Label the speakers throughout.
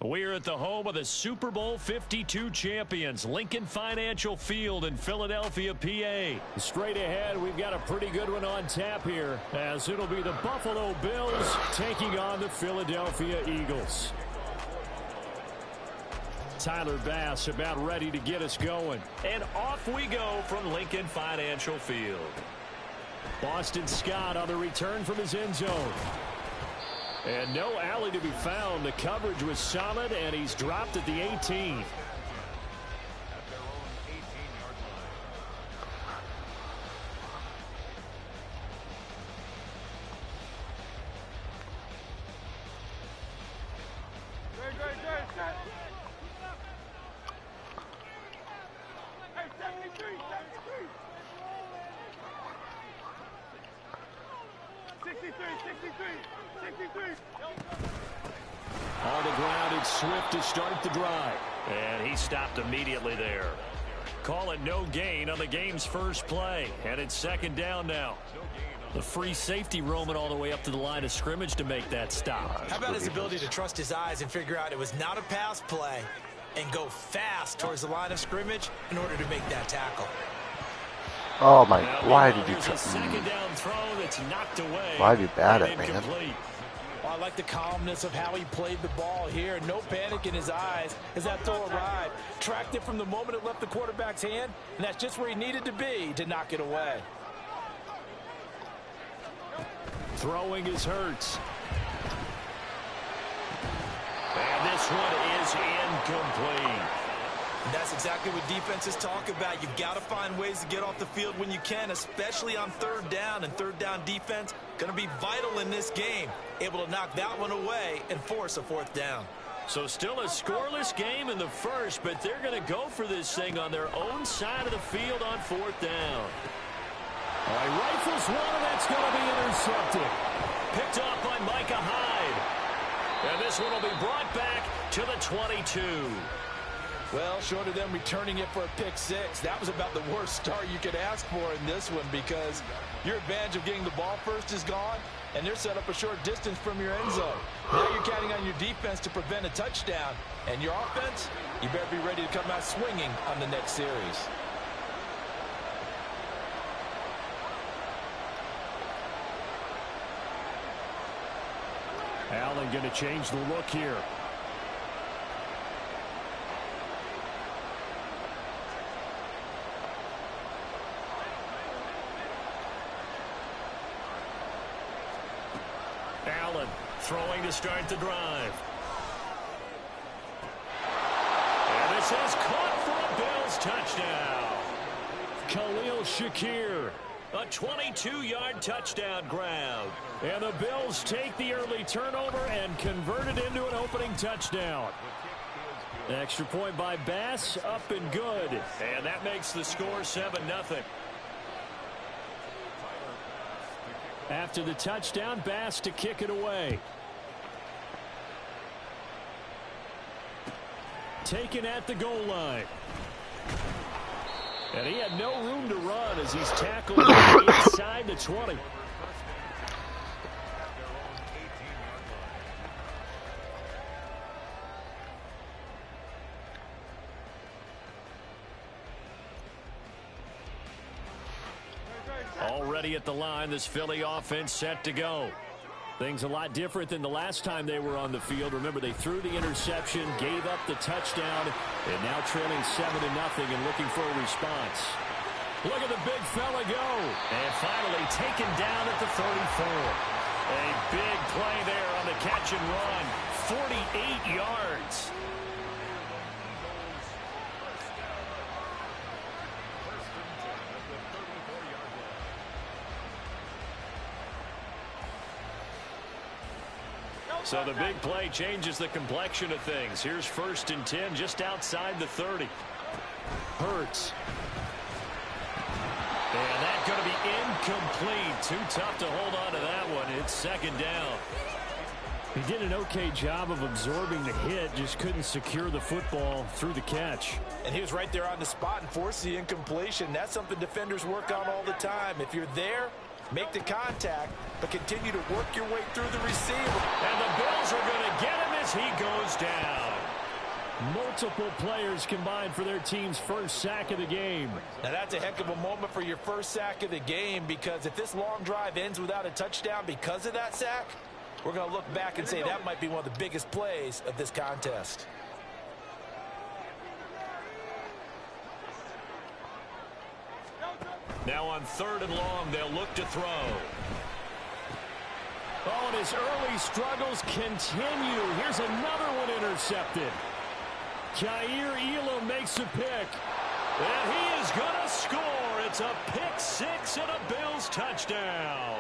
Speaker 1: We're at the home of the Super Bowl 52 champions, Lincoln Financial Field in Philadelphia, PA. Straight ahead, we've got a pretty good one on tap here, as it'll be the Buffalo Bills taking on the Philadelphia Eagles. Tyler Bass about ready to get us going. And off we go from Lincoln Financial Field. Boston Scott on the return from his end zone. And no alley to be found. The coverage was solid, and he's dropped at the 18. On the ground, it's Swift to start the drive. And he stopped immediately there. Call it no gain on the game's first play. And it's second down now. The free safety roaming all the way up to the line of scrimmage to make that stop.
Speaker 2: How about his ability to trust his eyes and figure out it was not a pass play and go fast towards the line of scrimmage in order to make that tackle?
Speaker 3: Oh my, why did you
Speaker 1: second down throw that's knocked away?
Speaker 3: Why are you bad at, man?
Speaker 2: Well, I like the calmness of how he played the ball here. No panic in his eyes as that throw arrived. Tracked it from the moment it left the quarterback's hand, and that's just where he needed to be to knock it away.
Speaker 1: Throwing is Hurts. And this one is incomplete.
Speaker 2: And that's exactly what defenses talk about. You've got to find ways to get off the field when you can, especially on third down. And third down defense going to be vital in this game. Able to knock that one away and force a fourth down.
Speaker 1: So still a scoreless game in the first, but they're going to go for this thing on their own side of the field on fourth down. All right, rifles one, and that's going to be intercepted. Picked off by Micah Hyde. And this one will be brought back to the 22.
Speaker 2: Well, short of them returning it for a pick six, that was about the worst start you could ask for in this one, because your advantage of getting the ball first is gone, and they're set up a short distance from your end zone. Now you're counting on your defense to prevent a touchdown, and your offense, you better be ready to come out swinging on the next series.
Speaker 1: Allen going to change the look here. Allen throwing to start the drive. And this is caught for a Bills touchdown. Khalil Shakir, a 22-yard touchdown grab. And the Bills take the early turnover and convert it into an opening touchdown. Extra point by Bass, up and good. And that makes the score 7-0. After the touchdown, Bass to kick it away. Taken at the goal line. And he had no room to run as he's tackled inside the 20. Already at the line, this Philly offense set to go. Things a lot different than the last time they were on the field. Remember, they threw the interception, gave up the touchdown, and now trailing 7-0 and looking for a response. Look at the big fella go. And finally taken down at the 34. A big play there on the catch and run. 48 yards. So the big play changes the complexion of things. Here's 1st and 10 just outside the 30. Hurts. And that's going to be incomplete. Too tough to hold on to that one. It's second down. He did an okay job of absorbing the hit, just couldn't secure the football through the catch.
Speaker 2: And he was right there on the spot and forced the incompletion. That's something defenders work on all the time. If you're there, make the contact, but continue to work your way through the receiver.
Speaker 1: And the Bills are going to get him as he goes down. Multiple players combined for their team's first sack of the game.
Speaker 2: Now that's a heck of a moment for your first sack of the game, because if this long drive ends without a touchdown because of that sack, we're going to look back and say that might be one of the biggest plays of this contest.
Speaker 1: Now on 3rd and long, they'll look to throw. Oh, and his early struggles continue. Here's another one intercepted. Jair Elam makes a pick. And he is going to score. It's a pick 6 and a Bills touchdown.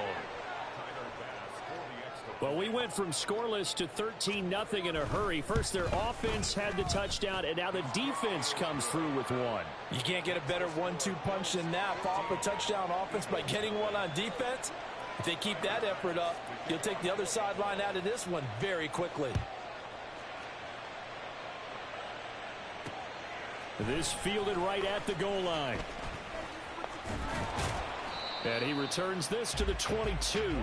Speaker 1: Well, we went from scoreless to 13-0 in a hurry. First, their offense had the touchdown, and now the defense comes through with one.
Speaker 2: You can't get a better 1-2 punch than that. Follow up a touchdown offense by getting one on defense. If they keep that effort up, you'll take the other sideline out of this one very quickly.
Speaker 1: This fielded right at the goal line. And he returns this to the 22.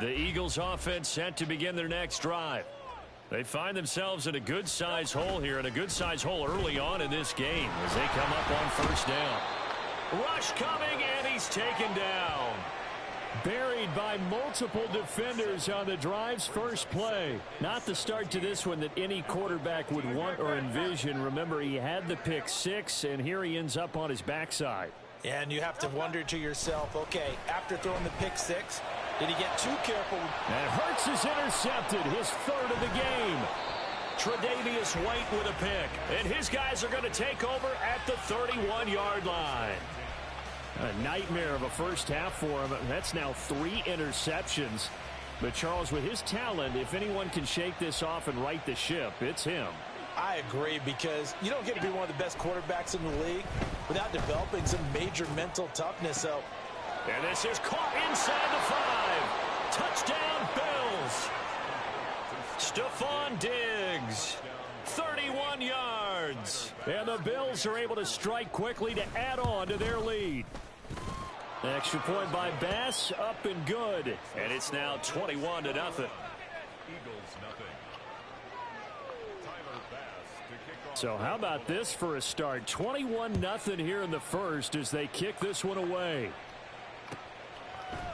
Speaker 1: The Eagles offense set to begin their next drive. They find themselves in a good-sized hole here, and a good-sized hole early on in this game as they come up on 1st down. Rush coming, and he's taken down. Buried by multiple defenders on the drive's first play. Not the start to this one that any quarterback would want or envision. Remember, he had the pick 6, and here he ends up on his backside.
Speaker 2: And you have to wonder to yourself, okay, after throwing the pick 6, did he get too careful?
Speaker 1: And Hurts is intercepted, his 3rd of the game. Tre'Davious White with a pick. And his guys are going to take over at the 31-yard line. A nightmare of a first half for him. That's now 3 interceptions. But Charles, with his talent, if anyone can shake this off and right the ship, it's him.
Speaker 2: I agree, because you don't get to be one of the best quarterbacks in the league without developing some major mental toughness. So,
Speaker 1: and this is caught inside the 5. Touchdown, Bills. Stephon Diggs, 31 yards. And the Bills are able to strike quickly to add on to their lead. Extra point by Bass, up and good. And it's now 21-0. So how about this for a start? 21-0 here in the first as they kick this one away.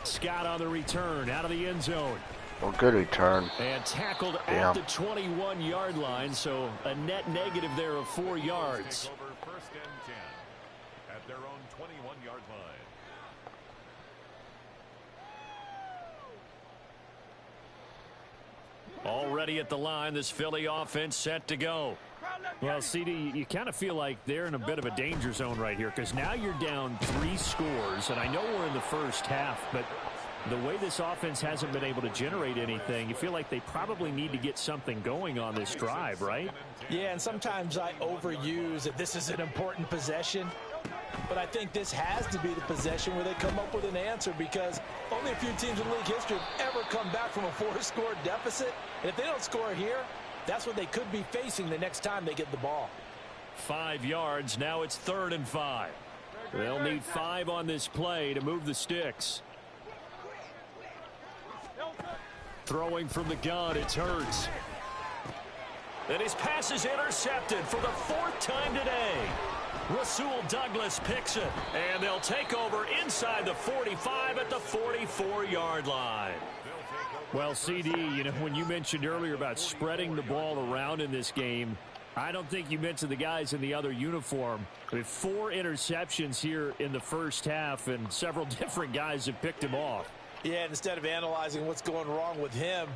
Speaker 1: Scott on the return out of the end zone.
Speaker 3: Well, good return.
Speaker 1: And tackled at the 21-yard line, so a net negative there of 4 yards.
Speaker 4: First and 10 at their own 21-yard line.
Speaker 1: Already at the line, this Philly offense set to go. Well, CD, you kind of feel like they're in a bit of a danger zone right here, because now you're down 3 scores, and I know we're in the first half, but the way this offense hasn't been able to generate anything, you feel like they probably need to get something going on this drive, right?
Speaker 2: Yeah, and sometimes I overuse that this is an important possession, but I think this has to be the possession where they come up with an answer, because only a few teams in league history have ever come back from a 4-score deficit, and if they don't score here, that's what they could be facing the next time they get the ball.
Speaker 1: 5 yards. Now it's 3rd and 5. They'll need 5 on this play to move the sticks. Throwing from the gun, it's Hurts. And his pass is intercepted for the 4th time today. Rasul Douglas picks it. And they'll take over inside the 45 at the 44-yard line. Well, CD, you know, when you mentioned earlier about spreading the ball around in this game, I don't think you mentioned the guys in the other uniform. With 4 interceptions here in the first half, and several different guys have picked him off.
Speaker 2: Yeah, and instead of analyzing what's going wrong with him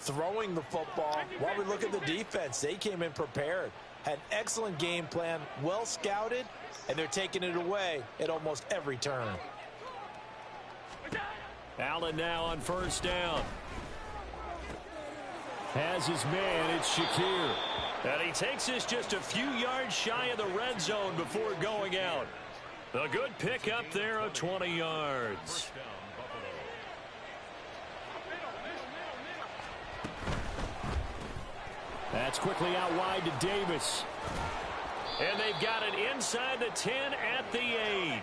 Speaker 2: throwing the football, while we look at the defense, they came in prepared, had excellent game plan, well scouted, and they're taking it away at almost every turn.
Speaker 1: Allen now on 1st down. Has his man, it's Shakir. And he takes this just a few yards shy of the red zone before going out. A good pick up there of 20 yards. That's quickly out wide to Davis. And they've got it inside the 10 at the 8.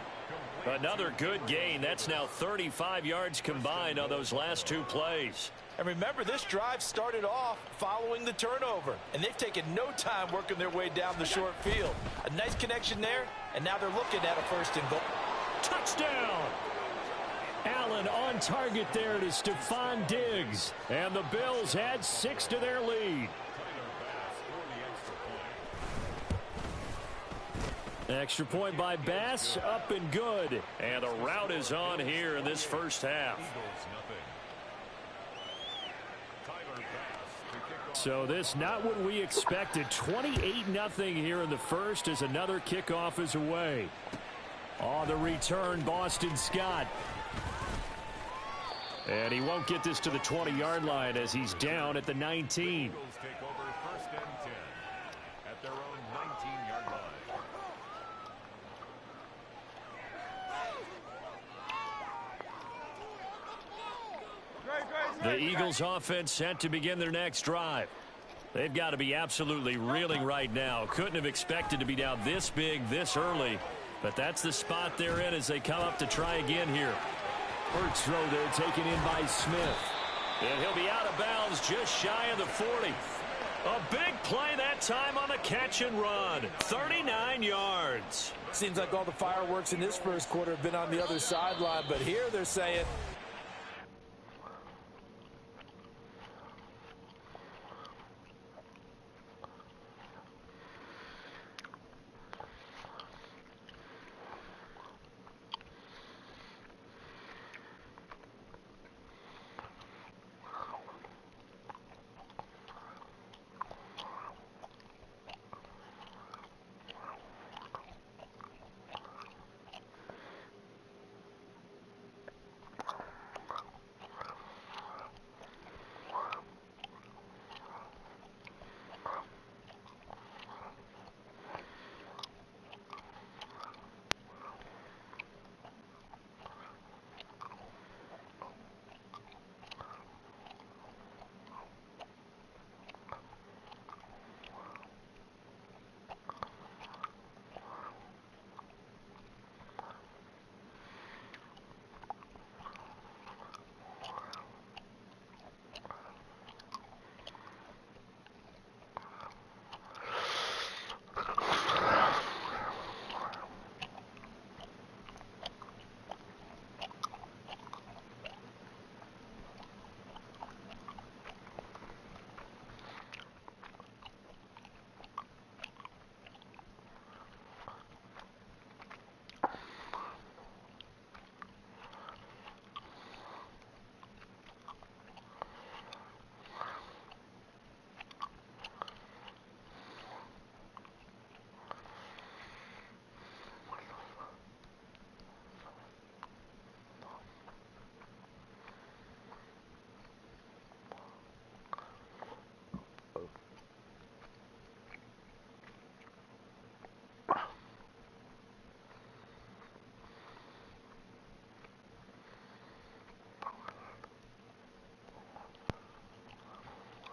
Speaker 1: Another good gain. That's now 35 yards combined on those last two plays.
Speaker 2: And remember, this drive started off following the turnover, and they've taken no time working their way down the short field. A nice connection there, and now they're looking at a 1st and goal.
Speaker 1: Touchdown! Allen on target there to Stephon Diggs. And the Bills add 6 to their lead. Extra point by Bass, up and good. And the route is on here in this first half. So this not what we expected. 28-0 here in the first as another kickoff is away. On the return, Boston Scott. And he won't get this to the 20-yard line as he's down at the 19.
Speaker 4: Take over 1st and 10 at their own 19-yard line.
Speaker 1: The Eagles offense set to begin their next drive. They've got to be absolutely reeling right now. Couldn't have expected to be down this big this early, but that's the spot they're in as they come up to try again here. First throw there taken in by Smith. And he'll be out of bounds just shy of the 40. A big play that time on the catch and run. 39 yards.
Speaker 2: Seems like all the fireworks in this first quarter have been on the other sideline, but here they're saying,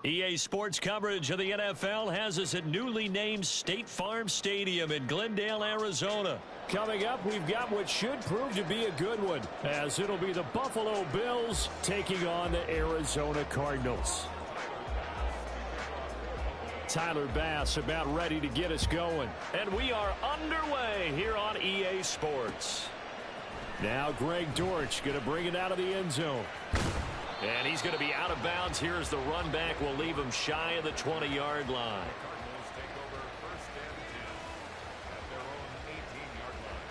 Speaker 1: EA Sports coverage of the NFL has us at newly named State Farm Stadium in Glendale, Arizona. Coming up, we've got what should prove to be a good one, as it'll be the Buffalo Bills taking on the Arizona Cardinals. Tyler Bass about ready to get us going. And we are underway here on EA Sports. Now Greg Dortch going to bring it out of the end zone. And he's going to be out of bounds here as the run back will leave him shy of the 20-yard line.
Speaker 4: Cardinals take over 1st and 10 at their own 18-yard line.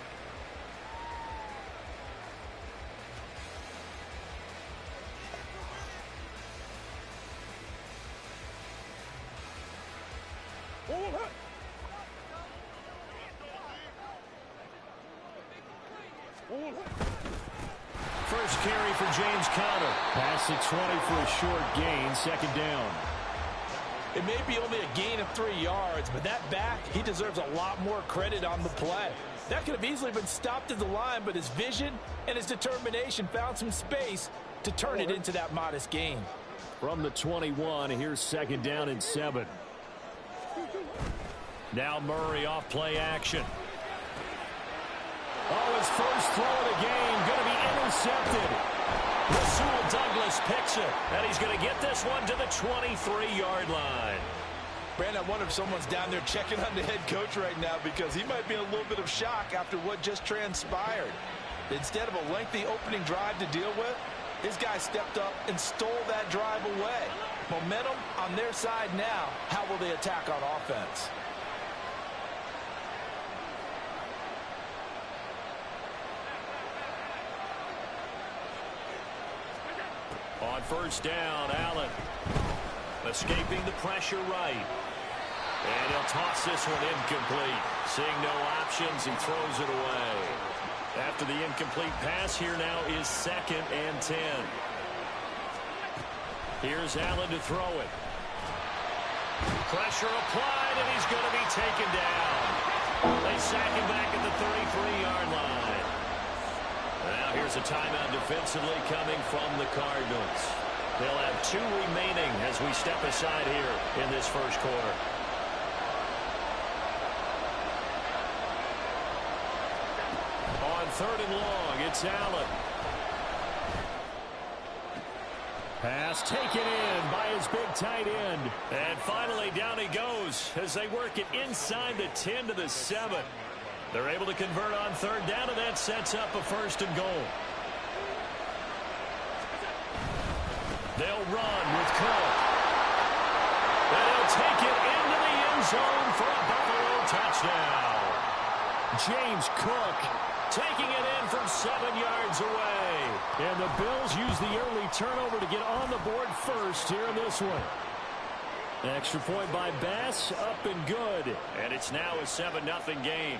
Speaker 1: First carry for James Conner. Past the 20 for a short gain, 2nd down.
Speaker 2: it may be only a gain of 3 yards, but that back, he deserves a lot more credit on the play. That could have easily been stopped at the line, but his vision and his determination found some space to turn it into that modest gain.
Speaker 1: From the 21, here's 2nd down and 7. Now Murray off play action. Oh, his first throw of the game going to be intercepted. Rasul Douglas picks it, and he's going to get this one to the 23-yard line.
Speaker 2: Brandon, I wonder if someone's down there checking on the head coach right now because he might be in a little bit of shock after what just transpired. Instead of a lengthy opening drive to deal with, this guy stepped up and stole that drive away. Momentum on their side now. How will they attack on offense?
Speaker 1: On first down, Allen escaping the pressure right. And he'll toss this one incomplete. Seeing no options, he throws it away. After the incomplete pass, here now is 2nd and 10. Here's Allen to throw it. Pressure applied, and he's going to be taken down. They sack him back at the 33-yard line. Now here's a timeout defensively coming from the Cardinals. They'll have 2 remaining as we step aside here in this first quarter. On 3rd and long, it's Allen. Pass taken in by his big tight end. And finally down he goes as they work it inside the 10 to the 7. They're able to convert on 3rd down, and that sets up a 1st and goal. They'll run with Cook. And he'll take it into the end zone for a Buffalo touchdown. James Cook taking it in from 7 yards away. And the Bills use the early turnover to get on the board first here in this one. Extra point by Bass, up and good. And it's now a 7-0 game.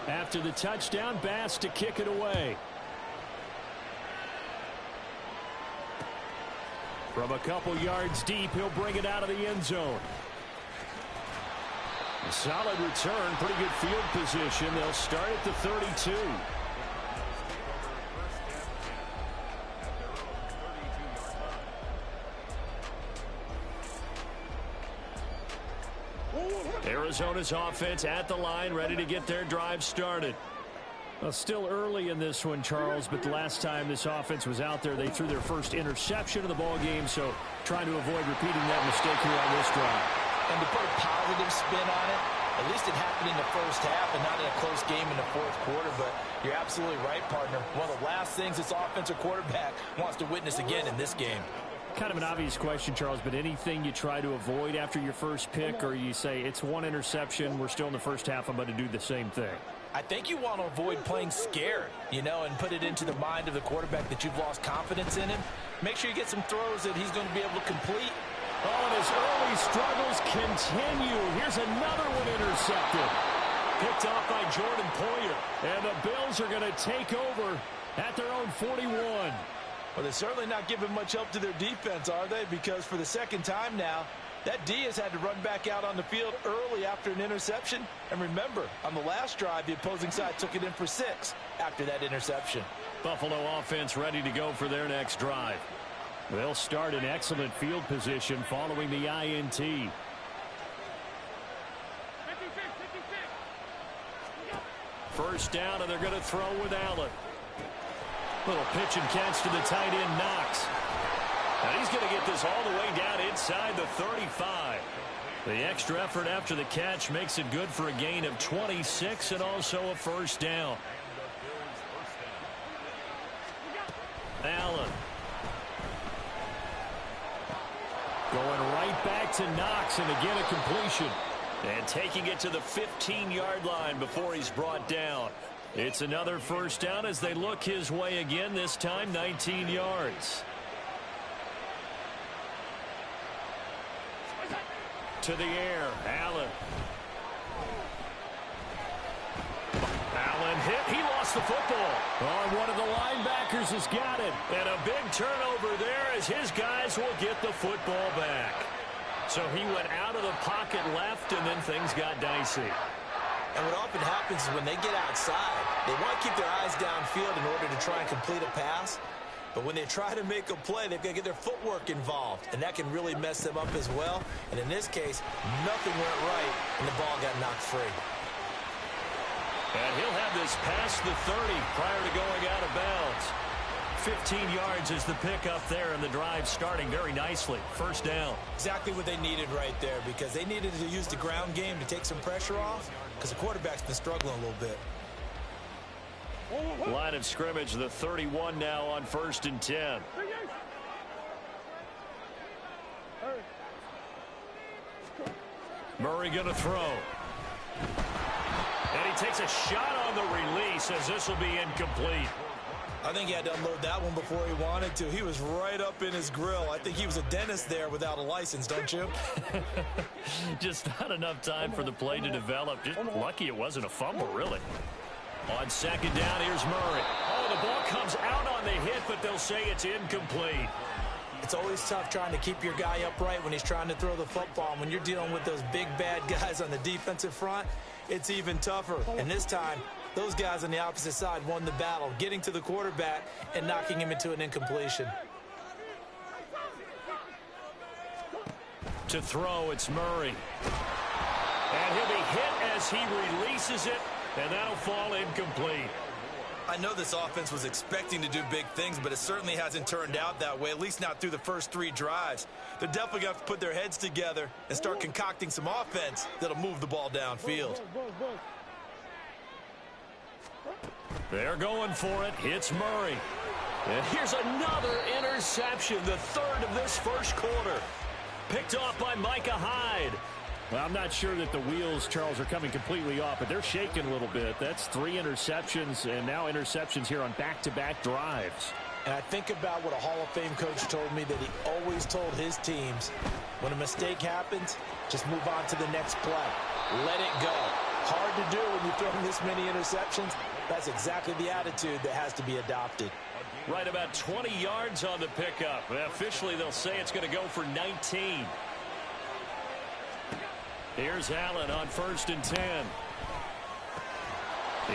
Speaker 1: After the touchdown, Bass to kick it away. From a couple yards deep, he'll bring it out of the end zone. A solid return, pretty good field position. They'll start at the 32. Arizona's offense at the line, ready to get their drive started. Well, still early in this one, Charles, but the last time this offense was out there, they threw their first interception of the ball game, so trying to avoid repeating that mistake here on this drive.
Speaker 2: And to put a positive spin on it, at least it happened in the first half and not in a close game in the 4th quarter, but you're absolutely right, partner. One of the last things this offensive quarterback wants to witness again in this game.
Speaker 1: Kind of an obvious question, Charles, but anything you try to avoid after your first pick, or you say it's 1 interception, we're still in the first half, I'm going to do the same thing?
Speaker 2: I think you want to avoid playing scared, and put it into the mind of the quarterback that you've lost confidence in him. Make sure you get some throws that he's going to be able to complete.
Speaker 1: Oh, and his early struggles continue. Here's another one intercepted. Picked off by Jordan Poyer. And the Bills are going to take over at their own 41.
Speaker 2: Well, they're certainly not giving much help to their defense, are they? Because for the 2nd time now, that D has had to run back out on the field early after an interception. And remember, on the last drive, the opposing side took it in for 6 after that interception.
Speaker 1: Buffalo offense ready to go for their next drive. They'll start in excellent field position following the INT. First down, and they're going to throw with Allen. Little pitch and catch to the tight end, Knox. And he's going to get this all the way down inside the 35. The extra effort after the catch makes it good for a gain of 26 and also a 1st down. Allen. Going right back to Knox, and again a completion. And taking it to the 15-yard line before he's brought down. It's another 1st down as they look his way again, this time 19 yards. To the air, Allen. Allen hit. He lost the football. Oh, one of the linebackers has got it. And a big turnover there as his guys will get the football back. So he went out of the pocket left, and then things got dicey.
Speaker 2: And what often happens is when they get outside, they want to keep their eyes downfield in order to try and complete a pass. But when they try to make a play, they've got to get their footwork involved, and that can really mess them up as well. And in this case, nothing went right, and the ball got knocked free.
Speaker 1: And he'll have this past the 30 prior to going out of bounds. 15 yards is the pickup there, and the drive starting very nicely. First down.
Speaker 2: Exactly what they needed right there, because they needed to use the ground game to take some pressure off, because the quarterback's been struggling a little bit.
Speaker 1: Line of scrimmage, the 31 now on 1st and 10. Murray going to throw. And he takes a shot on the release as this will be incomplete.
Speaker 2: I think he had to unload that one before he wanted to. He was right up in his grill. I think he was a dentist there without a license, don't you?
Speaker 1: Just not enough time for the play to develop. Just lucky it wasn't a fumble, really. On 2nd down, here's Murray. Oh, the ball comes out on the hit, but they'll say it's incomplete.
Speaker 2: It's always tough trying to keep your guy upright when he's trying to throw the football. And when you're dealing with those big, bad guys on the defensive front, it's even tougher. And this time, those guys on the opposite side won the battle, getting to the quarterback and knocking him into an incompletion.
Speaker 1: To throw, it's Murray. And he'll be hit as he releases it, and that'll fall incomplete.
Speaker 2: I know this offense was expecting to do big things, but it certainly hasn't turned out that way, at least not through the first 3 drives. They're definitely going to have to put their heads together and start concocting some offense that'll move the ball downfield.
Speaker 1: They're going for it. It's Murray. And here's another interception, the 3rd of this first quarter. Picked off by Micah Hyde. Well, I'm not sure that the wheels, Charles, are coming completely off, but they're shaking a little bit. That's 3 interceptions, and now interceptions here on back-to-back drives.
Speaker 2: And I think about what a Hall of Fame coach told me, that he always told his teams, when a mistake happens, just move on to the next play. Let it go. Hard to do when you're throwing this many interceptions. That's exactly the attitude that has to be adopted.
Speaker 1: Right about 20 yards on the pickup. Officially, they'll say it's going to go for 19. Here's Allen on 1st and 10.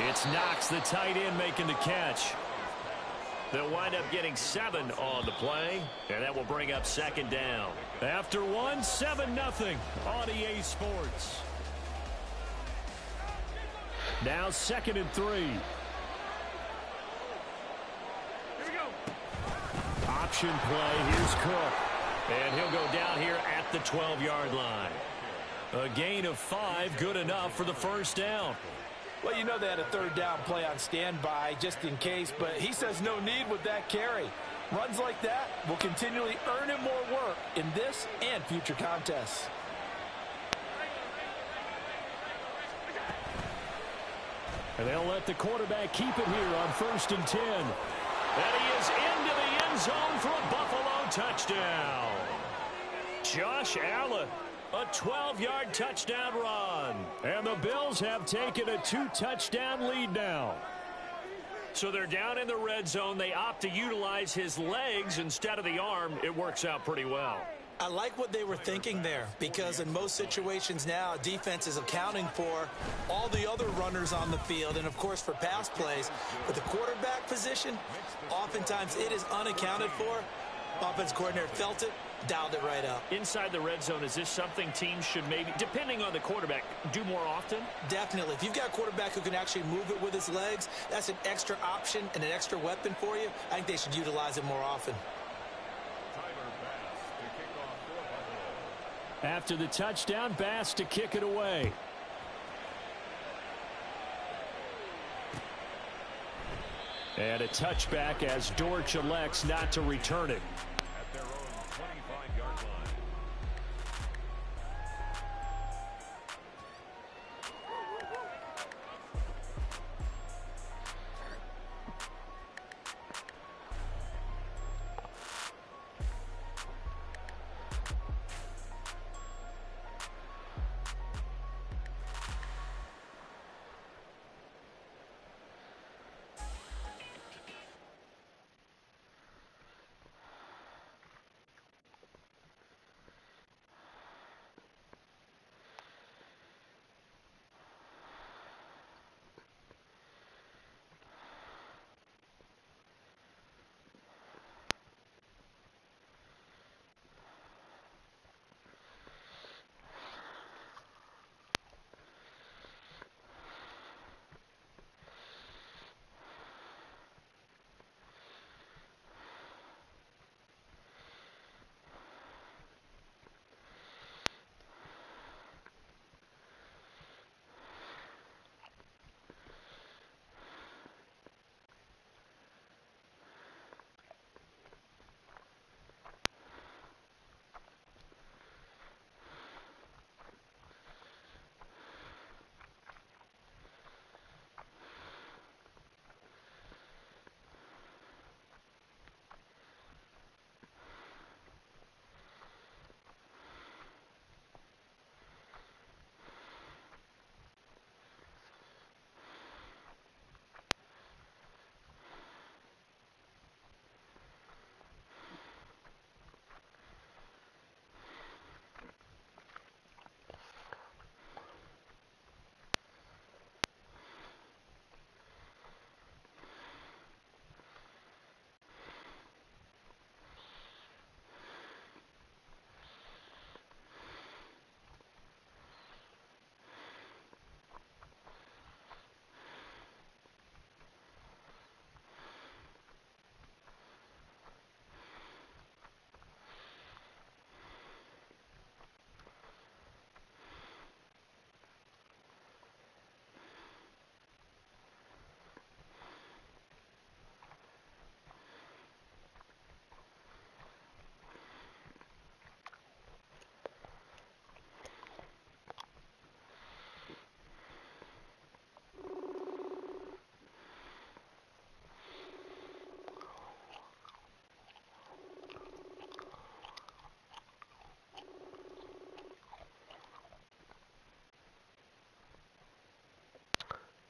Speaker 1: It's Knox, the tight end, making the catch. They'll wind up getting 7 on the play, and that will bring up 2nd down. After 1, 7-0 on EA Sports. Now 2nd and 3.
Speaker 4: Here we go.
Speaker 1: Option play. Here's Cook. And he'll go down here at the 12-yard line. A gain of 5, good enough for the first down.
Speaker 2: Well, you know they had a 3rd down play on standby just in case, but he says no need with that carry. Runs like that will continually earn him more work in this and future contests.
Speaker 1: And they'll let the quarterback keep it here on 1st and 10. And he is into the end zone for a Buffalo touchdown. Josh Allen. A 12-yard touchdown run. And the Bills have taken a 2-touchdown lead now. So they're down in the red zone. They opt to utilize his legs instead of the arm. It works out pretty well.
Speaker 2: I like what they were thinking there, because in most situations now, defense is accounting for all the other runners on the field and, of course, for pass plays. But the quarterback position, oftentimes it is unaccounted for. Offense coordinator felt it, dialed it right up.
Speaker 1: Inside the red zone, is this something teams should maybe, depending on the quarterback, do more often?
Speaker 2: Definitely. If you've got a quarterback who can actually move it with his legs, that's an extra option and an extra weapon for you. I think they should utilize it more often.
Speaker 1: After the touchdown, Bass to kick it away. And a touchback as Dortch elects not to return it.
Speaker 4: At their own 25-yard line.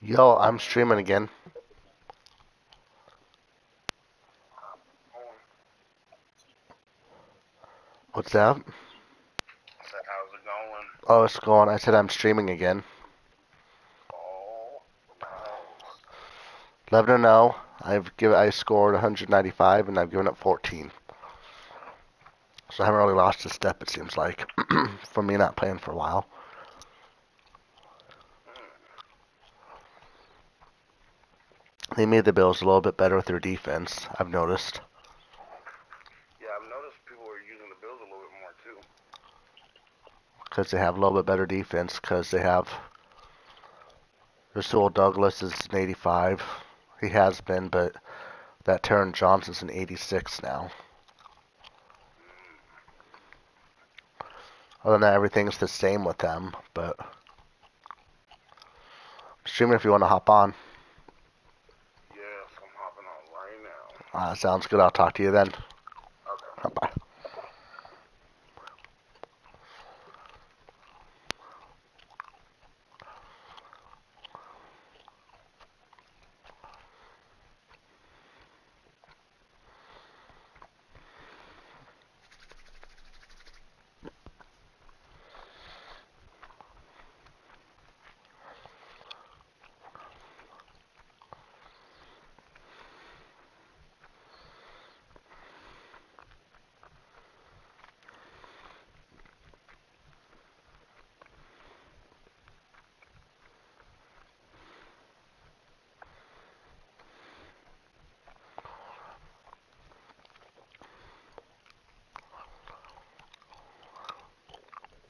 Speaker 3: Yo, I'm streaming again. What's that?
Speaker 5: I said, how's it going?
Speaker 3: Oh, it's going. I said I'm streaming again.
Speaker 5: Oh, nice.
Speaker 3: 11-0. I scored 195 and I've given up 14. So I haven't really lost a step, it seems like, from me not playing for a while. They made the Bills a little bit better with their defense, I've noticed.
Speaker 5: Yeah, I've noticed people are using the Bills a little bit more, too.
Speaker 3: Because they have a little bit better defense, because they have... Rasul Douglas is an 85. He has been, but that Taron Johnson's an 86 now. Other than that, everything's the same with them, but... Streaming if you want to hop on.
Speaker 5: Yes, I'm hopping on right now.
Speaker 3: Sounds good. I'll talk to you then.
Speaker 5: Okay.
Speaker 3: Bye.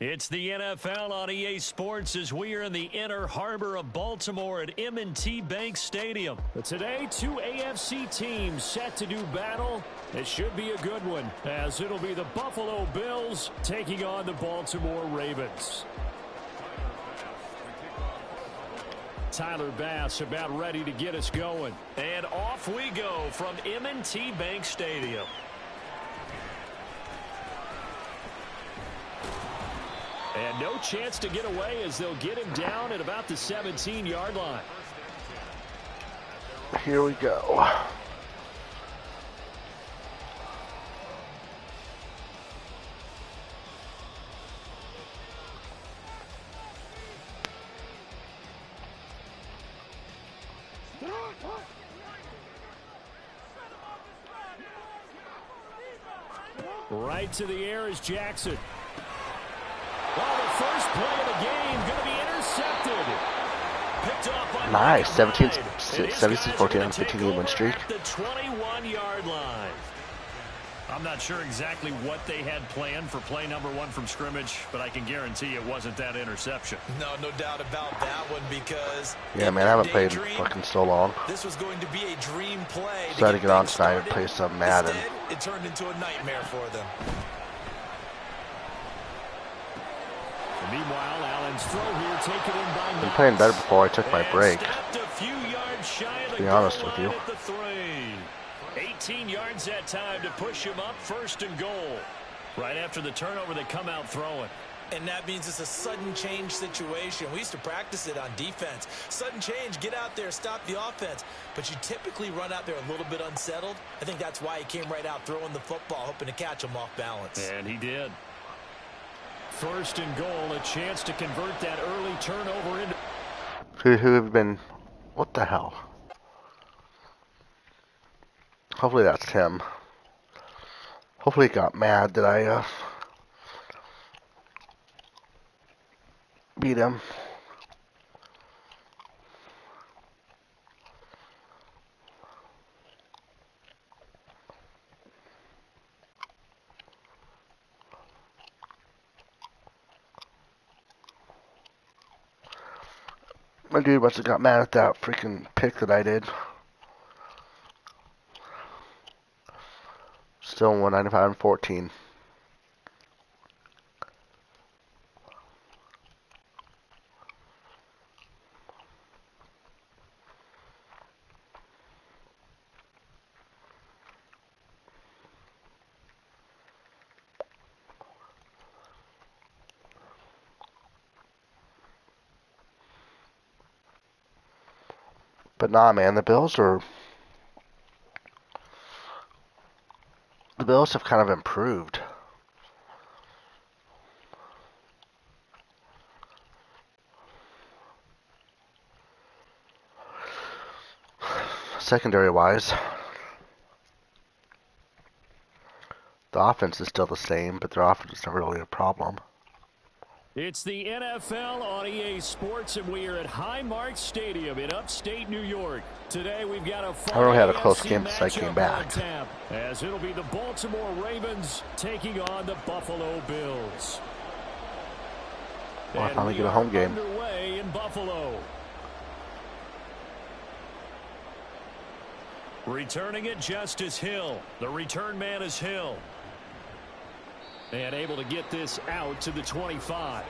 Speaker 1: It's the NFL on EA Sports as we are in the inner harbor of Baltimore at M&T Bank Stadium. But today, two AFC teams set to do battle. It should be a good one, as it'll be the Buffalo Bills taking on the Baltimore Ravens. Tyler Bass about ready to get us going. And off we go from M&T Bank Stadium. And no chance to get away as they'll get him down at about the 17-yard line.
Speaker 3: Here we go.
Speaker 1: Right to the air is Jackson. Well, the first play of the game going to be intercepted. Picked off by
Speaker 3: Nice.
Speaker 1: 17-14
Speaker 3: on 15-game win streak.
Speaker 1: The 21-yard line. I'm not sure exactly what they had planned for play number one from scrimmage, but I can guarantee it wasn't that interception.
Speaker 2: No doubt about that one because...
Speaker 3: Yeah, man, I haven't played fucking so long.
Speaker 2: This was going to be a dream play.
Speaker 3: So I had to get on tonight and play some Madden.
Speaker 2: Instead, it turned into a nightmare for them.
Speaker 1: Meanwhile, Allen's throw here taken in by
Speaker 3: I've been playing better before I took my break.
Speaker 1: To
Speaker 3: be honest with you.
Speaker 1: 18 yards that time to push him up, first and goal. Right after the turnover, they come out throwing.
Speaker 2: And that means it's a sudden change situation. We used to practice it on defense. Sudden change, get out there, stop the offense. But you typically run out there a little bit unsettled. I think that's why he came right out throwing the football, hoping to catch him off balance.
Speaker 1: And he did. First and goal, a chance to convert that early turnover into...
Speaker 3: Who have been... What the hell? Hopefully that's him. Hopefully he got mad that I beat him. My dude must have got mad at that freaking pick that I did. Still 195 and 14. But nah, man, the Bills have kind of improved. Secondary wise, the offense is still the same, but their offense is never really a problem.
Speaker 1: It's the NFL on EA Sports, and we are at Highmark Stadium in upstate New York. Today we've got a fun
Speaker 3: I really had a close
Speaker 1: AFC
Speaker 3: game since I came
Speaker 1: matchup
Speaker 3: back.
Speaker 1: on tap, as it'll be the Baltimore Ravens taking on the Buffalo Bills.
Speaker 3: Well, I
Speaker 1: And
Speaker 3: finally
Speaker 1: we
Speaker 3: get a
Speaker 1: are
Speaker 3: home game.
Speaker 1: underway in Buffalo. Returning it, Justice Hill. The return man is Hill. And able to get this out to the 25.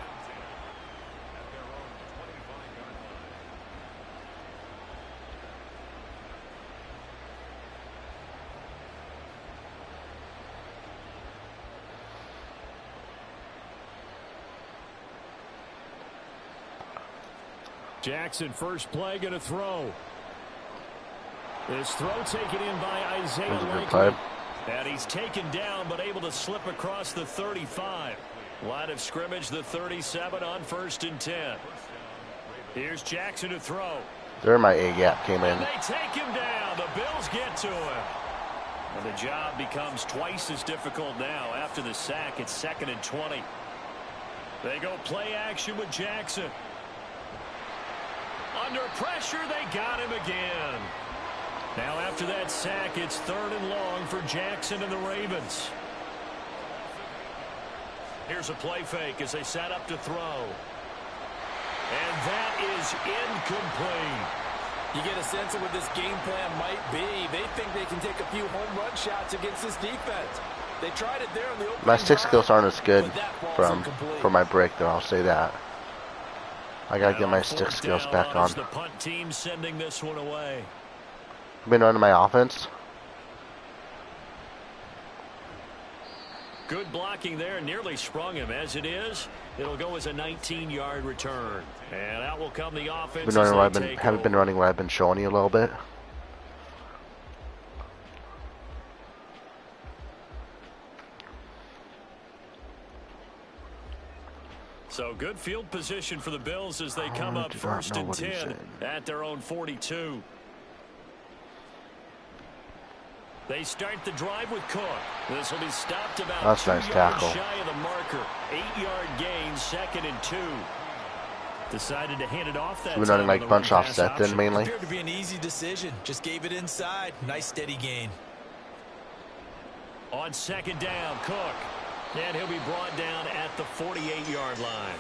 Speaker 1: Jackson, first play, going to throw. This throw taken in by Isaiah Likely. And he's taken down, but able to slip across the 35. Line of scrimmage, the 37 on 1st and 10. Here's Jackson to throw.
Speaker 3: There my A-gap came in.
Speaker 1: And they take him down. The Bills get to him. And the job becomes twice as difficult now. After the sack, it's 2nd and 20. They go play action with Jackson. Under pressure, they got him again. Now after that sack, it's 3rd and long for Jackson and the Ravens. Here's a play fake as they set up to throw. And that is incomplete.
Speaker 2: You get a sense of what this game plan might be. They think they can take a few home run shots against this defense. They tried it there on the opening
Speaker 3: My stick
Speaker 2: drive,
Speaker 3: skills aren't as good
Speaker 2: but that ball's incomplete.
Speaker 3: for my break, though. I'll say that. I gotta get my
Speaker 1: Now
Speaker 3: stick
Speaker 1: 4th
Speaker 3: skills
Speaker 1: down
Speaker 3: back on.
Speaker 1: as the punt team sending this one away.
Speaker 3: Been running my offense.
Speaker 1: Good blocking there, nearly sprung him. As it is, it'll go as a 19-yard return. And out will come the offense.
Speaker 3: Been running where haven't been running where I've been showing you a little bit.
Speaker 1: So good field position for the Bills as they come up 1st and 10 at their own 42. They start the drive with Cook. This will be stopped about
Speaker 3: That's
Speaker 1: 2
Speaker 3: nice
Speaker 1: yards
Speaker 3: tackle.
Speaker 1: shy of the marker. 8-yard gain, 2nd and 2. Decided to hand it off that
Speaker 3: We've been running
Speaker 1: time on
Speaker 3: like
Speaker 1: the
Speaker 3: bunch
Speaker 1: run pass
Speaker 3: offset then
Speaker 1: option.
Speaker 3: mainly.
Speaker 2: Appeared to be an easy decision. Just gave it inside. Nice steady gain.
Speaker 1: On 2nd down, Cook. And he'll be brought down at the 48-yard line.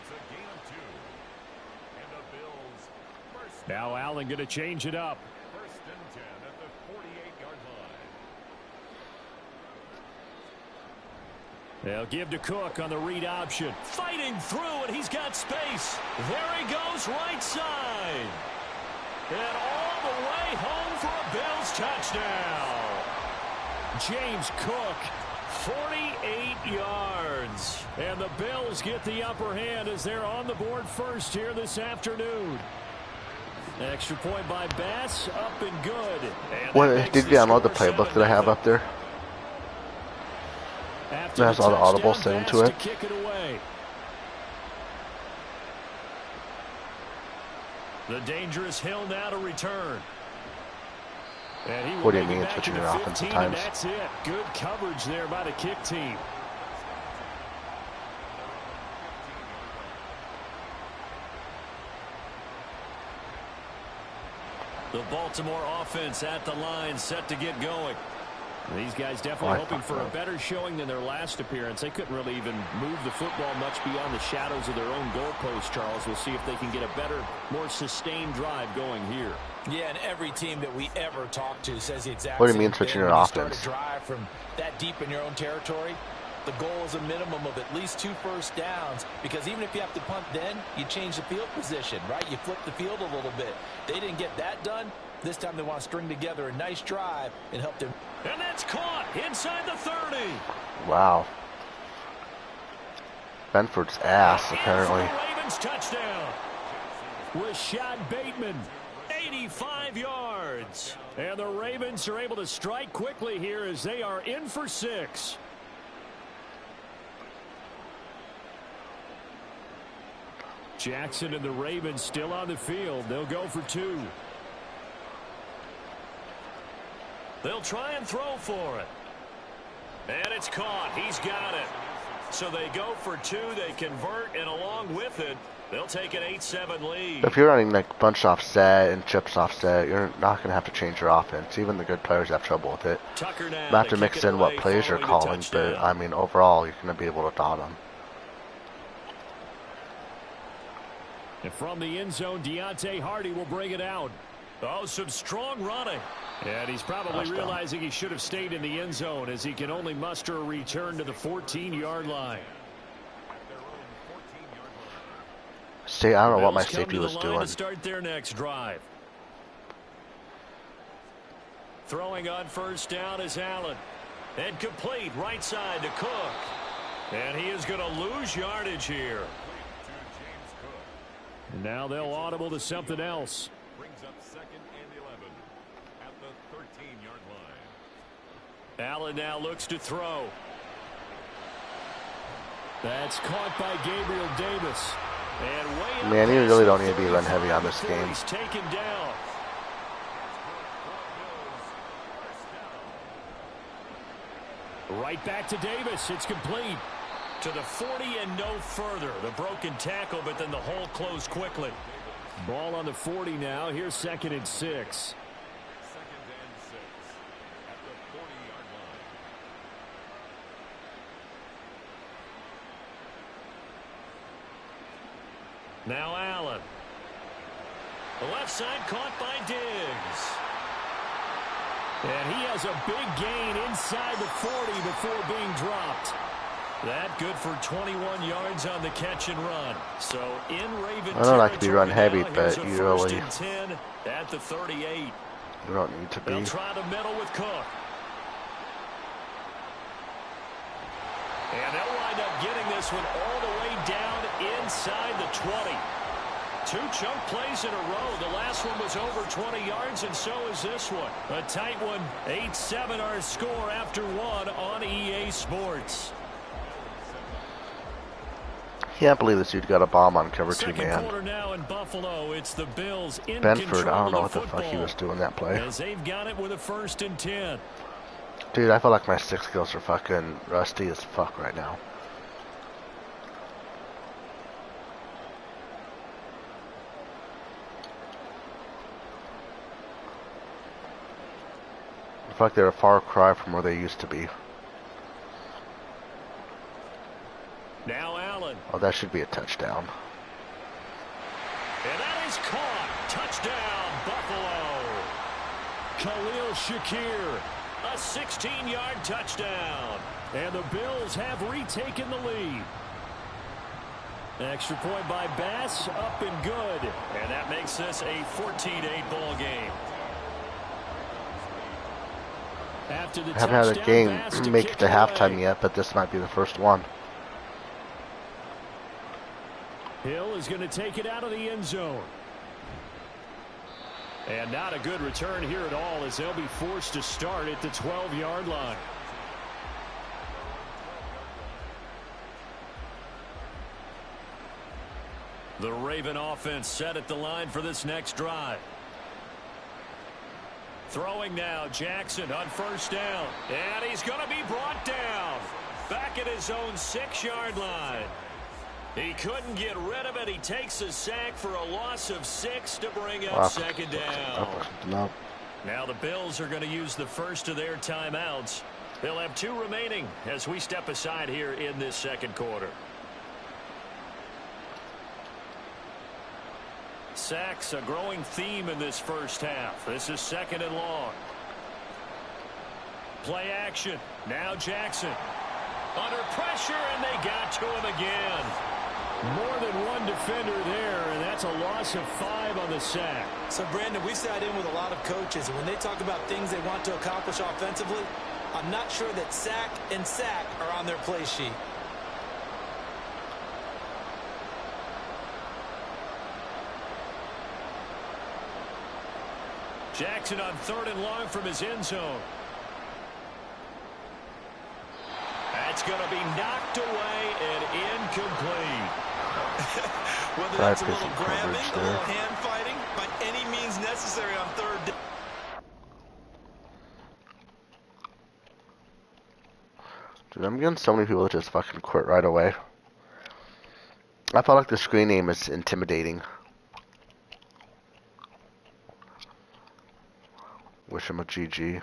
Speaker 4: It's a gain of 2. And the Bills first
Speaker 1: Now Allen going to change it up.
Speaker 4: 1st and 10 at the 48-yard line.
Speaker 1: They'll give to Cook on the read option. Fighting through, and he's got space. There he goes, right side. And all the way home for a Bills touchdown. James Cook, 48 yards. And the Bills get the upper hand as they're on the board first here this afternoon. Extra point by Bass, up and good. And
Speaker 3: What,
Speaker 1: that
Speaker 3: did
Speaker 1: makes
Speaker 3: you download the
Speaker 1: score
Speaker 3: playbook that I have
Speaker 1: 7-0.
Speaker 3: up there?
Speaker 1: After
Speaker 3: It has
Speaker 1: the
Speaker 3: all the audible
Speaker 1: touchdown
Speaker 3: setting
Speaker 1: pass
Speaker 3: to it.
Speaker 1: kick it away. The dangerous Hill now to return. And he will
Speaker 3: What do you
Speaker 1: make it
Speaker 3: mean,
Speaker 1: back
Speaker 3: switching
Speaker 1: into
Speaker 3: your offense
Speaker 1: 15,
Speaker 3: at
Speaker 1: and
Speaker 3: times?
Speaker 1: that's it. Good coverage there by the kick team. The Baltimore offense at the line, set to get going. These guys definitely hoping for a better showing than their last appearance. They couldn't really even move the football much beyond the shadows of their own goalpost, Charles. We'll see if they can get a better, more sustained drive going here.
Speaker 2: Yeah, and every team that we ever talk to says the exact
Speaker 3: What do you
Speaker 2: same
Speaker 3: mean
Speaker 2: thing.
Speaker 3: switching
Speaker 2: When
Speaker 3: your
Speaker 2: you
Speaker 3: offense?
Speaker 2: start a drive from that deep in your own territory, the goal is a minimum of at least 2 first downs, because even if you have to punt then, you change the field position, right? You flip the field a little bit. They didn't get that done. This time they want to string together a nice drive and help them.
Speaker 1: And that's caught inside the 30.
Speaker 3: Wow. Benford's ass,
Speaker 1: In for
Speaker 3: apparently.
Speaker 1: the Ravens touchdown. Rashad Bateman, 85 yards. And the Ravens are able to strike quickly here as they are in for 6. Jackson and the Ravens still on the field. They'll go for 2. They'll try and throw for it. And it's caught. He's got it. So they go for 2. They convert, and along with it, they'll take an 8-7 lead.
Speaker 3: If you're running like bunch offset and chips offset, you're not going to have to change your offense. Even the good players have trouble with it.
Speaker 1: Tucker now
Speaker 3: You have to mix in what plays you're calling, but I mean, overall, you're going to be able to dot them.
Speaker 1: And from the end zone, Deontay Hardy will bring it out. Oh, some strong running. And he's probably realizing he should have stayed in the end zone as he can only muster a return to the 14-yard line.
Speaker 3: See, I don't know what my safety was doing.
Speaker 1: To start their next drive. Throwing on first down is Allen. And complete right side to Cook. And he is going to lose yardage here. And now they'll audible to something else.
Speaker 4: Brings up 2nd and 11 at the 13-yard line.
Speaker 1: Allen now looks to throw. That's caught by Gabriel Davis. And
Speaker 3: man, you really don't need to be run heavy on this game.
Speaker 1: He's taken down. Right back to Davis. It's complete. To the 40 and no further. The broken tackle, but then the hole closed quickly. Ball on the 40 now. Here's 2nd and 6.
Speaker 4: 2nd and 6 at the 40-yard line.
Speaker 1: Now Allen. The left side caught by Diggs. And he has a big gain inside the 40 before being dropped. That good for 21 yards on the catch and run. So in Raven
Speaker 3: I don't like to be run heavy,
Speaker 1: now,
Speaker 3: but you really
Speaker 1: at the 38.
Speaker 3: You don't need to be.
Speaker 1: They'll try to middle with Cook. And they'll wind up getting this one all the way down inside the 20. 2 chunk plays in a row. The last one was over 20 yards, and so is this one. A tight one. 8-7 our score after 1 on EA Sports.
Speaker 3: Can't believe this dude got a bomb on cover 2 man.
Speaker 1: Quarter now in Buffalo. It's the Bills in
Speaker 3: Benford, I don't know
Speaker 1: control
Speaker 3: what the
Speaker 1: of
Speaker 3: fuck he was doing that play.
Speaker 1: as they've got it with a 1st and 10.
Speaker 3: Dude, I feel like my 6 skills are fucking rusty as fuck right now. I feel like they're a far cry from where they used to be.
Speaker 1: Now Allen.
Speaker 3: Oh, that should be a touchdown.
Speaker 1: And that is caught. Touchdown, Buffalo. Khalil Shakir. A 16-yard touchdown. And the Bills have retaken the lead. Extra point by Bass. Up and good. And that makes this a 14-8 ball game. After the
Speaker 3: I haven't had a game
Speaker 1: Bass
Speaker 3: make it to halftime
Speaker 1: away.
Speaker 3: yet, but this might be the first one.
Speaker 1: Hill is going to take it out of the end zone. And not a good return here at all as they'll be forced to start at the 12-yard line. The Raven offense set at the line for this next drive. Throwing now, Jackson on first down. And he's going to be brought down. Back at his own 6-yard line. He couldn't get rid of it. He takes a sack for a loss of 6 to bring up 2nd down. Now the Bills are going to use the first of their timeouts. They'll have 2 remaining as we step aside here in this 2nd quarter. Sacks a growing theme in this first half. This is 2nd and long. Play action. Now Jackson. Under pressure, and they got to him again. More than one defender there, and that's a loss of 5 on the sack.
Speaker 2: So, Brandon, we sat in with a lot of coaches, and when they talk about things they want to accomplish offensively, I'm not sure that sack and sack are on their play sheet.
Speaker 1: Jackson on 3rd and long from his end zone. That's going to be knocked away and incomplete.
Speaker 2: Whether that's a little grabbing, a little hand fighting, by any means necessary on 3rd down.
Speaker 3: Dude, I'm getting so many people that just fucking quit right away. I felt like the screen name is intimidating. Wish him a GG.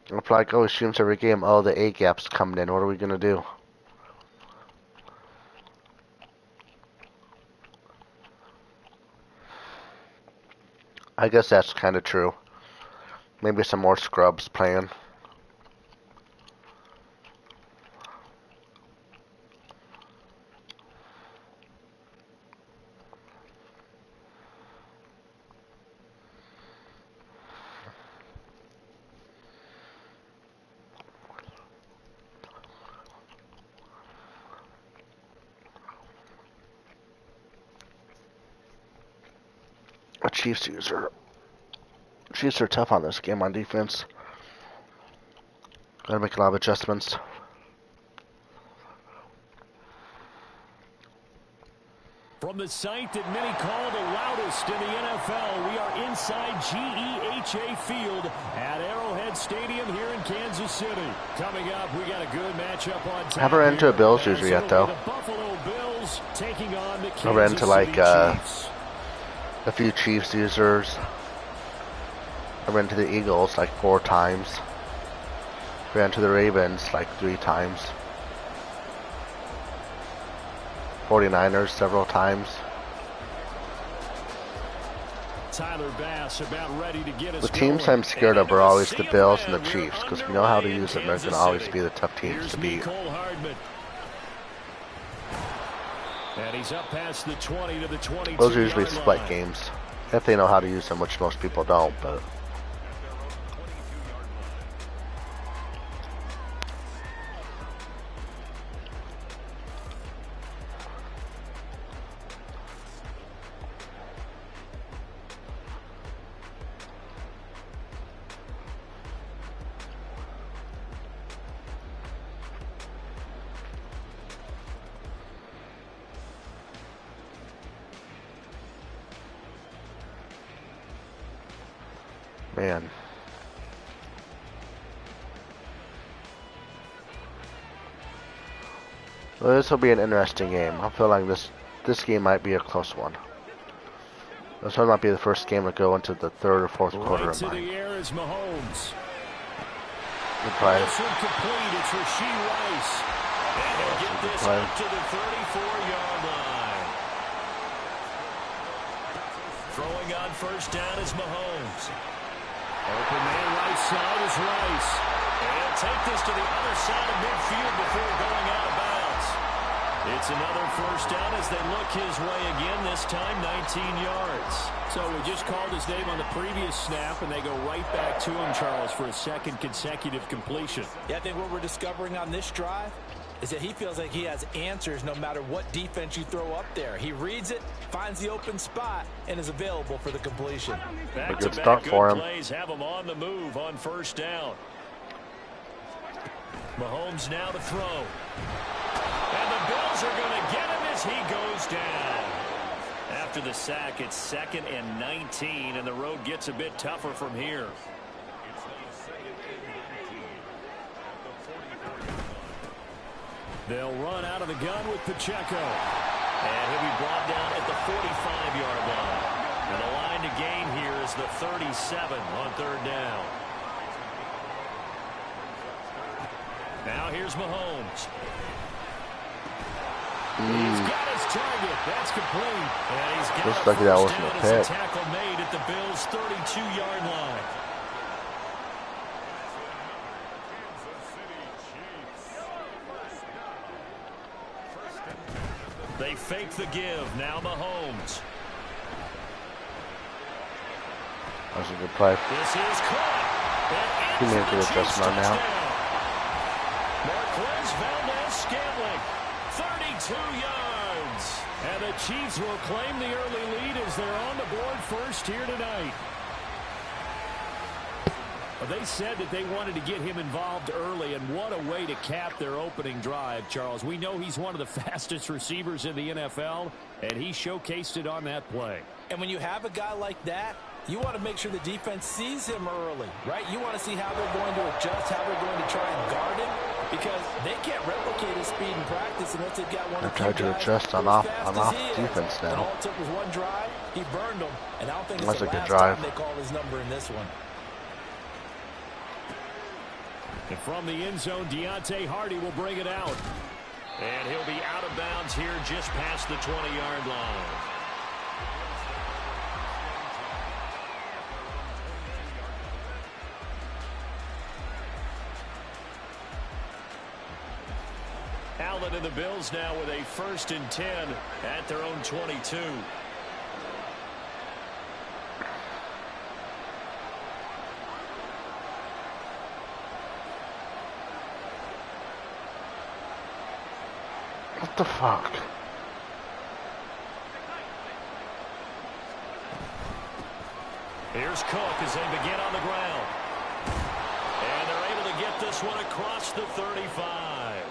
Speaker 3: If like, oh, it streams every game. Oh, the A gap's coming in. What are we gonna do? I guess that's kind of true. Maybe some more scrubs playing. A Chiefs user. Chiefs are tough on this game on defense. Gotta make a lot of adjustments.
Speaker 1: From the site that many call the loudest in the NFL, we are inside GEHA Field at Arrowhead Stadium here in Kansas City. Coming up, we got a good matchup on tap.
Speaker 3: Haven't run into a Bills user yet, though.
Speaker 1: The Buffalo Bills taking on the Kansas
Speaker 3: I ran into like
Speaker 1: Chiefs.
Speaker 3: a few Chiefs users. I ran into the Eagles like 4 times. Ran into the Ravens like 3 times. 49ers several times.
Speaker 1: Tyler Bass about ready to get us
Speaker 3: The teams
Speaker 1: going.
Speaker 3: I'm scared of are always the Bills and the Chiefs, because we know how to use them. They're going to always be the tough teams to beat.
Speaker 1: And he's up past the 20 to the 22.
Speaker 3: Those are usually split games, if they know how to use them, which most people don't. But man, well, this will be an interesting game. I feel like this game might be a close one. This one might be the first game to go into the 3rd or 4th quarter of mine.
Speaker 1: The air is Mahomes.
Speaker 3: Good play.
Speaker 1: Complete. It's Rashee Rice. And he'll get this up to the 34-yard line. Throwing on 1st down is Mahomes. Open man right side is Rice. And he'll take this to the other side of midfield before going out of bounds. It's another 1st down as they look his way again, this time 19 yards. So we just called his name on the previous snap, and they go right back to him, Charles, for a 2nd consecutive completion.
Speaker 2: Yeah, I think what we're discovering on this drive is that he feels like he has answers no matter what defense you throw up there. He reads it, finds the open spot, and is available for the completion.
Speaker 3: A good start for him.
Speaker 1: Plays have him on the move on 1st down. Mahomes now to throw. And the Bills are going to get him as he goes down. After the sack, it's 2nd and 19, and the road gets a bit tougher from here. They'll run out of the gun with Pacheco. And he'll be brought down at the 45-yard line. And the line to gain here is the 37 on 3rd down. Now here's Mahomes. He's got his target. That's complete. And he's got
Speaker 3: looks like that wasn't a pick.
Speaker 1: Tackle made at the Bills' 32-yard line. They fake the give. Now Mahomes.
Speaker 3: That was a good play.
Speaker 1: This is caught.
Speaker 3: He made a good adjustment on now.
Speaker 1: Marquez Valdez-Scantling, 32 yards. And the Chiefs will claim the early lead as they're on the board first here tonight. Well, they said that they wanted to get him involved early, and what a way to cap their opening drive, Charles. We know he's one of the fastest receivers in the NFL, and he showcased it on that play.
Speaker 2: And when you have a guy like that, you want to make sure the defense sees him early, right? You want to see how they're going to adjust, how they're going to try and guard him, because they can't replicate his speed in practice unless they've got one.
Speaker 3: They're trying to adjust on off defense now.
Speaker 2: And all it took was one drive. He burned them, and I don't think it's the last
Speaker 3: drive.
Speaker 2: time they call his number in this one.
Speaker 1: And from the end zone, Deontay Hardy will bring it out. And he'll be out of bounds here just past the 20-yard line. Allen and the Bills now with a 1st and 10 at their own 22.
Speaker 3: What the fuck?
Speaker 1: Here's Cook as they begin on the ground. And they're able to get this one across the 35.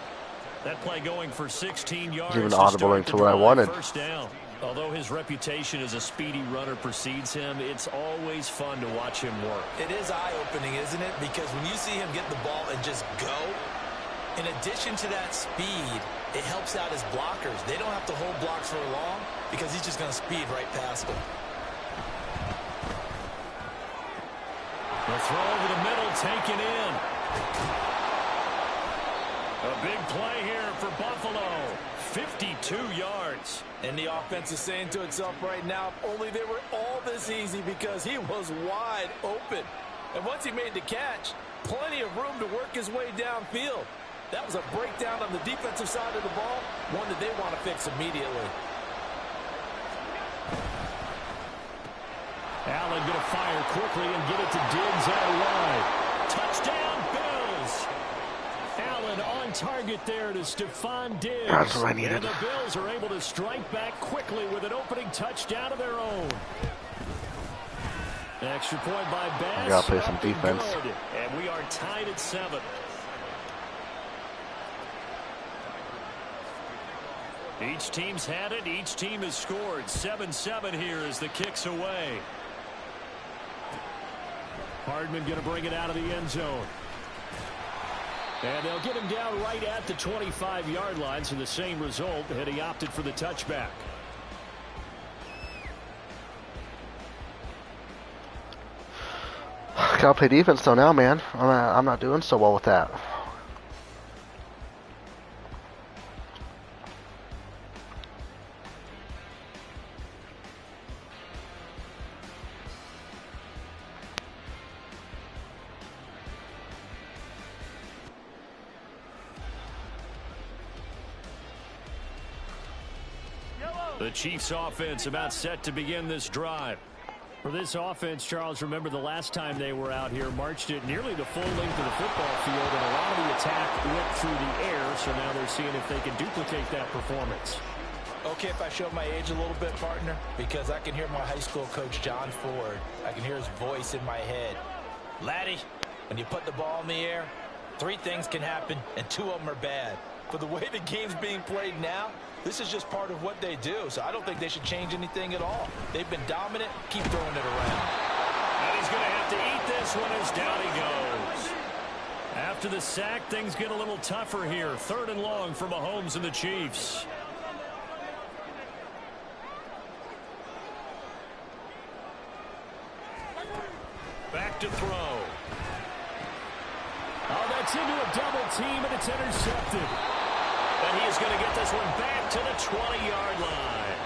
Speaker 1: That play going for 16 yards.
Speaker 3: Even audible into what I wanted.
Speaker 1: First down. Although his reputation as a speedy runner precedes him, it's always fun to watch him work.
Speaker 2: It is eye-opening, isn't it? Because when you see him get the ball and just go, in addition to that speed, it helps out his blockers. They don't have to hold blocks for long because he's just going to speed right past them.
Speaker 1: The throw over the middle, taken in. A big play here for Buffalo. 52 yards.
Speaker 2: And the offense is saying to itself right now, if only they were all this easy, because he was wide open. And once he made the catch, plenty of room to work his way downfield. That was a breakdown on the defensive side of the ball, one that they want to fix immediately.
Speaker 1: Allen going to fire quickly and get it to Diggs out wide. Touchdown, Bills. Allen on target there to Stephon Diggs.
Speaker 3: That's what I needed.
Speaker 1: And the Bills are able to strike back quickly with an opening touchdown of their own. An extra point by Bass.
Speaker 3: I gotta play some defense.
Speaker 1: Good. And we are tied at 7. Each team's had it. Each team has scored. 7-7 here as the kick's away. Hardman going to bring it out of the end zone. And they'll get him down right at the 25-yard line, so the same result, and he opted for the touchback.
Speaker 3: Gotta play defense though now, man. I'm not doing so well with that.
Speaker 1: The Chiefs offense about set to begin this drive. For this offense, Charles, remember the last time they were out here, marched it nearly the full length of the football field, and a lot of the attack went through the air, so now they're seeing if they can duplicate that performance.
Speaker 2: Okay, if I show my age a little bit, partner, because I can hear my high school coach, John Ford. I can hear his voice in my head. Laddie, when you put the ball in the air, 3 things can happen, and 2 of them are bad. But the way the game's being played now, this is just part of what they do, so I don't think they should change anything at all. They've been dominant. Keep throwing it around.
Speaker 1: And he's going to have to eat this one as down he goes. After the sack, things get a little tougher here. 3rd and long for Mahomes and the Chiefs. Back to throw. Oh, that's into a double team, and it's intercepted. And he is going to get this one back to the 20-yard line.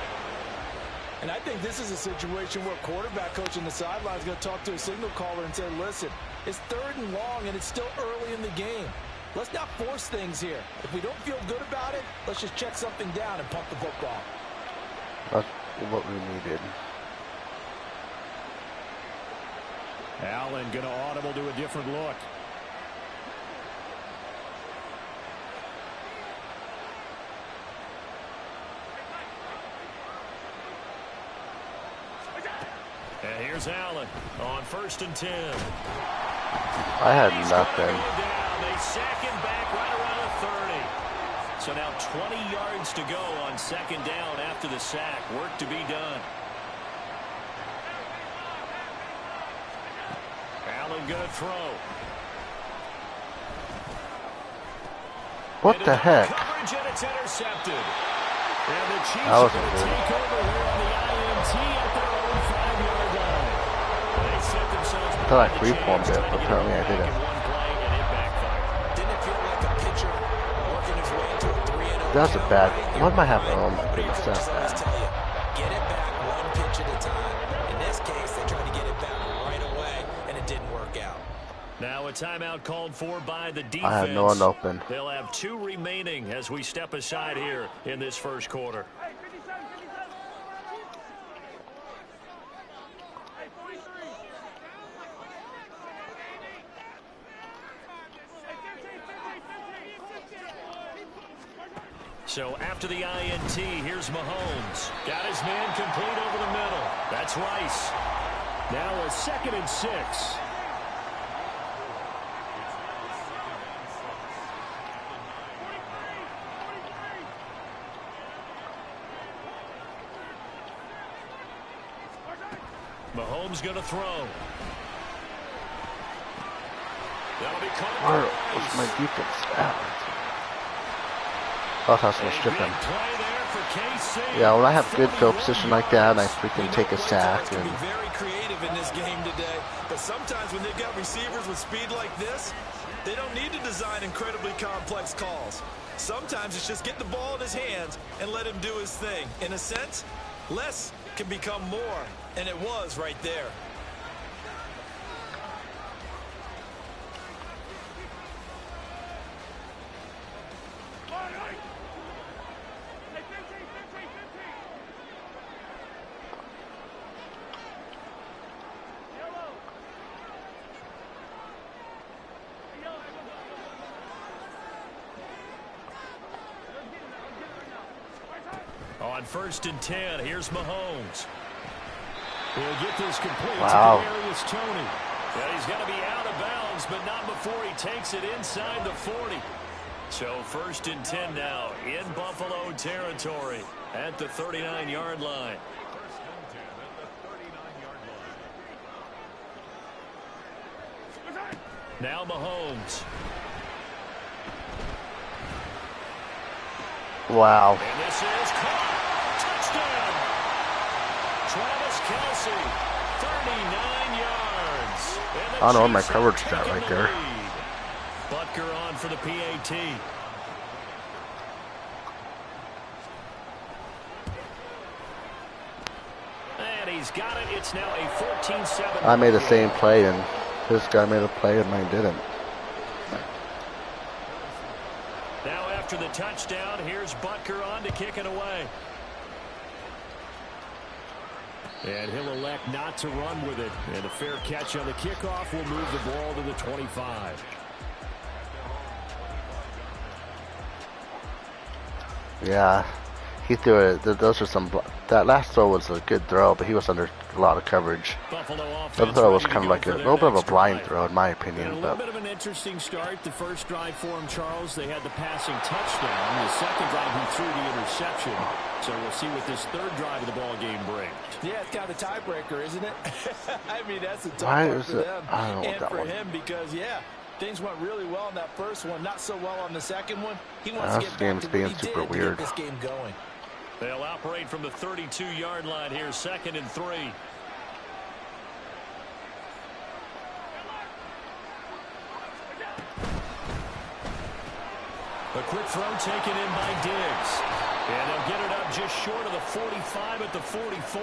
Speaker 2: And I think this is a situation where quarterback coach on the sideline is going to talk to a signal caller and say, listen, it's 3rd and long, and it's still early in the game. Let's not force things here. If we don't feel good about it, let's just check something down and pump the football.
Speaker 3: That's what we needed.
Speaker 1: Allen going to audible to a different look. And here's Allen on 1st and 10.
Speaker 3: I had nothing.
Speaker 1: They sack him back right around the 30. So now 20 yards to go on 2nd down after the sack. Work to be done. Allen going to throw.
Speaker 3: What the heck?
Speaker 1: Coverage, and it's intercepted. And the Chiefs
Speaker 3: That
Speaker 1: are
Speaker 3: wasn't
Speaker 1: going to
Speaker 3: good.
Speaker 1: take over here on the INT at their own 5-yard line. They set themselves
Speaker 3: I thought I
Speaker 1: behind the
Speaker 3: free-formed
Speaker 1: chains,
Speaker 3: it,
Speaker 1: trying
Speaker 3: but
Speaker 1: to get
Speaker 3: apparently I
Speaker 1: back in
Speaker 3: didn't.
Speaker 1: one play, and it backfired.
Speaker 6: Didn't it feel like a pitcher working his way into a 3-0
Speaker 3: That's a
Speaker 6: count,
Speaker 3: bad.
Speaker 6: right?
Speaker 3: What am I having? Oh my
Speaker 6: What do your
Speaker 3: goodness, that's
Speaker 6: coaches always
Speaker 3: bad.
Speaker 6: tell you? Get it back one pitch at a time. In this case, they tried to get it back right away, and it didn't work out.
Speaker 1: Now a timeout called for by the defense.
Speaker 3: I had no one open.
Speaker 1: They'll have 2 remaining as we step aside here in this 1st quarter. So after the INT, here's Mahomes. Got his man complete over the middle. That's Rice. Now a 2nd and 6. Mahomes going to throw. That'll be caught.
Speaker 3: Where was my defense at? Oh, I thought I was going to strip him. Yeah, when I have good field position like that, and I freaking take a sack.
Speaker 2: Can
Speaker 3: And
Speaker 2: be very creative in this game today, but sometimes when they've got receivers with speed like this, they don't need to design incredibly complex calls. Sometimes it's just get the ball in his hands and let him do his thing. In a sense, less can become more, and it was right there.
Speaker 1: On 1st and 10, here's Mahomes. He'll get this complete
Speaker 3: Wow.
Speaker 1: to Kadarius Toney. Yeah, he's got to be out of bounds, but not before he takes it inside the 40. So 1st and 10 now in Buffalo territory at the 39-yard line. Now Mahomes.
Speaker 3: wow.
Speaker 1: And this is caught. Touchdown. Travis Kelce, 39 yards. And the
Speaker 3: I don't know where my
Speaker 1: Chiefs
Speaker 3: coverage
Speaker 1: have
Speaker 3: is at
Speaker 1: taken
Speaker 3: right
Speaker 1: the
Speaker 3: there.
Speaker 1: lead. Butker on for the PAT. And he's got it. It's now a 14-7.
Speaker 3: I made the same play, and this guy made a play, and mine didn't.
Speaker 1: Now after the touchdown, here's Butker on to kick it away. And he'll elect not to run with it. And a fair catch on the kickoff will move the ball to the 25.
Speaker 3: Yeah, he threw it. Those are some. That last throw was a good throw, but he was under a lot of coverage.
Speaker 1: Buffalo
Speaker 3: The
Speaker 1: offense
Speaker 3: throw was
Speaker 1: ready to
Speaker 3: kind of
Speaker 1: go
Speaker 3: like
Speaker 1: for
Speaker 3: a
Speaker 1: their
Speaker 3: little bit of a
Speaker 1: next
Speaker 3: blind
Speaker 1: drive.
Speaker 3: throw, in my
Speaker 1: And a
Speaker 3: opinion.
Speaker 1: little
Speaker 3: But
Speaker 1: bit of an interesting start. The first drive for him, Charles, they had the passing touchdown. The second drive, he threw the interception. So we'll see what this third drive of the ball game brings.
Speaker 2: Yeah, it's kind of a tiebreaker, isn't it? I mean, that's a tough
Speaker 3: Why
Speaker 2: part
Speaker 3: is
Speaker 2: for
Speaker 3: it-
Speaker 2: them
Speaker 3: I don't know
Speaker 2: and
Speaker 3: that
Speaker 2: for
Speaker 3: one.
Speaker 2: him because, yeah, things went really well in that first one, not so well on the second one. He wants
Speaker 3: This
Speaker 2: to get back
Speaker 3: game's
Speaker 2: to what
Speaker 3: being
Speaker 2: he
Speaker 3: super
Speaker 2: did
Speaker 3: weird.
Speaker 2: to get this game going.
Speaker 1: They'll operate from the 32-yard line here, 2nd and 3. A quick throw taken in by Diggs. And they'll get it up just short of the 45 at the 44.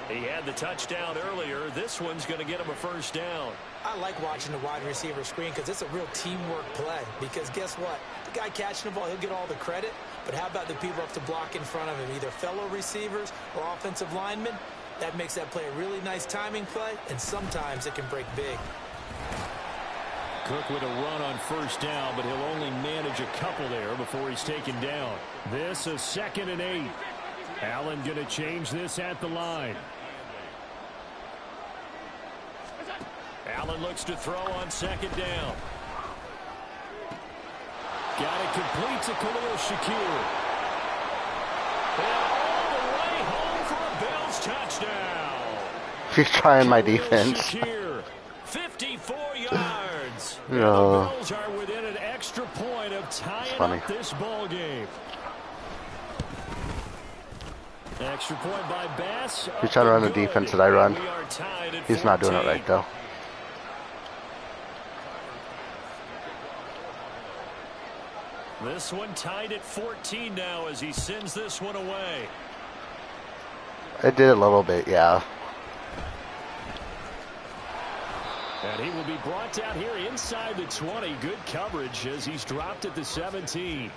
Speaker 1: He had the touchdown earlier. This one's going to get him a first down.
Speaker 6: I like watching the wide receiver screen because it's a real teamwork play. Because guess what? The guy catching the ball, he'll get all the credit. But how about the people up to block in front of him, either fellow receivers or offensive linemen? That makes that play a really nice timing play, and sometimes it can break big.
Speaker 1: Cook with a run on first down, but he'll only manage a couple there before he's taken down. This is 2nd and 8. Allen going to change this at the line. Allen looks to throw on 2nd down. Got it complete to Khalil Shakir. And all the way home for a Bills touchdown.
Speaker 3: She's trying my
Speaker 1: Khalil
Speaker 3: defense.
Speaker 1: Shakir, 54 yards.
Speaker 3: No.
Speaker 1: And the Bills are within an extra point of tying up this ball game. Extra point by Bass.
Speaker 3: He's trying to run the defense that I run. He's not doing it right, though.
Speaker 1: This one tied at 14 now as he sends this one away.
Speaker 3: It did a little bit, yeah.
Speaker 1: And he will be brought down here inside the 20. Good coverage as he's dropped at the 17.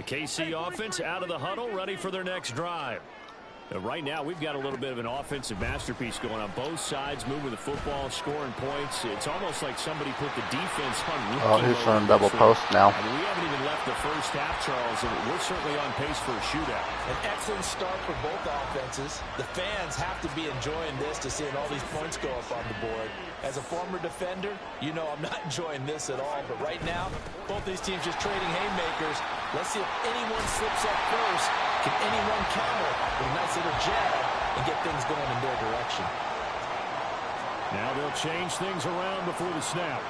Speaker 1: KC offense out of the huddle, ready for their next drive. Right now, we've got a little bit of an offensive masterpiece going on both sides, moving the football, scoring points. It's almost like somebody put the defense on.
Speaker 3: Oh, he's on double post now.
Speaker 1: I mean, we haven't even left the first half, Charles, and we're certainly on pace for a shootout.
Speaker 2: An excellent start for both offenses. The fans have to be enjoying this to seeing all these points go up on the board. As a former defender, you know I'm not enjoying this at all. But right now, both these teams just trading haymakers. Let's see if anyone slips up first. Can anyone counter with a nice little jab and get things going in their direction?
Speaker 1: Now they'll change things around before the snap.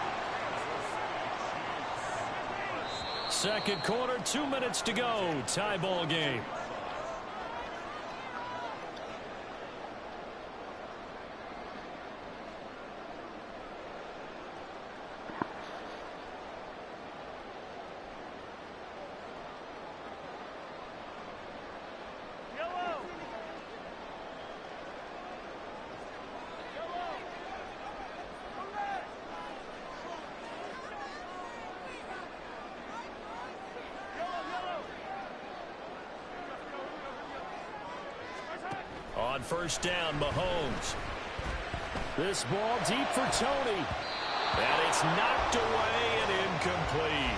Speaker 1: Second quarter, 2 minutes to go. Tie ball game. On first down, Mahomes. This ball deep for Tony. And it's knocked away and incomplete.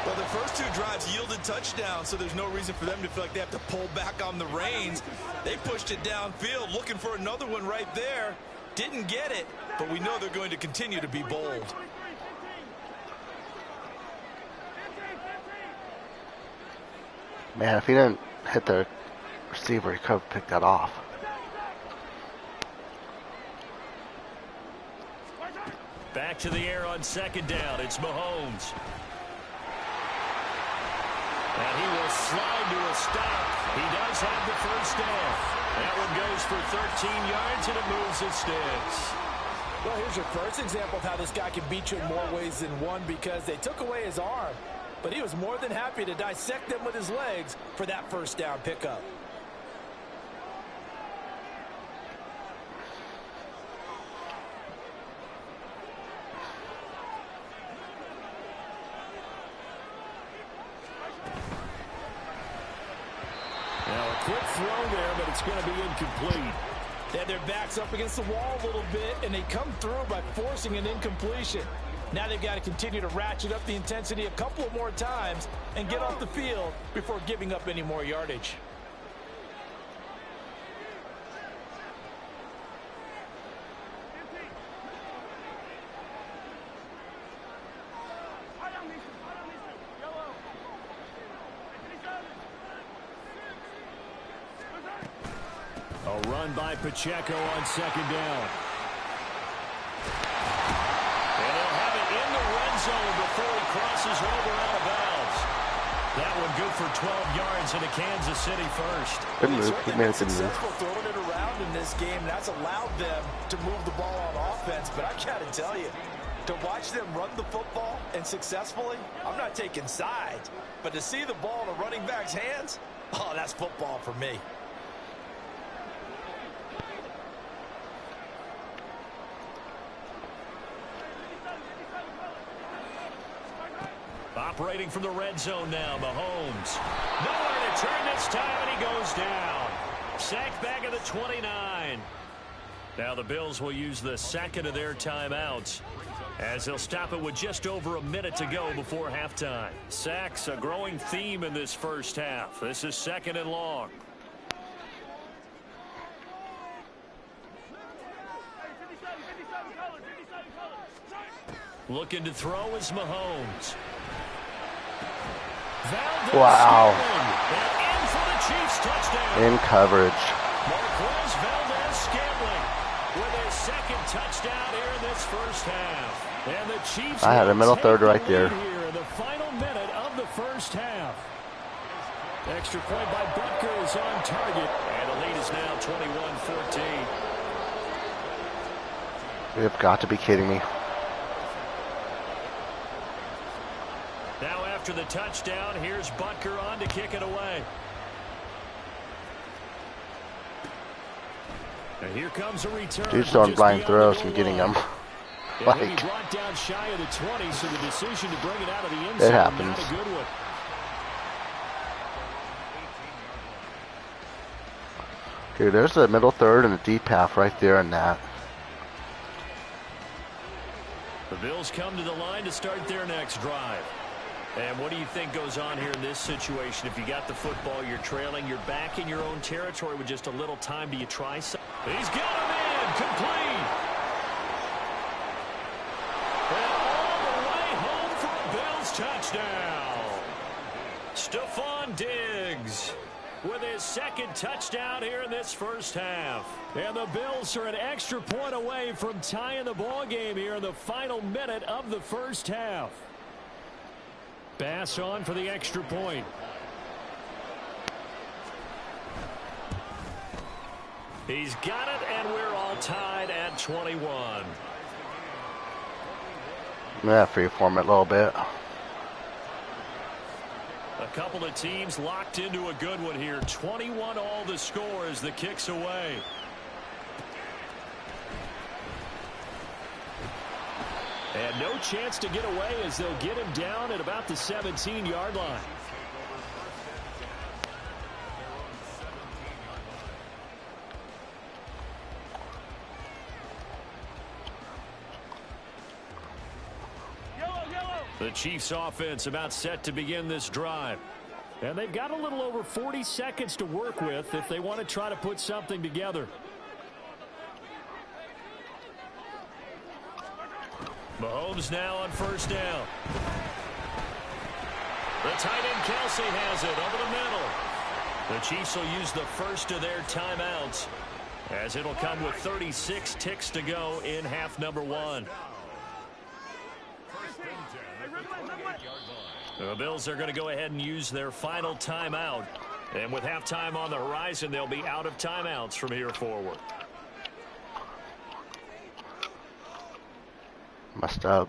Speaker 2: Well, the first two drives yielded touchdowns, so there's no reason for them to feel like they have to pull back on the reins. They pushed it downfield, looking for another one right there. Didn't get it, but we know they're going to continue to be bold.
Speaker 3: Man, if he didn't hit the receiver, he could have picked that off.
Speaker 1: Back to the air on second down. It's Mahomes. And he will slide to a stop. He does have the first down. That one goes for 13 yards, and it moves its sticks.
Speaker 6: Well, here's your first example of how this guy can beat you in more ways than one, because they took away his arm, but he was more than happy to dissect them with his legs for that first down pickup.
Speaker 1: Quick throw there, but it's going to be incomplete.
Speaker 6: They had their backs up against the wall a little bit, and they come through by forcing an incompletion. Now they've got to continue to ratchet up the intensity a couple of more times and get off the field before giving up any more yardage.
Speaker 1: A run by Pacheco on second down. And he'll have it in the red zone before he crosses over out of bounds. That one good for 12 yards into Kansas City first.
Speaker 3: Good move. He made a good move.
Speaker 6: Throwing it around in this game, that's allowed them to move the ball on offense. But I got to tell you, To watch them run the football and successfully, I'm not taking sides, but to see the ball in a running back's hands, oh, that's football for me.
Speaker 1: Operating from the red zone now, Mahomes. Nowhere to turn this time, and he goes down. Sacked back at the 29. Now the Bills will use the second of their timeouts, as they'll stop it with just over a minute to go before halftime. Sacks, a growing theme in this first half. This is 2nd and long. Looking to throw is Mahomes. Valdez
Speaker 3: wow.
Speaker 1: in for the Chiefs touchdown.
Speaker 3: In coverage.
Speaker 1: Marquez Valdez-Scantling with his second touchdown here in this first half. And the Chiefs
Speaker 3: I had a middle third right there.
Speaker 1: Here in the final minute of the first half. Extra point by Butker is on target. And the lead is now 21-14.
Speaker 3: You've got to be kidding me.
Speaker 1: Now after the touchdown, here's Butker on to kick it away. And here comes a return.
Speaker 3: Dude's throwing blind throws and getting them.
Speaker 1: Like, brought down shy of the 20, so the decision to bring it out of the end zone,
Speaker 3: it happens.
Speaker 1: not a good one.
Speaker 3: Dude, there's the middle third and the deep half right there in that.
Speaker 1: The Bills come to the line to start their next drive. And what do you think goes on here in this situation? If you got the football, you're trailing, you're back in your own territory with just a little time. Do you try something? He's got him in, complete. And all the way home for a Bills touchdown. Stephon Diggs with his second touchdown here in this first half. And the Bills are an extra point away from tying the ball game here in the final minute of the first half. Pass on for the extra point. He's got it, and we're all tied at 21.
Speaker 3: Yeah, freeform it a little bit.
Speaker 1: A couple of teams locked into a good one here. 21 all the score as the kick's away. And no chance to get away as they'll get him down at about the 17-yard line. The Chiefs offense about set to begin this drive. And they've got a little over 40 seconds to work with if they want to try to put something together. Mahomes now on first down. The tight end Kelsey has it over the middle. The Chiefs will use the first of their timeouts, as it'll come with 36 ticks to go in half number one. The Bills are going to go ahead and use their final timeout. And with halftime on the horizon, they'll be out of timeouts from here forward.
Speaker 3: Messed up.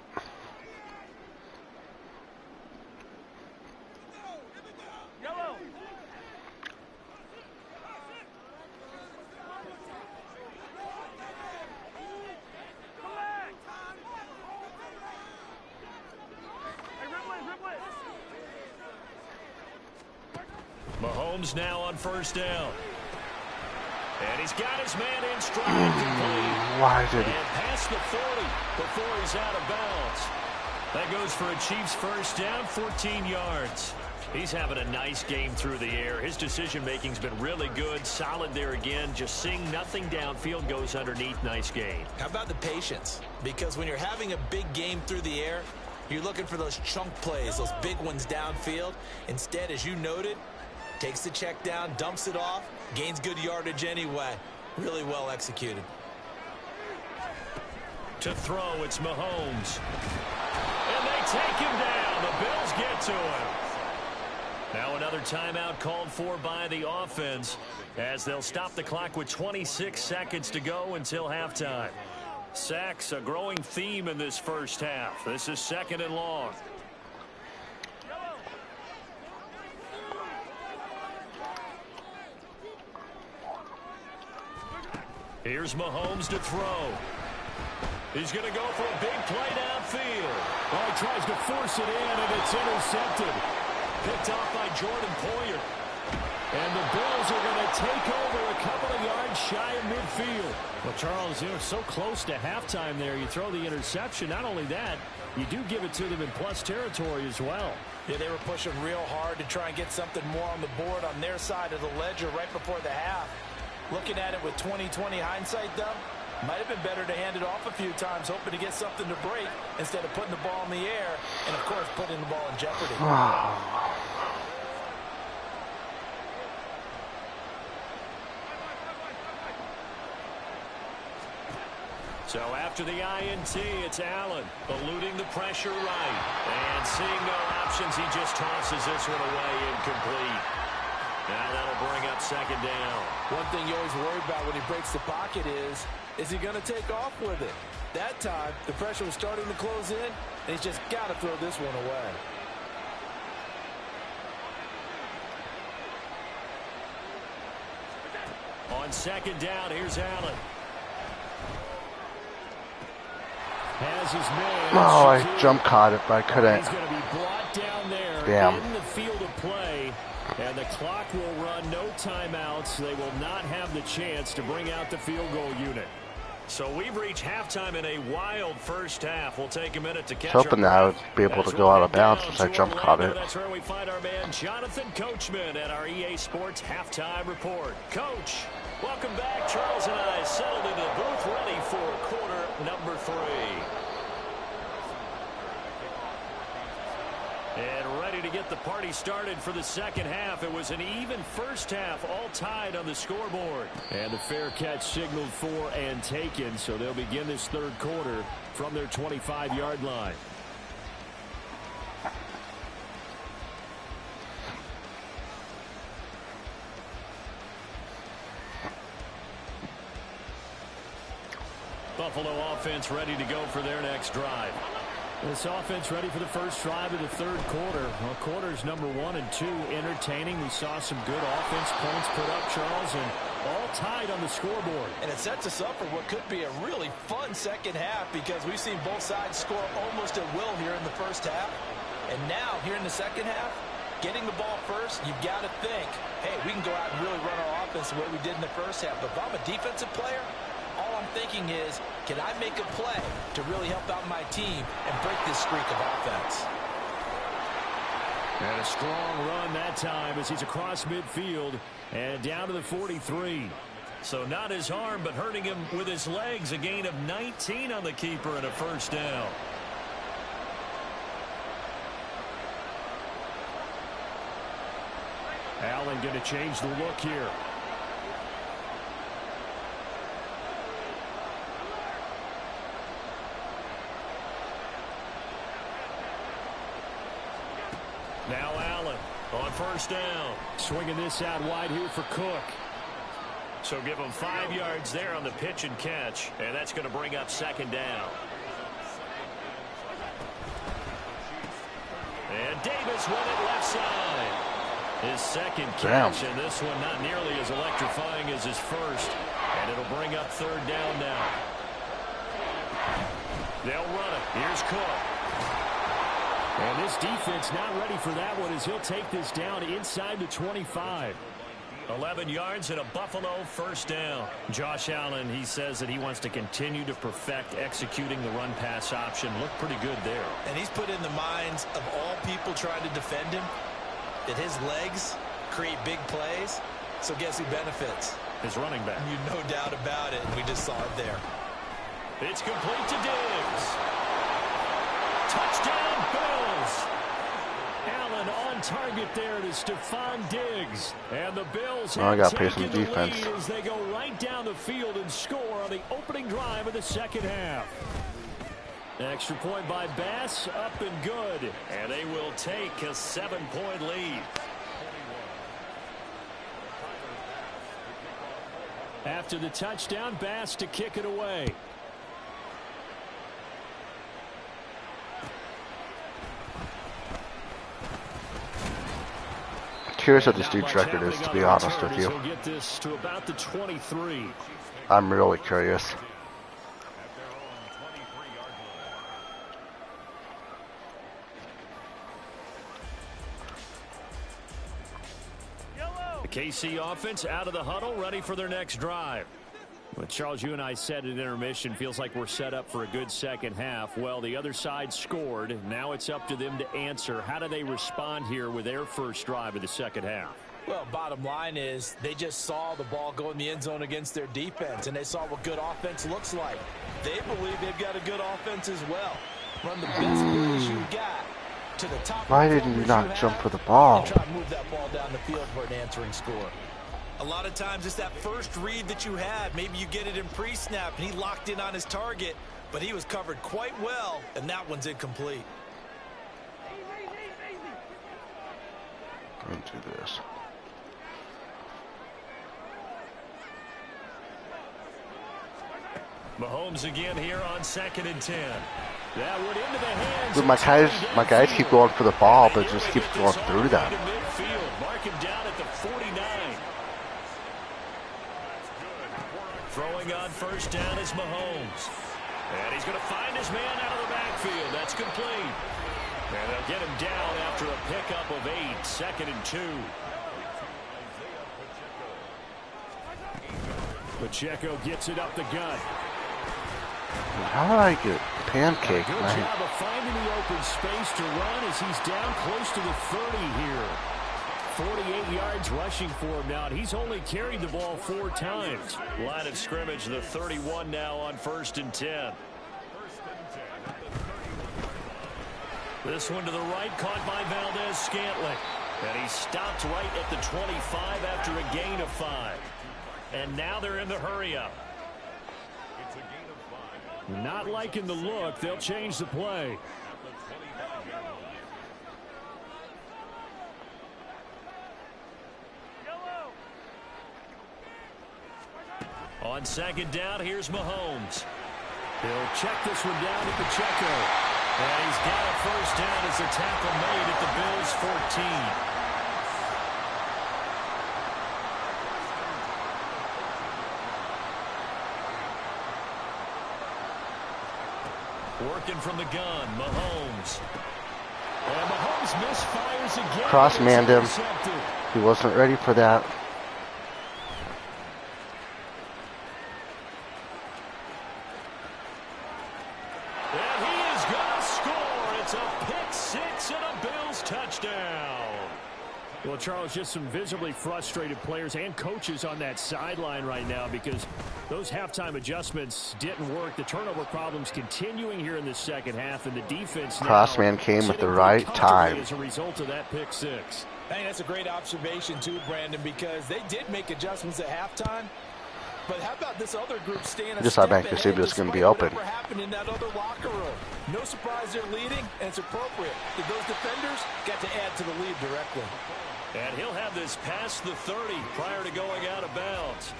Speaker 1: Mahomes now on first down. And he's got his man in stride complete.
Speaker 3: Why did he?
Speaker 1: And past the 40 before he's out of bounds. That goes for a Chiefs first down, 14 yards. He's having a nice game through the air. His decision-making's been really good. Solid there again. Just seeing nothing downfield, goes underneath. Nice gain.
Speaker 6: How about the patience? Because when you're having a big game through the air, you're looking for those chunk plays, those big ones downfield. Instead, as you noted, takes the check down, dumps it off, gains good yardage anyway. Really well executed.
Speaker 1: To throw, it's Mahomes. And they take him down. The Bills get to him. Now another timeout called for by the offense, as they'll stop the clock with 26 seconds to go until halftime. Sacks, a growing theme in this first half. This is 2nd and long. Here's Mahomes to throw. He's going to go for a big play downfield. Oh, he tries to force it in, and it's intercepted. Picked off by Jordan Poyer. And the Bills are going to take over a couple of yards shy of midfield. Well, Charles, you know, so close to halftime there. You throw the interception. Not only that, you do give it to them in plus territory as well.
Speaker 6: Yeah, they were pushing real hard to try and get something more on the board on their side of the ledger right before the half. Looking at it with 20/20 hindsight, though, might have been better to hand it off a few times, hoping to get something to break instead of putting the ball in the air and, of course, putting the ball in jeopardy.
Speaker 1: So after the INT, it's Allen eluding the pressure right. And seeing no options, he just tosses this one away incomplete. Now that'll bring up 2nd down.
Speaker 6: One thing you always worry about when he breaks the pocket is he going to take off with it? That time, the pressure was starting to close in, and he's just got to throw this one away.
Speaker 1: On 2nd down, here's Allen. Has his man.
Speaker 3: Oh, I jump caught it, but I couldn't.
Speaker 1: He's going to be brought down there in the field of play. And the clock will run, no timeouts. They will not have the chance to bring out the field goal unit. So we've reached halftime in a wild first half. We'll take a minute to catch up.
Speaker 3: Hoping that I would be able to go out of bounds since I jump caught it.
Speaker 1: That's where we find our man Jonathan Coachman at our EA Sports Halftime Report. Coach, welcome back. Charles and I settled into the booth ready for quarter number 3. And ready to get the party started for the second half. It was an even first half, all tied on the scoreboard. And the fair catch signaled for and taken, so they'll begin this third quarter from their 25-yard line. Buffalo offense ready to go for their next drive. This offense ready for the first drive of the third quarter. Well, quarters number 1 and 2 entertaining. We saw some good offense points put up, Charles, and all tied on the scoreboard.
Speaker 6: And it sets us up for what could be a really fun second half because we've seen both sides score almost at will here in the first half. And now, here in the second half, getting the ball first, you've got to think, hey, we can go out and really run our offense the way we did in the first half. But if I'm a defensive player, all I'm thinking is, can I make a play to really help out my team and break this streak of offense?
Speaker 1: And a strong run that time as he's across midfield and down to the 43. So not his arm, but hurting him with his legs. A gain of 19 on the keeper and a first down. Allen going to change the look here. Now Allen on first down. Swinging this out wide here for Cook. So give him 5 yards there on the pitch and catch. And that's going to bring up 2nd down. And Davis won it left side. His second catch, and this one not nearly as electrifying as his first. And it'll bring up 3rd down now. They'll run it. Here's Cook. And this defense not ready for that one as he'll take this down inside the 25. 11 yards and a Buffalo first down. Josh Allen, he says that he wants to continue to perfect executing the run-pass option. Looked pretty good there.
Speaker 6: And he's put in the minds of all people trying to defend him that his legs create big plays. So guess who benefits?
Speaker 1: His running back.
Speaker 6: You no doubt about it. We just saw it there.
Speaker 1: It's complete to Diggs. Touchdown, Bills. Allen on target there to Stephon Diggs. And the Bills have taken the lead as they go right down the field and score on the opening drive of the second half. Extra point by Bass, up and good. And they will take a 7-point lead. After the touchdown, Bass to kick it away.
Speaker 3: curious what this dude's record is, to be honest with you.
Speaker 1: He'll get this to about the 23.
Speaker 3: I'm really curious.
Speaker 1: The KC offense out of the huddle, ready for their next drive. Well, Charles, you and I said at intermission, feels like we're set up for a good second half. Well, the other side scored. Now it's up to them to answer. How do they respond here with their first drive of the second half?
Speaker 6: Well, bottom line is they just saw the ball go in the end zone against their defense, and they saw what good offense looks like. They believe they've got a good offense as well. Run the best plays you've got to the top.
Speaker 3: Why didn't you not jump for the ball?
Speaker 6: And try to move that ball down the field for an answering score. A lot of times it's that first read that you have. Maybe you get it in pre-snap, and he locked in on his target, but he was covered quite well, and that one's incomplete.
Speaker 3: Into this.
Speaker 1: Mahomes again here on 2nd and 10. That went into the hands.
Speaker 3: Dude, my guys keep going for the ball, but just keep going through them.
Speaker 1: Mark him down at the 49. Throwing on first down is Mahomes. And he's going to find his man out of the backfield. That's complete. And they'll get him down after a pickup of 8. 2nd and 2. Pacheco gets it up the gut.
Speaker 3: How did I get pancaked?
Speaker 1: Good job of finding the open space to run as he's down close to the 30 here. 48 yards rushing for him now. He's only carried the ball 4 times. Line of scrimmage, the 31 now on 1st and 10. This one to the right, caught by Valdez-Scantling. And he stopped right at the 25 after a gain of 5. And now they're in the hurry-up. Not liking the look. They'll change the play. On 2nd down, here's Mahomes. He'll check this one down to Pacheco. And he's got a first down as the tackle made at the Bills' 14. Working from the gun, Mahomes. And Mahomes misfires again.
Speaker 3: Cross-manned him. He wasn't ready for that.
Speaker 1: And he is going to score. It's a pick 6 and a Bills touchdown. Well, Charles, just some visibly frustrated players and coaches on that sideline right now because those halftime adjustments didn't work. The turnover problems continuing here in the second half, and the defense now
Speaker 3: Crossman came at the right time.
Speaker 1: As a result of that pick 6.
Speaker 6: I think that's a great observation too, Brandon, because they did make adjustments at halftime. But how about this other group staying a
Speaker 3: Just
Speaker 6: step
Speaker 3: thought Bank
Speaker 6: ahead
Speaker 3: was going to be
Speaker 6: despite
Speaker 3: open.
Speaker 6: whatever happened in that other locker room? No surprise they're leading, and it's appropriate. Those defenders got to add to the lead directly.
Speaker 1: And he'll have this past the 30 prior to going out of bounds.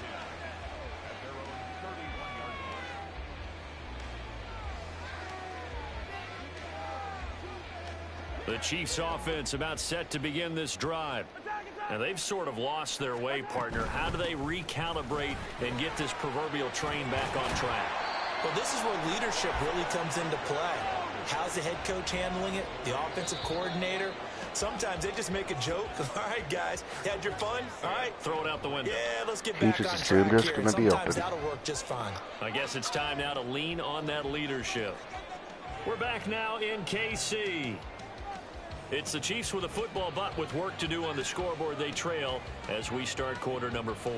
Speaker 1: The Chiefs offense about set to begin this drive. And they've sort of lost their way, partner. How do they recalibrate and get this proverbial train back on track?
Speaker 6: Well, this is where leadership really comes into play. How's the head coach handling it? The offensive coordinator? Sometimes they just make a joke. All right, guys, had your fun? All right,
Speaker 1: throw it out the window.
Speaker 6: Yeah, let's get back on track
Speaker 3: assumed it's
Speaker 6: here.
Speaker 3: going to be open.
Speaker 6: Sometimes that'll work just fine.
Speaker 1: I guess it's time now to lean on that leadership. We're back now in KC. It's the Chiefs with a football, but with work to do on the scoreboard. They trail as we start quarter number 4.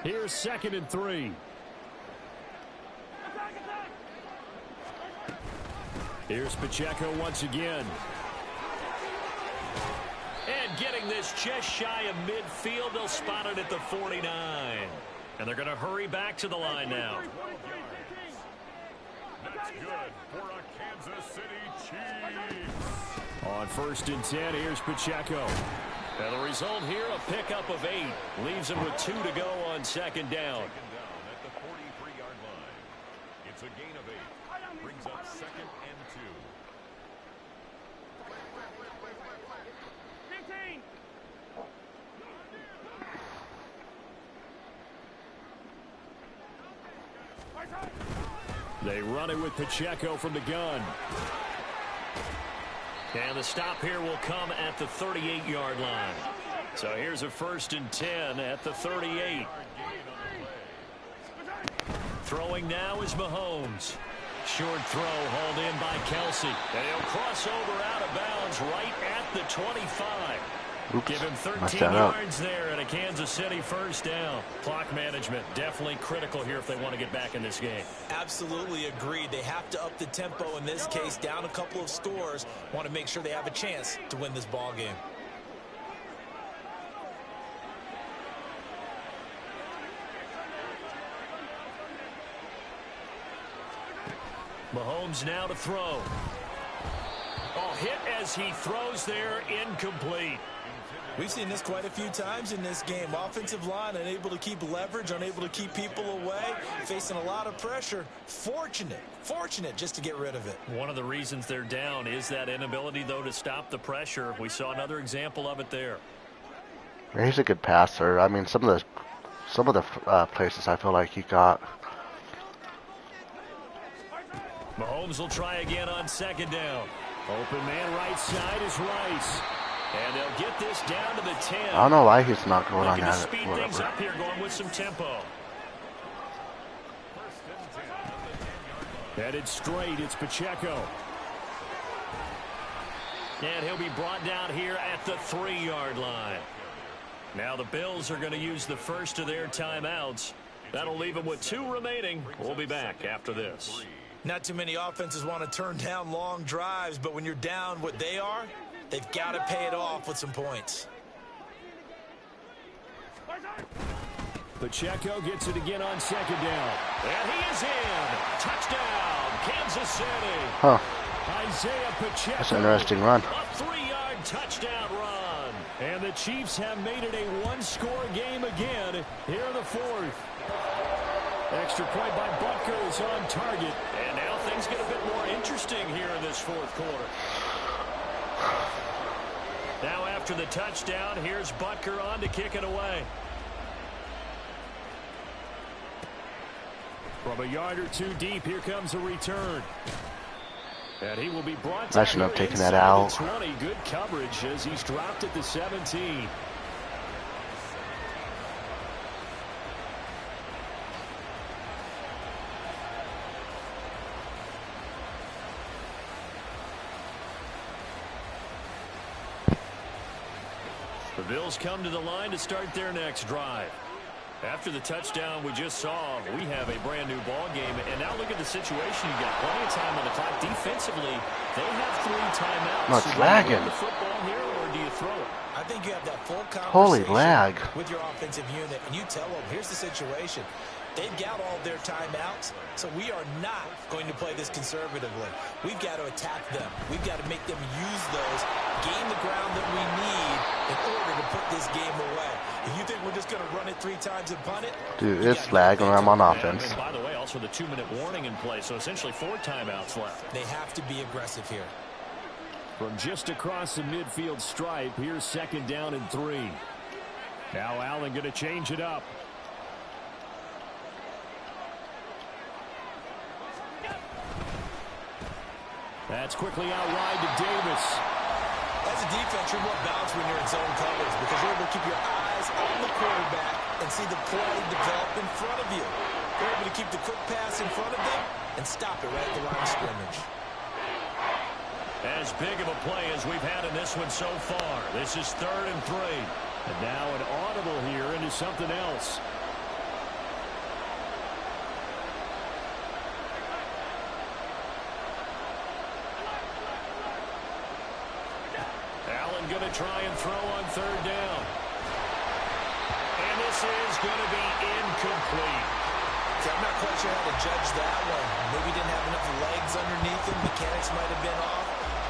Speaker 1: Here's 2nd and 3. Here's Pacheco once again. And getting this just shy of midfield. They'll spot it at the 49. And they're going to hurry back to the line now.
Speaker 4: That's good for a Kansas City Chiefs.
Speaker 1: On 1st and 10, here's Pacheco. And the result here, a pickup of 8. Leaves him with 2 to go on 2nd down.
Speaker 4: Second down at the 43-yard line. It's a gain of 8. Brings up 2nd and 2.
Speaker 1: They run it with Pacheco from the gun. And the stop here will come at the 38-yard line. So here's a 1st and 10 at the 38. Throwing now is Mahomes. Short throw hauled in by Kelsey. And he'll cross over out of bounds right at the 25.
Speaker 3: Oops,
Speaker 1: Give him 13 yards there and a Kansas City 1st down. Clock management definitely critical here if they want to get back in this game.
Speaker 6: Absolutely agreed. They have to up the tempo in this case, down a couple of scores. Want to make sure they have a chance to win this ball game.
Speaker 1: Mahomes now to throw. Oh, hit as he throws there, incomplete.
Speaker 6: We've seen this quite a few times in this game. Offensive line unable to keep leverage, unable to keep people away, facing a lot of pressure. Fortunate just to get rid of it.
Speaker 1: One of the reasons they're down is that inability, though, to stop the pressure. We saw another example of it there.
Speaker 3: He's a good passer. I mean, some of the places I feel like he got.
Speaker 1: Mahomes will try again on 2nd down. Open man right side is Rice. And they'll get this down to the 10.
Speaker 3: I don't know why he's not going on
Speaker 1: Looking to
Speaker 3: that.
Speaker 1: speed things up here, going with some tempo. Headed straight, it's Pacheco. And he'll be brought down here at the 3-yard line. Now the Bills are going to use the first of their timeouts. That'll leave them with 2 remaining. We'll be back after this.
Speaker 6: Not too many offenses want to turn down long drives, but when you're down what they are, they've got to pay it off with some points.
Speaker 1: Pacheco gets it again on 2nd down. And he is in. Touchdown, Kansas City.
Speaker 3: Huh.
Speaker 1: Isaiah Pacheco.
Speaker 3: That's an interesting run.
Speaker 1: A 3-yard touchdown run. And the Chiefs have made it a 1-score game again here in the 4th. Extra point by Butker is on target. And now things get a bit more interesting here in this 4th quarter. Now after the touchdown, here's Butker on to kick it away. From a yard or 2 deep, here comes a return. And he will be brought down.
Speaker 3: I shouldn't have taken that
Speaker 1: inside
Speaker 3: out.
Speaker 1: the 20. Good coverage as he's dropped at the 17. The Bills come to the line to start their next drive. After the touchdown we just saw, we have a brand new ball game. And now look at the situation. You got plenty of time on the clock. Defensively, they have 3 timeouts.
Speaker 3: No, it's
Speaker 1: So do you
Speaker 3: lagging.
Speaker 1: run the football here, or do you throw it?
Speaker 6: I think you have that full conversation
Speaker 3: Holy lag.
Speaker 6: with your offensive unit, and you tell them, here's the situation. They've got all their timeouts, so we are not going to play this conservatively. We've got to attack them. We've got to make them use those, gain the ground that we need in order to put this game away. If you think we're just going to run it 3 times and punt it,
Speaker 3: Dude, it's lag when I'm on offense.
Speaker 1: And by the way, also the 2-minute warning in play, so essentially 4 timeouts left.
Speaker 6: they have to be aggressive here.
Speaker 1: From just across the midfield stripe, here's 2nd down and 3. Now Allen going to change it up. That's quickly out wide to Davis.
Speaker 6: As a defense, you're more balanced when you're in zone coverage because you're able to keep your eyes on the quarterback and see the play develop in front of you. You're able to keep the quick pass in front of them and stop it right at the line of scrimmage.
Speaker 1: As big of a play as we've had in this one so far. This is 3rd and 3. And now an audible here into something else. Allen going to try and throw on 3rd down. And this is going to be incomplete.
Speaker 6: See, I'm not quite sure how to judge that one. Maybe didn't have enough legs underneath him. Mechanics might have been off.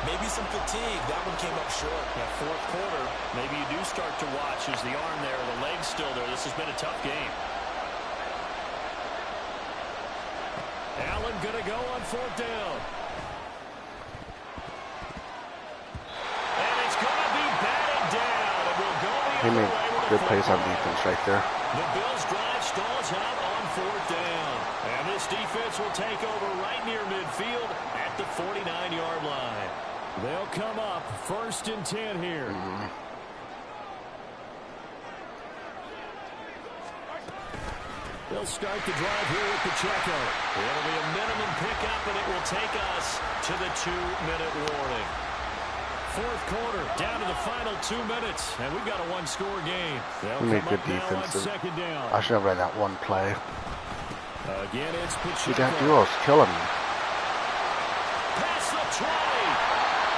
Speaker 6: Maybe some fatigue. That one came up short.
Speaker 1: That fourth quarter, maybe you do start to watch as the arm there, the leg's still there. This has been a tough game. Allen going to go on fourth down. And it's going to be batted down. And we'll go the
Speaker 3: He
Speaker 1: other
Speaker 3: made
Speaker 1: way with
Speaker 3: good
Speaker 1: a
Speaker 3: plays on
Speaker 1: first down.
Speaker 3: defense right there.
Speaker 1: The Bills drive stalls out on fourth down. And this defense will take over right near midfield at the 49-yard line. They'll come up 1st and 10 here. They'll start the drive here with Pacheco. It'll be a minimum pickup, and it will take us to the 2-minute warning. Fourth quarter, down to the final 2 minutes, and we've got a one-score game. They'll
Speaker 3: We made
Speaker 1: come
Speaker 3: good
Speaker 1: up now on
Speaker 3: defense.
Speaker 1: 2nd down.
Speaker 3: I should have ran that one play.
Speaker 1: Again, it's
Speaker 3: See,
Speaker 1: Pacheco.
Speaker 3: that duo's killing me.
Speaker 1: Pass the 20.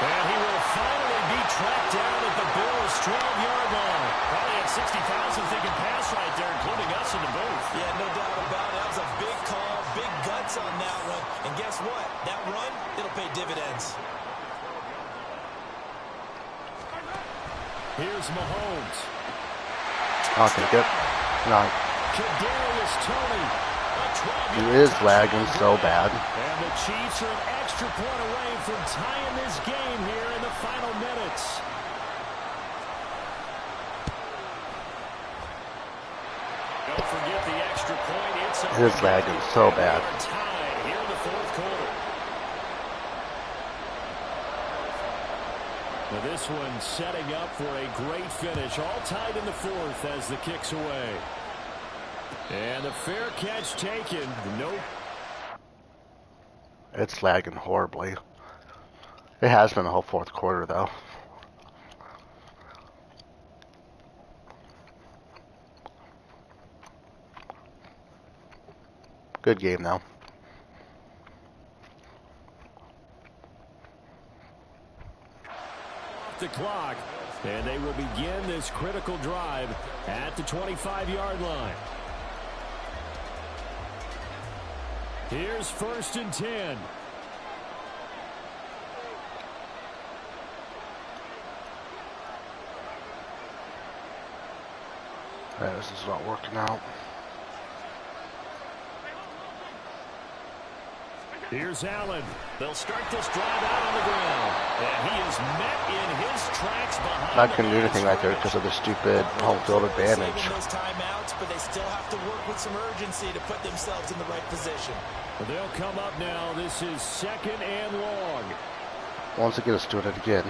Speaker 1: And he will finally be tracked down at the Bills' 12-yard line. Probably had 60,000 thinking pass right there, including us in the booth.
Speaker 6: Yeah, no doubt about it. That was a big call, big guts on that one. And guess what? That run, it'll pay dividends.
Speaker 1: Here's Mahomes.
Speaker 3: I'll take it. No,
Speaker 1: Kadarius Toney.
Speaker 3: he is lagging so bad.
Speaker 1: And the Chiefs are an extra point away from tying this game here in the final minutes. Don't forget the extra point. It's
Speaker 3: It is lagging so bad.
Speaker 1: We are tied here in the fourth quarter. Now this one setting up for a great finish. All tied in the fourth as the kick's away. And the fair catch taken. Nope.
Speaker 3: It's lagging horribly. It has been the whole fourth quarter, though. Good game, though.
Speaker 1: Off the clock. And they will begin this critical drive at the 25-yard line. Here's 1st and 10.
Speaker 3: This is not working out.
Speaker 1: Here's Allen. They'll start this drive out on the ground. And he is met in his tracks behind.
Speaker 3: Not going to do anything right there because of the stupid home field advantage.
Speaker 6: Saving those timeouts, but they still have to work with some urgency to put themselves in the right position.
Speaker 1: They'll come up now. This is 2nd and long.
Speaker 3: Once again, let's do it again.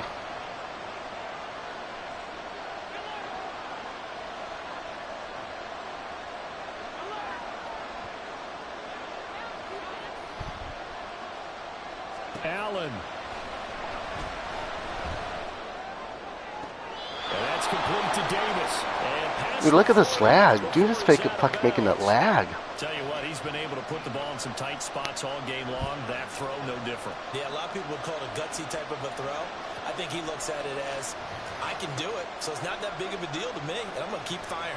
Speaker 1: Allen. And that's complete to Davis. And
Speaker 3: Dude, look at this lag. Dude is fucking making it lag.
Speaker 1: Tell you what, he's been able to put the ball in some tight spots all game long. That throw, no different.
Speaker 6: Yeah, a lot of people would call it a gutsy type of a throw. I think he looks at it as, I can do it, so it's not that big of a deal to me, and I'm going to keep firing.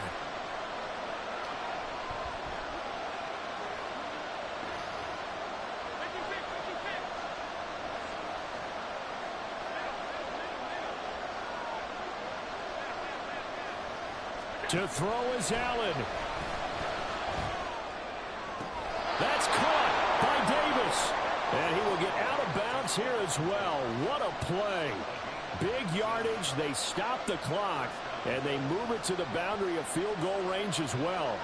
Speaker 1: To throw is Allen. That's caught by Davis. And he will get out of bounds here as well. What a play. Big yardage. They stop the clock. And they move it to the boundary of field goal range as well.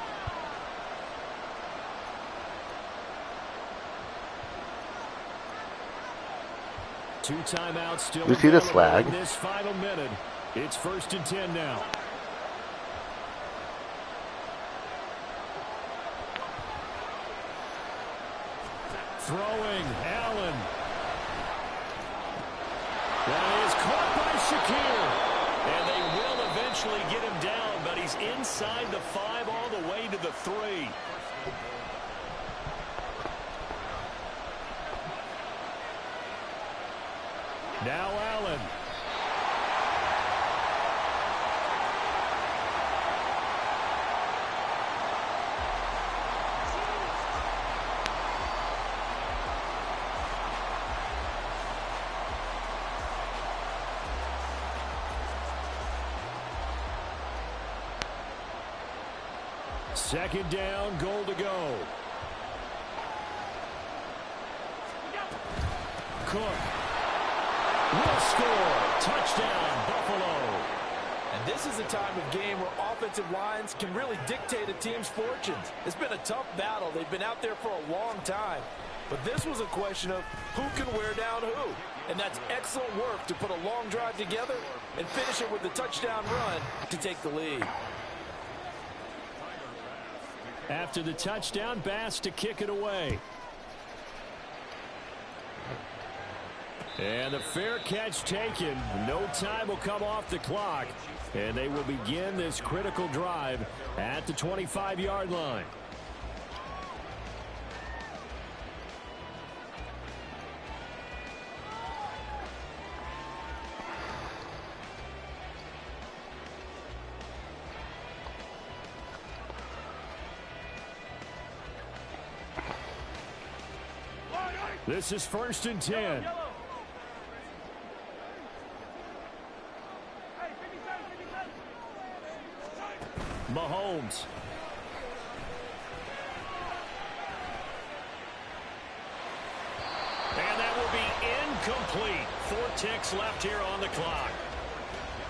Speaker 1: Two timeouts still.
Speaker 3: You see this lag?
Speaker 1: In this final minute. It's 1st and 10 now. Throwing, Allen. That is caught by Shakir. And they will eventually get him down, but he's inside the 5 all the way to the 3. Now Allen. Second down, goal to go. Cook will score. Touchdown, Buffalo.
Speaker 6: And this is a time of game where offensive lines can really dictate a team's fortunes. It's been a tough battle. They've been out there for a long time. But this was a question of who can wear down who. And that's excellent work to put a long drive together and finish it with a touchdown run to take the lead.
Speaker 1: After the touchdown, Bass to kick it away. And the fair catch taken. No time will come off the clock. And they will begin this critical drive at the 25-yard line. This is 1st and 10. Mahomes. And that will be incomplete. 4 ticks left here on the clock.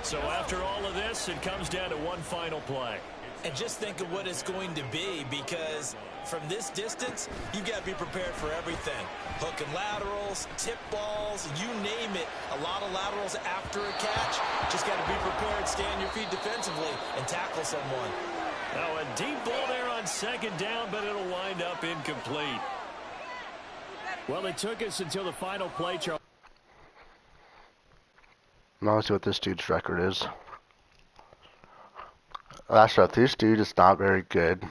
Speaker 1: So after all of this, it comes down to one final play.
Speaker 6: And just think of what it's going to be, because from this distance, you've got to be prepared for everything. Hook and laterals, tip balls, you name it. A lot of laterals after a catch. Just got to be prepared, stay on your feet defensively, and tackle someone.
Speaker 1: Now a deep ball there on second down, but it'll wind up incomplete. Well, it took us until the final play, Charles.
Speaker 3: Now let's see what this dude's record is. Last up, this dude is not very good.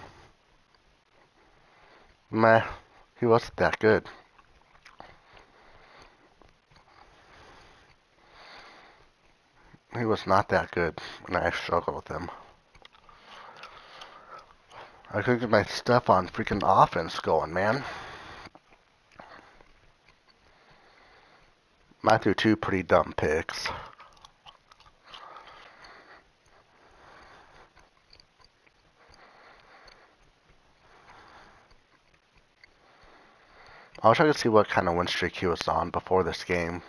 Speaker 3: Meh, he wasn't that good. He was not that good, and I struggled with him. I couldn't get my stuff on freaking offense going, man. I threw 2 pretty dumb picks. I wish I could see what kind of win streak he was on before this game.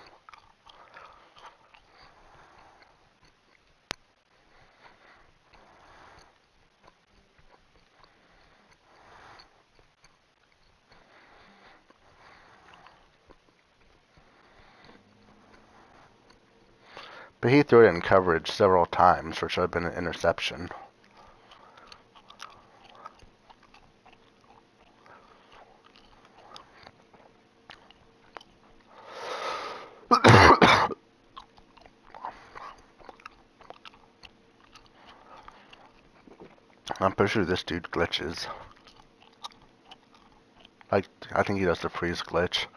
Speaker 3: But he threw it in coverage several times, which should have been an interception. I'm pretty sure this dude glitches. I think he does the freeze glitch.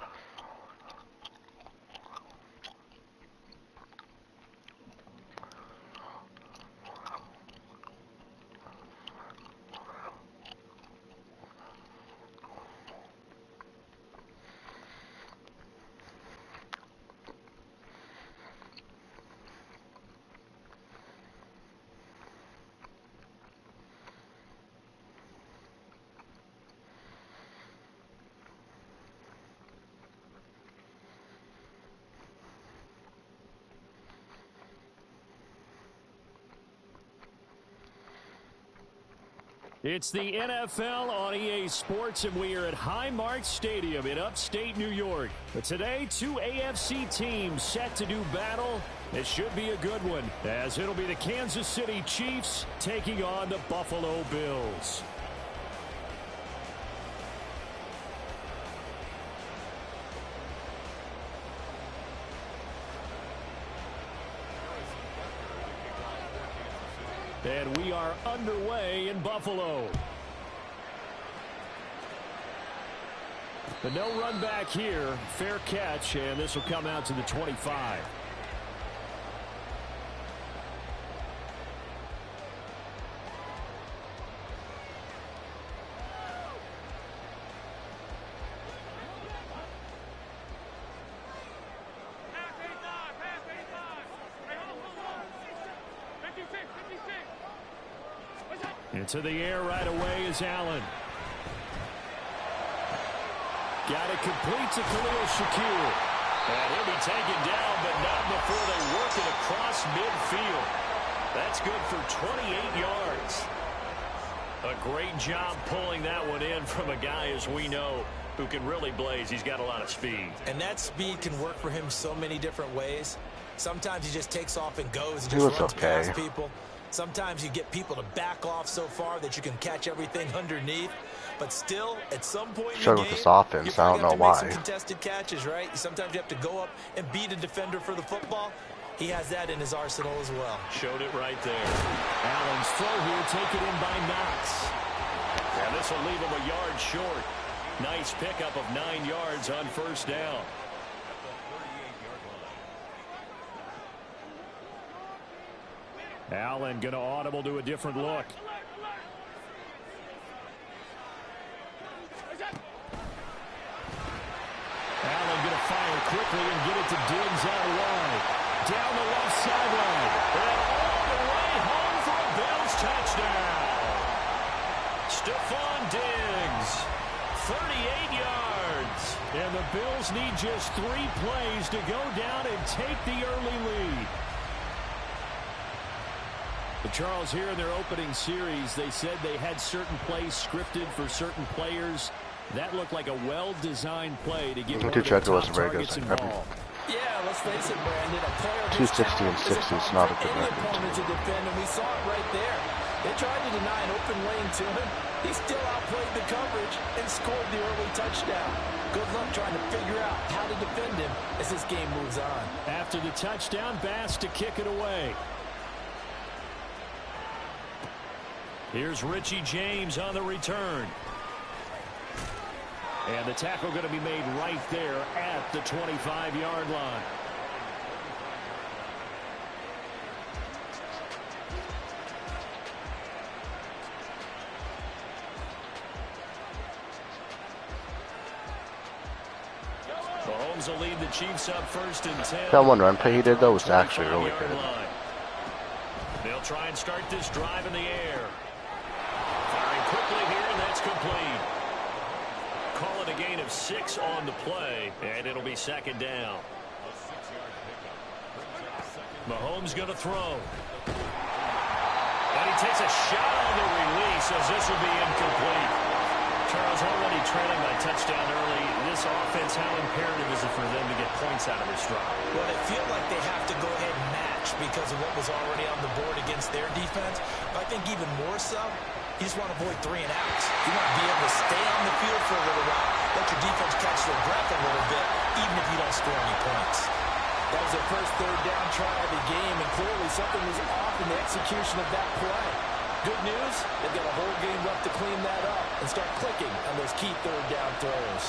Speaker 1: It's the NFL on EA Sports, and we are at Highmark Stadium in upstate New York. But today, 2 AFC teams set to do battle. It should be a good one, as it'll be the Kansas City Chiefs taking on the Buffalo Bills. And we are underway in Buffalo. But no run back here. Fair catch, and this will come out to the 25. Into the air right away is Allen. Got it complete to Khalil Shakir. And he'll be taken down, but not before they work it across midfield. That's good for 28 yards. A great job pulling that one in from a guy, as we know, who can really blaze. He's got a lot of speed.
Speaker 6: And that speed can work for him so many different ways. Sometimes he just takes off and goes and just runs past people. Sometimes you get people to back off so far that you can catch everything underneath. But still, at some point in the game,
Speaker 3: with this offense, I don't know why.
Speaker 6: some contested catches, right? Sometimes you have to go up and beat a defender for the football. He has that in his arsenal as well.
Speaker 1: Showed it right there. Allen's throw here taken in by Knox. And this will leave him a yard short. Nice pickup of 9 yards on first down. Allen going to audible to a different look. Allen going to fire quickly and get it to Diggs out wide. Down the left sideline. And all the way home for a Bills touchdown. Stephon Diggs, 38 yards. And the Bills need just 3 plays to go down and take the early lead. But Charles, here in their opening series, they said they had certain plays scripted for certain players. That looked like a well-designed play to get one of their top targets involved.
Speaker 6: Yeah, let's face it, Brandon. A player
Speaker 3: 260 and 60 is not a good record.
Speaker 6: Opponent to defend, and we saw it right there. They tried to deny an open lane to him. He still outplayed the coverage and scored the early touchdown. Good luck trying to figure out how to defend him as this game moves on.
Speaker 1: After the touchdown, Bass to kick it away. Here's Richie James on the return. And the tackle going to be made right there at the 25-yard line. Mahomes will lead the Chiefs up 1st and 10.
Speaker 3: That one run play he did, though, was actually really good.
Speaker 1: They'll try and start this drive in the air. Firing quickly here, and that's complete. Call it a gain of 6 on the play, and it'll be 2nd down. Mahomes going to throw. And he takes a shot on the release as this will be incomplete. Charles, already trailing by touchdown early. This offense, how imperative is it for them to get points out of this drive?
Speaker 6: Well, they feel like they have to go ahead and match because of what was already on the board against their defense. But I think even more so, you just want to avoid 3 and outs. You want to be able to stay on the field for a little while, let your defense catch their breath a little bit, even if you don't score any points. That was their first 3rd down try of the game, and clearly something was off in the execution of that play. Good news, they've got a whole game left to clean that up and start clicking on those key 3rd down throws.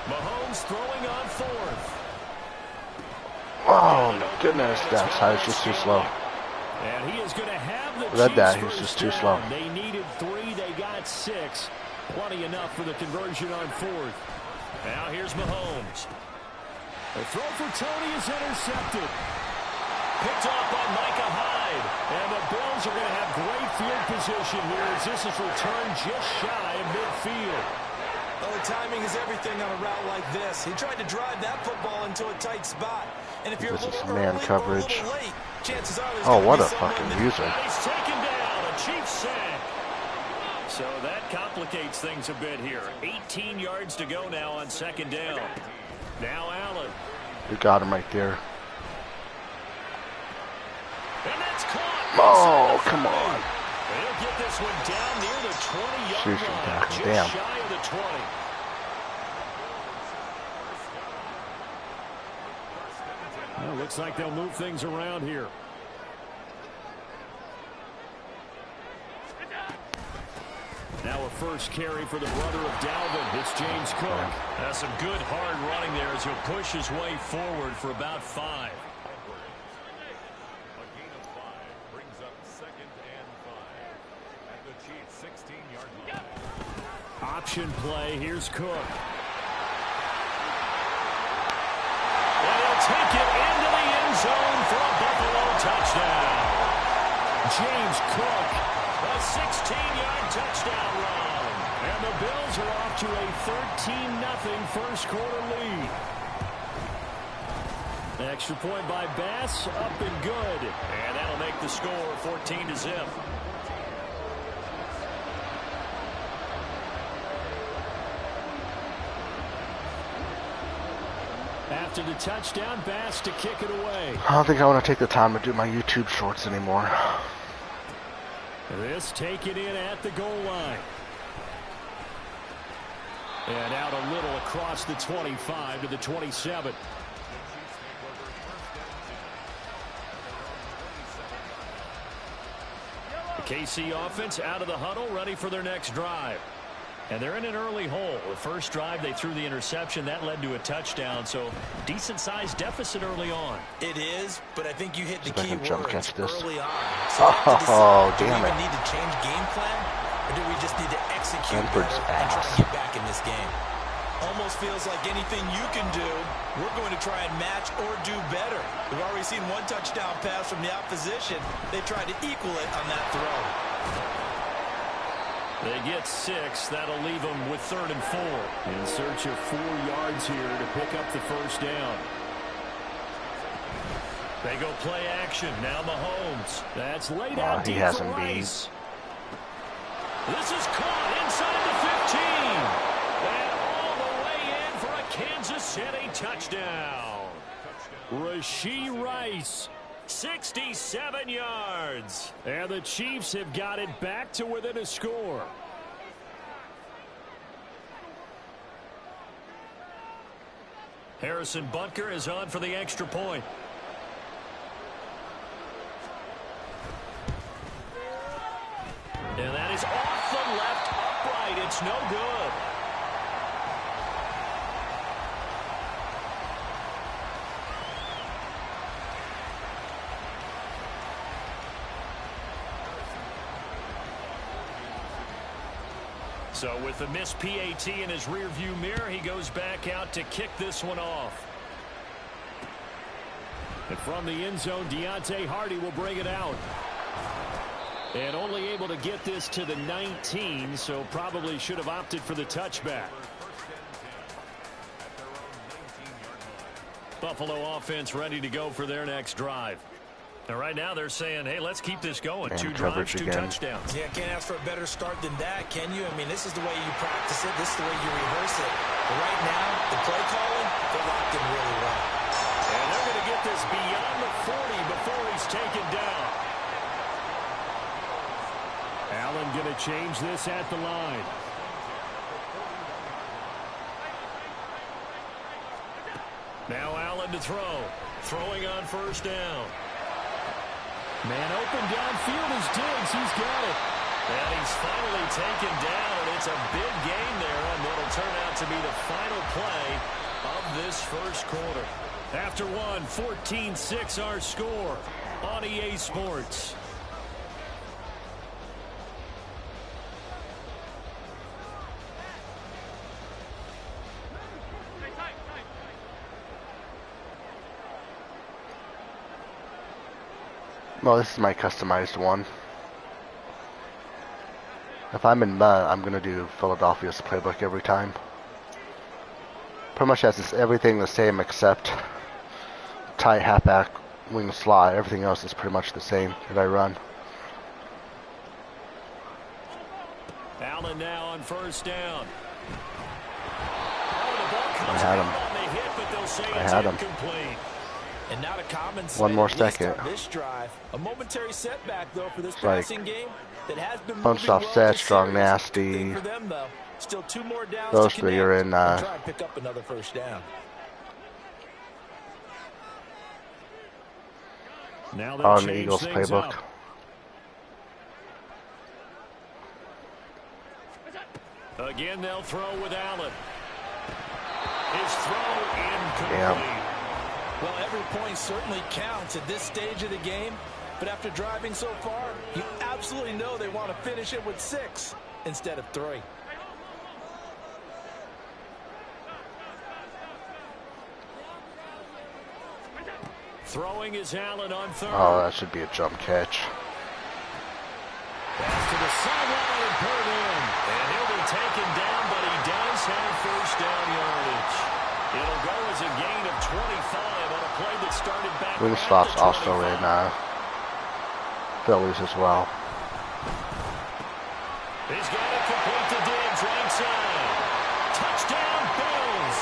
Speaker 1: Mahomes throwing on 4th.
Speaker 3: Oh, my goodness, that side's just too slow.
Speaker 1: And he is going to have the
Speaker 3: Read that,
Speaker 1: Chiefs
Speaker 3: he's just
Speaker 1: first
Speaker 3: too
Speaker 1: down.
Speaker 3: slow.
Speaker 1: They needed 3, they got 6. Plenty enough for the conversion on 4th. Now here's Mahomes. The throw for Tony is intercepted. Picked off by Micah Hyde. And the Bills are going to have great field position here as this is returned just shy of midfield.
Speaker 6: Well, the timing is everything on a route like this. He tried to drive that football into a tight spot. And if you're
Speaker 3: This
Speaker 6: a little
Speaker 3: is man
Speaker 6: early
Speaker 3: coverage.
Speaker 6: or a little late, chances are there's
Speaker 3: Oh,
Speaker 6: gonna
Speaker 3: what
Speaker 6: be
Speaker 3: a
Speaker 6: someone
Speaker 3: fucking
Speaker 6: that-
Speaker 3: music.
Speaker 1: And he's taken down. A Chiefs sack. So that complicates things a bit here. 18 yards to go now on 2nd down. Now Allen.
Speaker 3: We got him right there.
Speaker 1: And that's caught.
Speaker 3: Oh, come on.
Speaker 1: They'll get this one down near the 20-yard
Speaker 3: Shooting
Speaker 1: line.
Speaker 3: tackle,
Speaker 1: Just
Speaker 3: damn.
Speaker 1: shy of the 20. Well, looks like they'll move things around here. Now a first carry for the brother of Dalvin. It's James Cook. That's some good hard running there as he'll push his way forward for about 5.
Speaker 4: A gain of 5 brings up 2nd and 5 at the Chiefs' 16-yard line.
Speaker 1: Option play. Here's Cook. And he'll take it into the end zone for a Buffalo touchdown. James Cook, a 16-yard touchdown run. And the Bills are off to a 13-0 first quarter lead. Extra point by Bass, up and good. And that'll make the score 14-0. After the touchdown, Bass to kick it away.
Speaker 3: I don't think I want to take the time to do my YouTube shorts anymore.
Speaker 1: This taken in at the goal line. And out a little across the 25 to the 27. The KC offense out of the huddle, ready for their next drive. And they're in an early hole. The first drive, they threw the interception. That led to a touchdown, so decent-sized deficit early on.
Speaker 6: It is, but I think you hit the key
Speaker 3: jump
Speaker 6: words
Speaker 3: catch this.
Speaker 6: early on. So
Speaker 3: Damn it.
Speaker 6: Do we need to change game plan, or do we just need to execute
Speaker 3: Benford's
Speaker 6: better and try
Speaker 3: ass.
Speaker 6: to get back in this game? Almost feels like anything you can do, we're going to try and match or do better. We've already seen one touchdown pass from the opposition. They tried to equal it on that throw.
Speaker 1: They get 6. That'll leave them with 3rd and 4. In search of 4 yards here to pick up the first down. They go play action. Now Mahomes. That's laid out deep for Rice. This is caught inside the 15. And all the way in for a Kansas City touchdown. Rashee Rice. 67 yards. And the Chiefs have got it back to within a score. Harrison Butker is on for the extra point. And that is off the left upright. It's no good. So with the missed PAT in his rearview mirror, he goes back out to kick this one off. And from the end zone, Deontay Hardy will bring it out. And only able to get this to the 19, so probably should have opted for the touchback. Buffalo offense ready to go for their next drive. And right now they're saying, hey, let's keep this going.
Speaker 3: And
Speaker 1: 2 drives, 2
Speaker 3: again.
Speaker 1: touchdowns.
Speaker 6: Yeah, can't ask for a better start than that, can you? I mean, this is the way you practice it. This is the way you rehearse it. But right now, the play calling, they're locked in really well.
Speaker 1: And they're going to get this beyond the 40 before he's taken down. Allen going to change this at the line. Now Allen to throw. Throwing on first down. Man open downfield is Diggs. He's got it. And he's finally taken down. It's a big gain there on what will turn out to be the final play of this first quarter. After one, 14-6 our score on EA Sports.
Speaker 3: Well, this is my customized one. If I'm in mud, I'm going to do Philadelphia's playbook every time. Pretty much has everything the same except tight halfback, wing slot. Everything else is pretty much the same that I run.
Speaker 1: Allen now on first down.
Speaker 3: I had him. I had him.
Speaker 6: And not a common
Speaker 3: One more second.
Speaker 6: This drive, a momentary setback though for this
Speaker 3: It's like
Speaker 6: passing game that has been
Speaker 3: punched
Speaker 6: moving
Speaker 3: off
Speaker 6: well
Speaker 3: set, strong,
Speaker 6: this series.
Speaker 3: nasty.
Speaker 6: Good thing for them though. Still 2 more downs
Speaker 3: Those
Speaker 6: to
Speaker 3: 3 are in
Speaker 6: try and pick up another first down.
Speaker 1: Now
Speaker 3: on the Eagles playbook.
Speaker 1: Again, they'll throw with Allen. His throw incomplete.
Speaker 3: Damn.
Speaker 6: Well, every point certainly counts at this stage of the game, but after driving so far, you absolutely know they want to finish it with 6 instead of 3.
Speaker 1: Throwing is Allen on third.
Speaker 3: Oh, that should be a jump catch.
Speaker 1: sideline and put it in. And he'll be taken down, but he does have first down yardage. It'll go as a gain of 25 on a play that started back
Speaker 3: Wing
Speaker 1: at
Speaker 3: slot's
Speaker 1: the
Speaker 3: also
Speaker 1: 25.
Speaker 3: in Phillies as well.
Speaker 1: He's got it complete to Diggs, right side. Touchdown, Bills.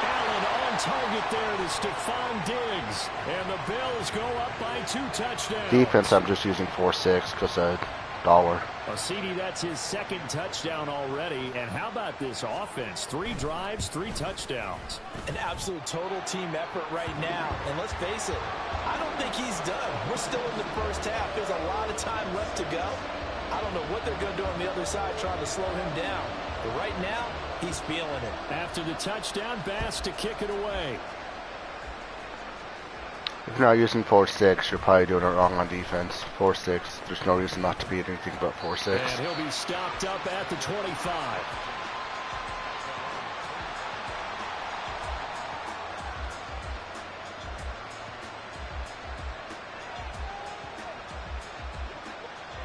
Speaker 1: Allen on target there to Stephon Diggs. And the Bills go up by 2 touchdowns.
Speaker 3: Defense, I'm just using 4-6 because $1.
Speaker 1: CD, that's his second touchdown already. And how about this offense? 3 drives, 3 touchdowns.
Speaker 6: An absolute total team effort right now. And let's face it, I don't think he's done. We're still in the first half. There's a lot of time left to go. I don't know what they're going to do on the other side trying to slow him down. But right now, he's feeling it.
Speaker 1: After the touchdown, Bass to kick it away.
Speaker 3: If you're not using 4-6, you're probably doing it wrong on defense. 4-6, there's no reason not to be anything but 4-6.
Speaker 1: And he'll be stopped up at the 25.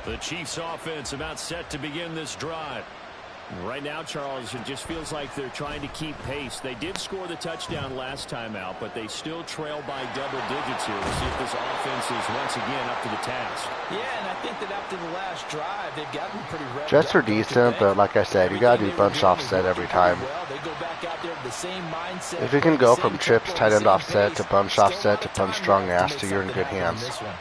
Speaker 1: The Chiefs offense about set to begin this drive. Right now, Charles, it just feels like they're trying to keep pace. They did score the touchdown last time out, but they still trail by double digits here. We'll see if this offense is once again up to the task.
Speaker 6: Yeah, and I think that after the last drive, they've gotten pretty revved
Speaker 3: Jets are
Speaker 6: up, don't you
Speaker 3: decent,
Speaker 6: think?
Speaker 3: but like I said, you got to do bunch offset every time.
Speaker 6: They go back out there with the same mindset,
Speaker 3: If you can go
Speaker 6: same
Speaker 3: from chips,
Speaker 6: tempo,
Speaker 3: tight end
Speaker 6: same
Speaker 3: offset
Speaker 6: pace,
Speaker 3: to bunch
Speaker 6: still
Speaker 3: offset to
Speaker 6: a lot of
Speaker 3: punch
Speaker 6: time
Speaker 3: strong
Speaker 6: left to
Speaker 3: nasty,
Speaker 6: make
Speaker 3: you're in good
Speaker 6: something happen
Speaker 3: hands.
Speaker 6: in this one.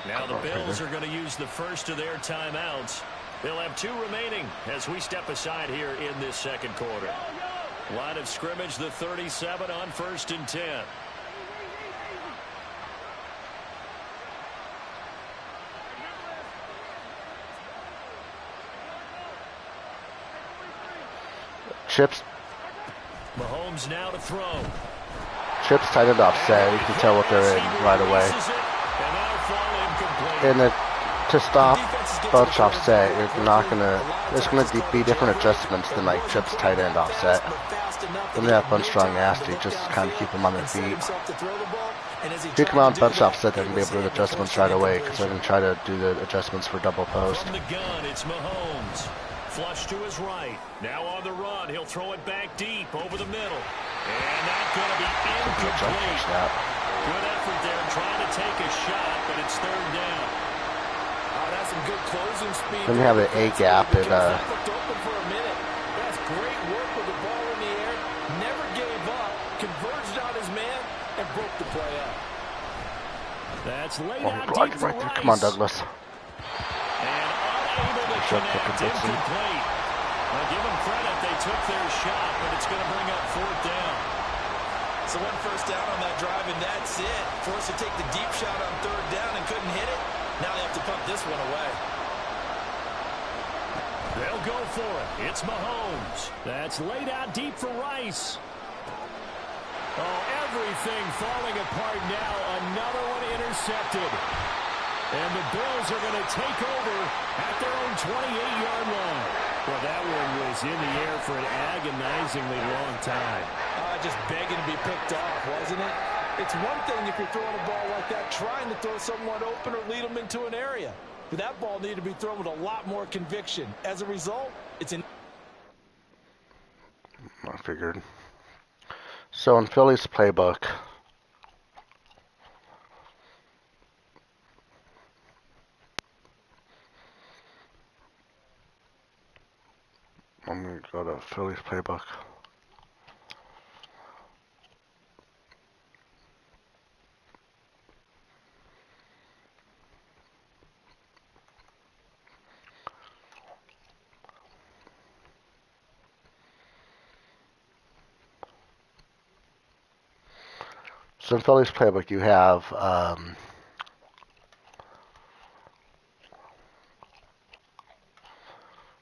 Speaker 1: Now the Bills are going to use the first of their timeouts. They'll have 2 remaining as we step aside here in this second quarter. Line of scrimmage, the 37 on 1st and 10.
Speaker 3: Chips,
Speaker 1: Mahomes now to throw.
Speaker 3: chips, tight end offset. You can tell what they're in right away.
Speaker 1: And that'll fall incomplete.
Speaker 3: And to stop bunch offset, you're not gonna. There's gonna be different adjustments than like chips, tight end offset. When they have bunch strong nasty, just kind of keep them on their feet. If you come out and bunch offset, they're gonna be able to do the adjustments right away because they're gonna try to do the adjustments for double post.
Speaker 1: From the gun, it's Mahomes. Flush to his right. Now on the run. He'll throw it back deep over the middle. And that's going to be incomplete. Good effort there trying to take a shot, but it's 3rd down.
Speaker 6: Oh, that's some good closing speed.
Speaker 3: Then you have the A gap in
Speaker 6: That looked open for a minute. That's great work with the ball in the air. Never gave up. Converged on his man and broke the play up.
Speaker 1: That's laid out
Speaker 3: Right
Speaker 1: deep for
Speaker 3: there.
Speaker 1: Rice.
Speaker 3: Come on, Douglas.
Speaker 1: And unable to
Speaker 3: Shut the
Speaker 1: connect.
Speaker 3: Dixon.
Speaker 1: Incomplete. Well, give them credit. They took their shot, but it's going to bring up 4th down.
Speaker 6: So 1 first down on that drive, and that's it. Forced to take the deep shot on 3rd down and couldn't hit it. Now they have to pump this one away.
Speaker 1: They'll go for it. It's Mahomes. That's laid out deep for Rice. Oh, everything falling apart now. Another one intercepted. And the Bills are going to take over at their own 28-yard line. Well, that one was in the air for an agonizingly long time.
Speaker 6: Just begging to be picked off, wasn't it? It's one thing if you're throwing a ball like that, trying to throw someone open or lead them into an area. But that ball needed to be thrown with a lot more conviction. As a result, it's an...
Speaker 3: I figured. So in Philly's playbook, I'm going to go to Philly's playbook. So in Philly's playbook, you have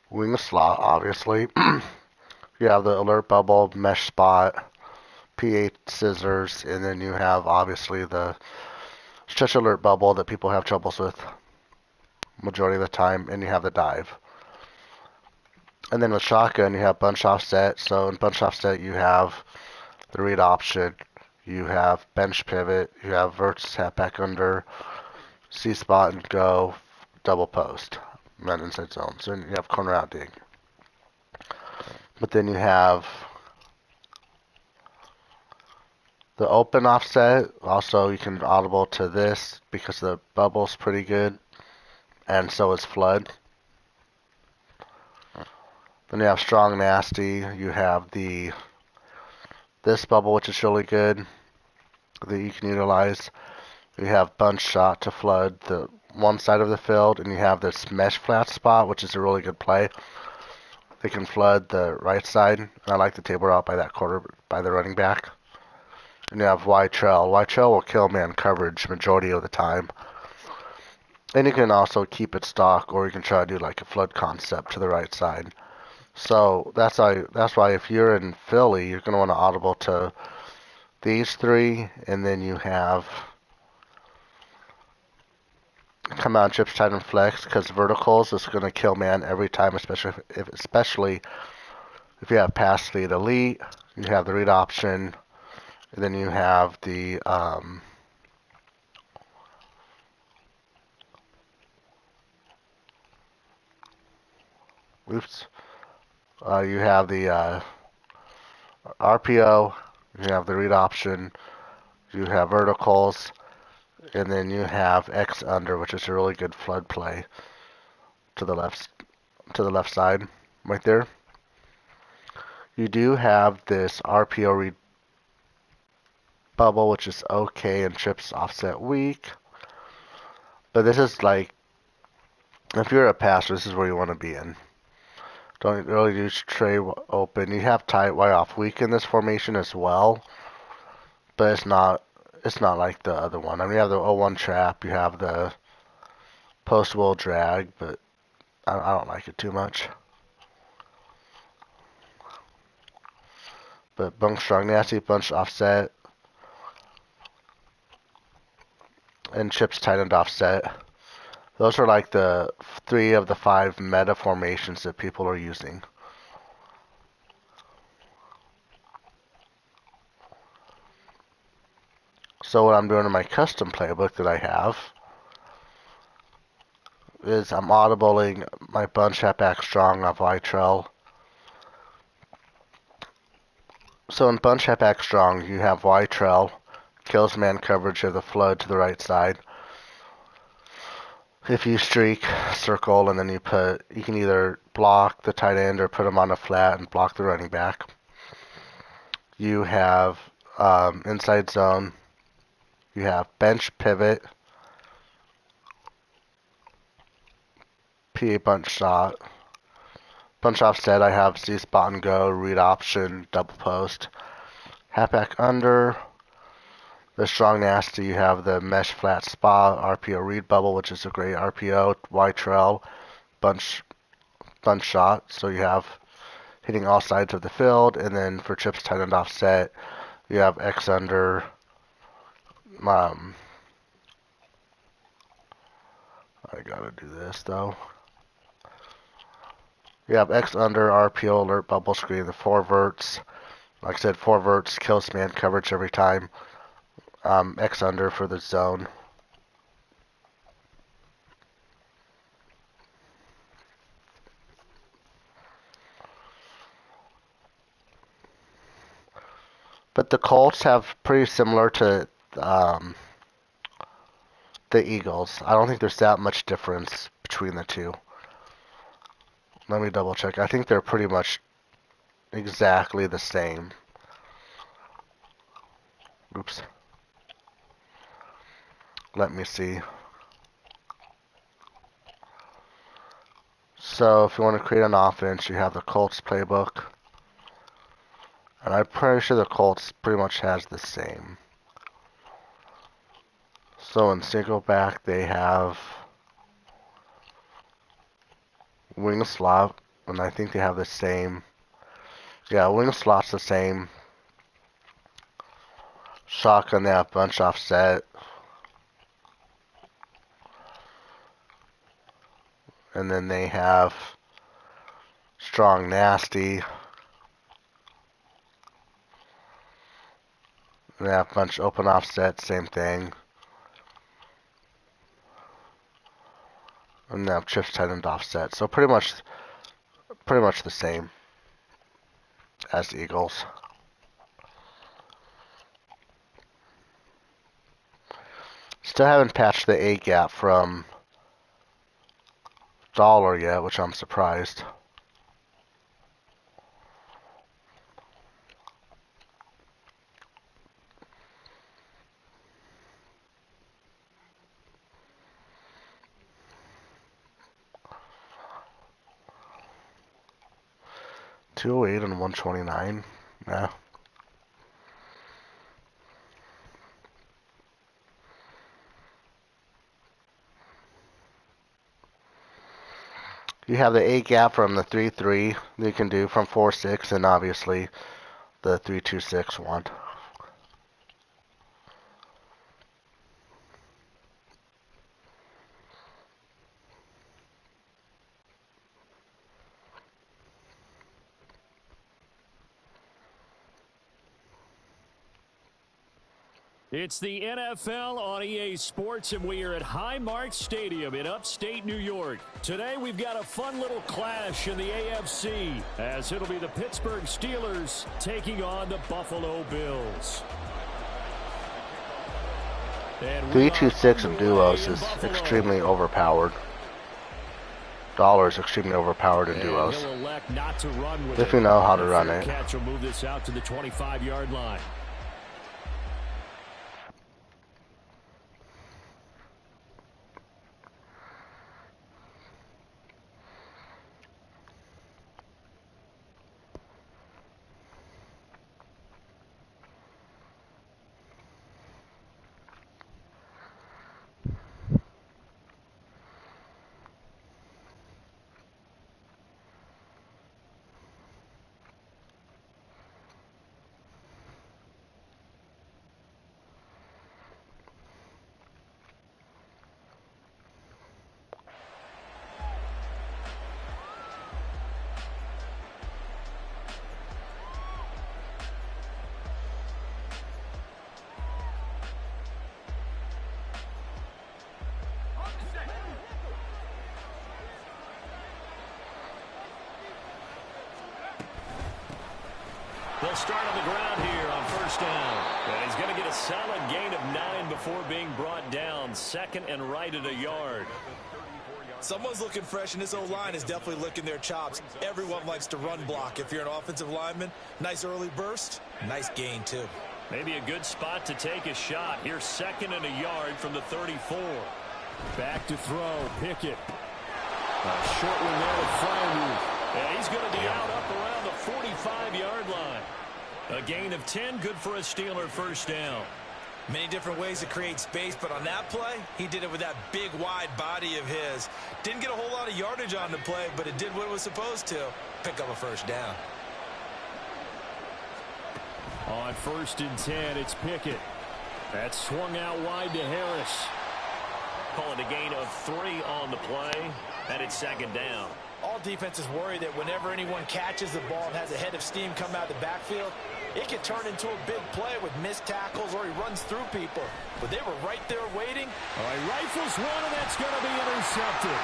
Speaker 3: wing slot, obviously. You have the alert bubble, mesh spot, P8 scissors, and then you have obviously the stretch alert bubble that people have troubles with majority of the time, and you have the dive. And then with shotgun, you have bunch offset. So in bunch offset, you have the read option. You have bench pivot, you have vert, tap back under, C spot and go, double post. not inside zone. So you have corner out dig. But then you have the open offset. Also, you can audible to this because the bubble's pretty good, and so is flood. Then you have strong nasty. You have this bubble, which is really good that you can utilize. You have bunch shot to flood the one side of the field, and you have this mesh flat spot, which is a really good play. They can flood the right side, and I like the table out by that quarter by the running back. And you have Y trail. Y trail will kill man coverage majority of the time. And you can also keep it stock, or you can try to do like a flood concept to the right side. So that's why if you're in Philly, you're going to want to audible to these three, and then you have come out chips tight and flex, because verticals is going to kill man every time, especially if you have pass speed elite, you have the read option, and then you have the you have the RPO, you have the read option, you have verticals, and then you have X under, which is a really good flood play to the left side, right there. You do have this RPO read bubble, which is okay, and chips offset weak. But this is like, if you're a passer, this is where you want to be in. Don't really use tray open. You have tight Y off weak in this formation as well, but it's not like the other one. I mean, you have the 0-1 trap, you have the post will drag, but I don't like it too much. But bunk strong nasty, bunch offset, and chips tight end offset. Those are like the 3 of the 5 meta formations that people are using. So what I'm doing in my custom playbook that I have is I'm audibling my bunch halfback strong off Y-Trail. So in bunch halfback strong, you have Y-Trail, kills man coverage of the flood to the right side. If you streak, circle, and then you can either block the tight end or put him on a flat and block the running back. You have inside zone. You have bench pivot, PA bunch shot, bunch offset. I have Z spot and go, read option, double post, halfback under. The strong nasty, you have the mesh flat spot, RPO read bubble, which is a great RPO, Y trail, bunch shot. So you have hitting all sides of the field, and then for chips tight end offset, you have X under. I gotta do this though. You have X under, RPO alert, bubble screen, the 4 verts. Like I said, 4 verts kills man coverage every time. X under for the zone. But the Colts have pretty similar to the Eagles. I don't think there's that much difference between the two. Let me double check. I think they're pretty much exactly the same. Oops. Let me see. So if you want to create an offense, you have the Colts playbook. And I'm pretty sure the Colts pretty much has the same. So in single back, they have wing slot, and I think they have the same. Yeah, wing slot's the same. Shotgun, they have bunch offset. And then they have strong nasty. And they have bunch open offset, same thing. And now chips tight end offset. So pretty much the same as the Eagles. Still haven't patched the A gap from dollar yet, which I'm surprised. $208 and $129. Yeah. You have the A gap from the 3-3 that you can do from 4-6, and obviously the 3-2-6 one.
Speaker 1: It's the NFL on EA Sports, and we are at Highmark Stadium in upstate New York. Today, we've got a fun little clash in the AFC, as it'll be the Pittsburgh Steelers taking on the Buffalo Bills.
Speaker 3: 3-2-6 in duos is extremely overpowered. Dollar is extremely overpowered in duos. If you know how to run it.
Speaker 1: Catch will move this out to the 25-yard line. They'll start on the ground here on first down. And he's going to get a solid gain of 9 before being brought down. Second and right at a yard.
Speaker 6: Someone's looking fresh, and this O-line is definitely licking their chops. Everyone likes to run block. If you're an offensive lineman, nice early burst, nice gain, too.
Speaker 1: Maybe a good spot to take a shot. Here's second and a yard from the 34. Back to throw, Pickett. A short one there to Fryer. And he's going to be out up around the 45-yard line. A gain of 10, good for a Steeler first down.
Speaker 6: Many different ways to create space, but on that play, he did it with that big, wide body of his. Didn't get a whole lot of yardage on the play, but it did what it was supposed to. Pick up a first down.
Speaker 1: On first and 10, it's Pickett. That's swung out wide to Harris. Calling a gain of 3 on the play, and it's second down.
Speaker 6: All defenses worry that whenever anyone catches the ball and has a head of steam come out of the backfield, it can turn into a big play with missed tackles or he runs through people. But they were right there waiting.
Speaker 1: All right, rifles one, and that's going to be intercepted.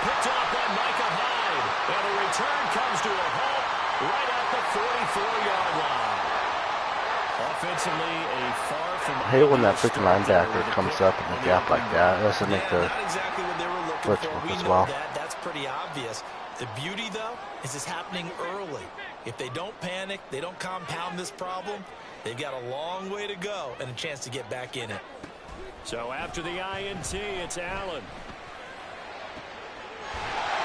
Speaker 1: Picked off by Micah Hyde. And the return comes to a halt right at the 44-yard line. Offensively, a far from...
Speaker 3: I hate when that freaking linebacker comes up in the gap like that. It doesn't make the
Speaker 6: exactly what they were looking
Speaker 3: blitz
Speaker 6: for.
Speaker 3: work
Speaker 6: We
Speaker 3: as
Speaker 6: know
Speaker 3: well.
Speaker 6: that's pretty obvious. The beauty, though, is it's happening early. If they don't panic, they don't compound this problem, they've got a long way to go and a chance to get back in it.
Speaker 1: So after the INT, it's Allen.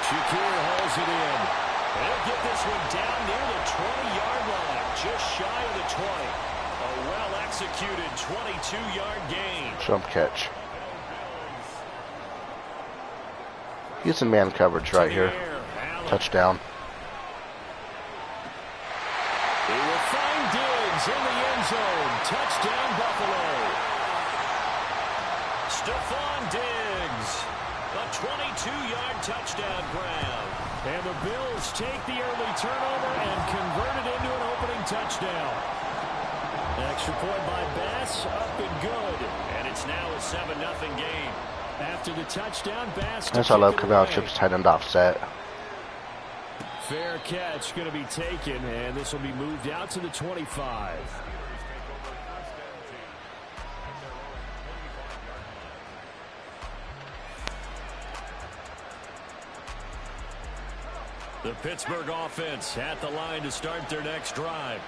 Speaker 1: Shakir holds it in. They'll get this one down near the 20-yard line, just shy of the 20. A well-executed 22-yard gain.
Speaker 3: Jump catch. Using man coverage right here. Touchdown.
Speaker 1: He will find Diggs in the end zone. Touchdown, Buffalo. Stephon Diggs. A 22-yard touchdown grab. And the Bills take the early turnover and convert it into an opening touchdown. Extra point by Bass, up and good. And it's now a 7-0 game. After the touchdown, Bass.
Speaker 3: That's why I love coming out trips tight end offset.
Speaker 1: Fair catch going to be taken, and this will be moved out to the 25. The Pittsburgh offense at the line to start their next drive.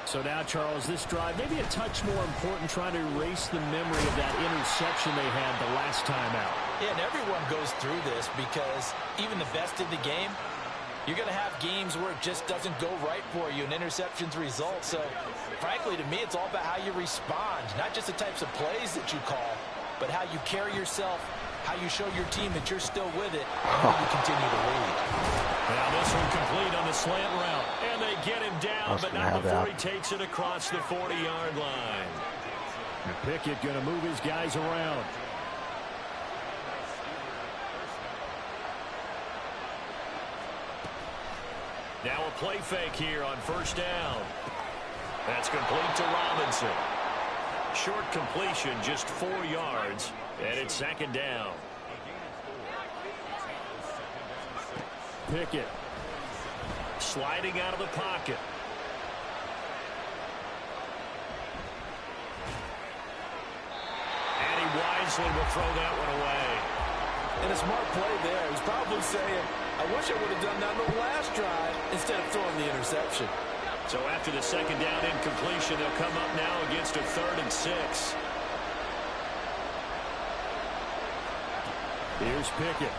Speaker 1: So now, Charles, this drive maybe a touch more important, trying to erase the memory of that interception they had the last time out.
Speaker 6: Yeah, and everyone goes through this because even the best in the game, you're going to have games where it just doesn't go right for you and interceptions result. So, frankly, to me, it's all about how you respond, not just the types of plays that you call, but how you carry yourself, how you show your team that you're still with it, and how you continue to lead.
Speaker 1: Now this one complete on the slant route, and they get him down, but not before he takes it across the 40-yard line. And Pickett going to move his guys around. Now a play fake here on first down. That's complete to Robinson. Short completion, just 4 yards, and it's second down. Pickett sliding out of the pocket. And he wisely will throw that one away.
Speaker 6: And a smart play there. He's probably saying, I wish I would have done that on the last drive instead of throwing the interception.
Speaker 1: So after the second down incompletion, they'll come up now against a 3rd and 6. Here's Pickett.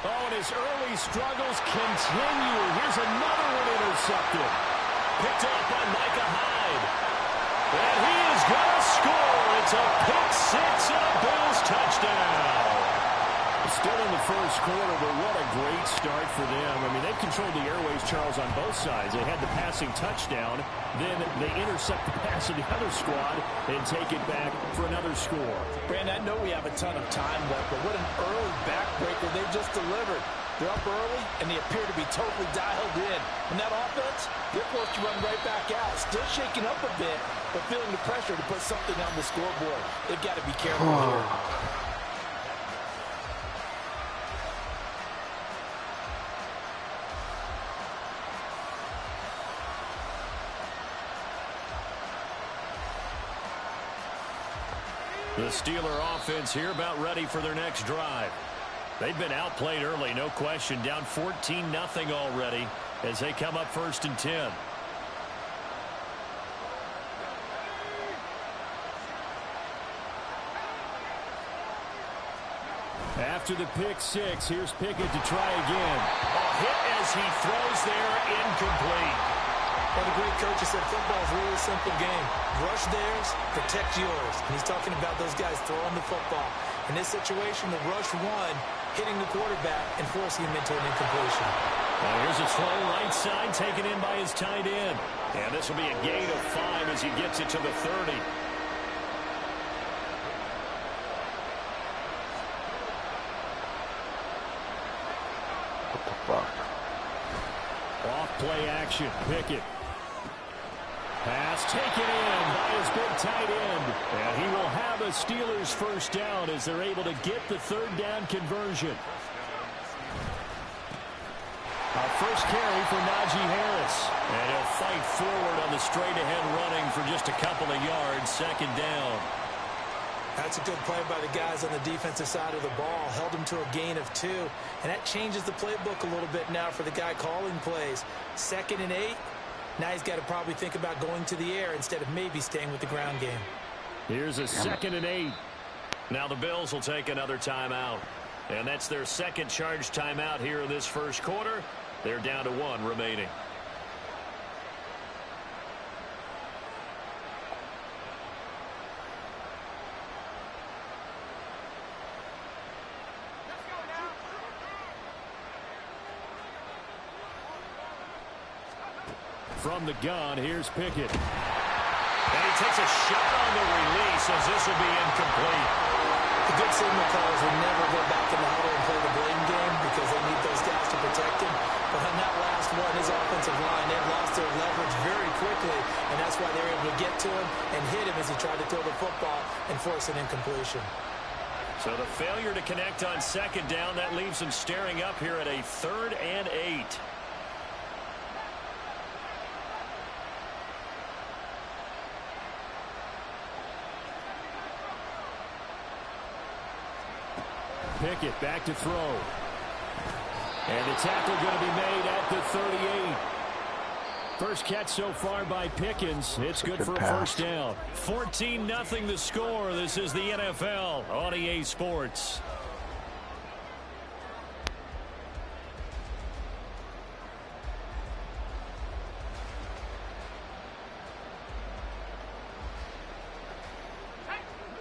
Speaker 1: Oh, and his early struggles continue. Here's another one intercepted. Picked up by Micah Hyde. And he is going to score. It's a pick 6 and a Bills touchdown. Still in the first quarter, but what a great start for them. I mean, they've controlled the airways, Charles, on both sides. They had the passing touchdown. Then they intercept the pass of the other squad and take it back for another score.
Speaker 6: Brandon, I know we have a ton of time left, but what an early backbreaker they just delivered. They're up early, and they appear to be totally dialed in. And that offense, they're forced to run right back out. Still shaking up a bit, but feeling the pressure to put something on the scoreboard. They've got to be careful here.
Speaker 1: The Steeler offense here about ready for their next drive. They've been outplayed early, no question. Down 14-0 already as they come up 1st and 10. After the pick 6, here's Pickett to try again. A hit as he throws there, incomplete.
Speaker 6: Well, the great coach has said football is really a simple game. Rush theirs, protect yours. And he's talking about those guys throwing the football. In this situation, the rush one, hitting the quarterback and forcing him into an incompletion.
Speaker 1: Well, here's a throw right side taken in by his tight end. And this will be a gain of 5 as he gets it to the 30.
Speaker 3: What the fuck?
Speaker 1: Off play action, Pickett. Pass taken in by his big tight end. And he will have a Steelers first down as they're able to get the 3rd down conversion. Our first carry for Najee Harris. And he'll fight forward on the straight-ahead running for just a couple of yards. 2nd down.
Speaker 6: That's a good play by the guys on the defensive side of the ball. Held him to a gain of 2. And that changes the playbook a little bit now for the guy calling plays. 2nd and 8. Now he's got to probably think about going to the air instead of maybe staying with the ground game.
Speaker 1: Here's a 2nd and 8. Now the Bills will take another timeout. And that's their 2nd charge timeout here in this first quarter. They're down to 1 remaining. From the gun, here's Pickett. And he takes a shot on the release as this will be incomplete.
Speaker 6: The good signal callers will never go back in the huddle and play the blame game because they need those guys to protect him. But on that last one, his offensive line, they've lost their leverage very quickly, and that's why they were able to get to him and hit him as he tried to throw the football and force an incompletion.
Speaker 1: So the failure to connect on second down, that leaves them staring up here at a 3rd and 8. Pickett back to throw. And the tackle going to be made at the 38. First catch so far by Pickens. It's good for a first down. 14-0 the score. This is the NFL on EA Sports.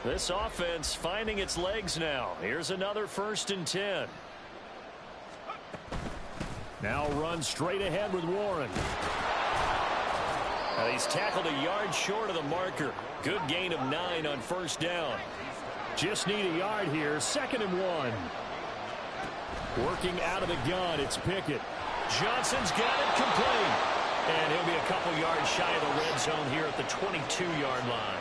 Speaker 1: This offense finding its legs now. Here's another 1st and 10. Now run straight ahead with Warren. Now he's tackled a yard short of the marker. Good gain of 9 on first down. Just need a yard here. 2nd and 1. Working out of the gun, it's Pickett. Johnson's got it complete. And he'll be a couple yards shy of the red zone here at the 22-yard line.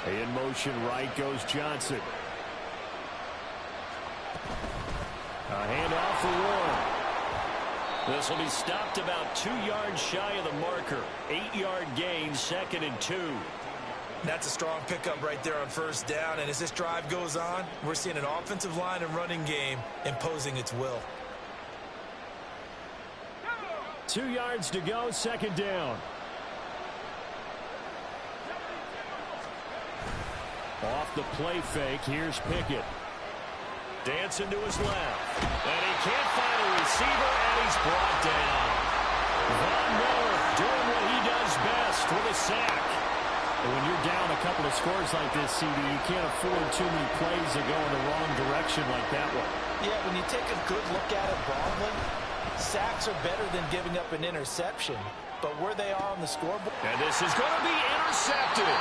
Speaker 1: In motion right goes Johnson. A handoff for Warren. This will be stopped about 2 yards shy of the marker. 8-yard gain, 2nd and 2.
Speaker 6: That's a strong pickup right there on first down. And as this drive goes on, we're seeing an offensive line and running game imposing its will.
Speaker 1: 2 yards to go, 2nd down. Off the play fake, here's Pickett. Dancing to his left. And he can't find a receiver, and he's brought down. Von Miller doing what he does best with a sack. And when you're down a couple of scores like this, CD, you can't afford too many plays that go in the wrong direction like that one.
Speaker 6: Yeah, when you take a good look at it broadly, sacks are better than giving up an interception. But where they are on the scoreboard...
Speaker 1: And this is going to be intercepted.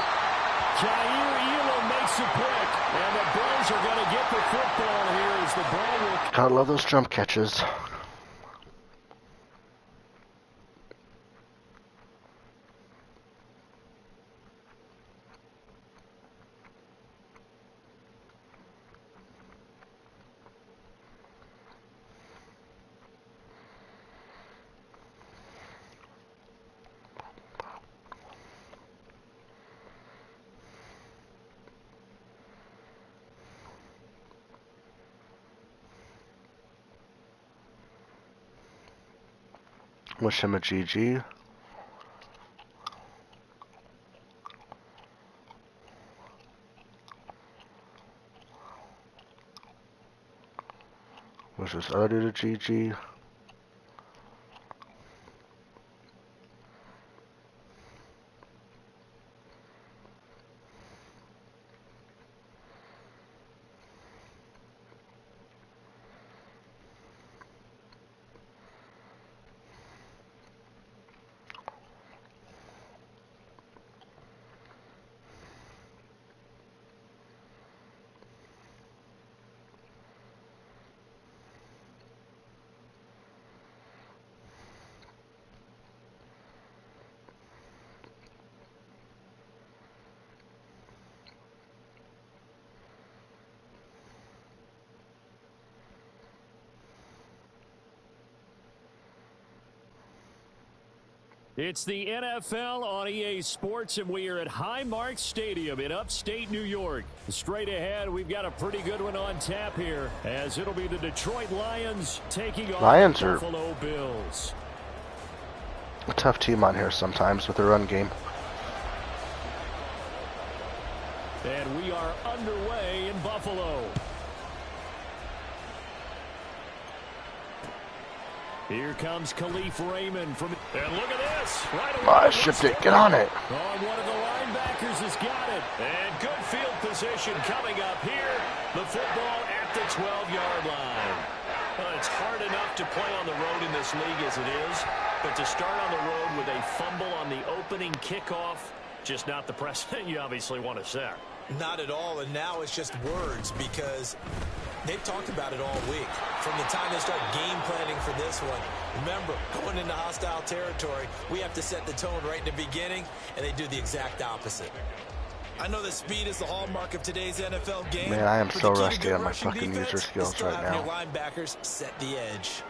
Speaker 1: Jair Elam makes a pick, and the Bills are going to get the football here as the ball will...
Speaker 3: Gotta love those jump catches. Wish him a GG. Wish this other dude a GG.
Speaker 1: It's the NFL on EA Sports, and we are at Highmark Stadium in upstate New York. Straight ahead, we've got a pretty good one on tap here, as it'll be the Detroit Lions taking on the Buffalo Bills.
Speaker 3: A tough team on here sometimes with the run game.
Speaker 1: And we are underway in Buffalo. Here comes Khalif Raymond from... And look at this. Right away.
Speaker 3: I shipped it. Get on it.
Speaker 1: One of the linebackers has got it. And good field position coming up here. The football at the 12-yard line. Well, it's hard enough to play on the road in this league as it is. But to start on the road with a fumble on the opening kickoff, just not the precedent you obviously want to set.
Speaker 6: Not at all, and now it's just words because They've talked about it all week. From the time they start game planning for this one, remember, going into hostile territory, we have to set the tone right in the beginning, and they do the exact opposite. I know that speed is the hallmark of today's NFL game.
Speaker 3: Man, I am
Speaker 6: but
Speaker 3: so
Speaker 6: the key to
Speaker 3: rusty
Speaker 6: good
Speaker 3: on my
Speaker 6: rushing
Speaker 3: fucking
Speaker 6: defense
Speaker 3: user
Speaker 6: is
Speaker 3: skills
Speaker 6: still
Speaker 3: right
Speaker 6: having
Speaker 3: now.
Speaker 6: your linebackers set the edge.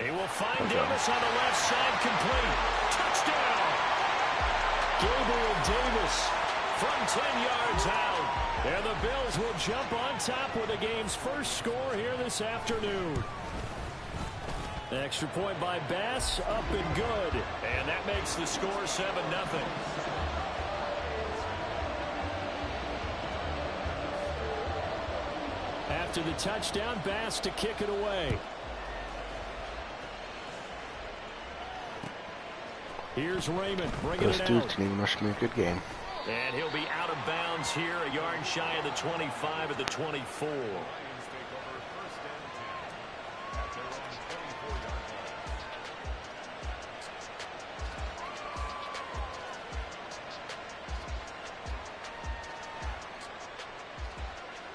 Speaker 1: He will find Davis on the left side, complete. Touchdown! Gabriel Davis from 10 yards out. And the Bills will jump on top with the game's first score here this afternoon. Extra point by Bass, up and good. And that makes the score 7-0. After the touchdown, Bass to kick it away. Here's Raymond bringing
Speaker 3: Those
Speaker 1: it
Speaker 3: dudes
Speaker 1: out.
Speaker 3: can even rush me a good game.
Speaker 1: And he'll be out of bounds here, a yard shy of the 25 at the 24.
Speaker 4: Lions take over first and 10 at their own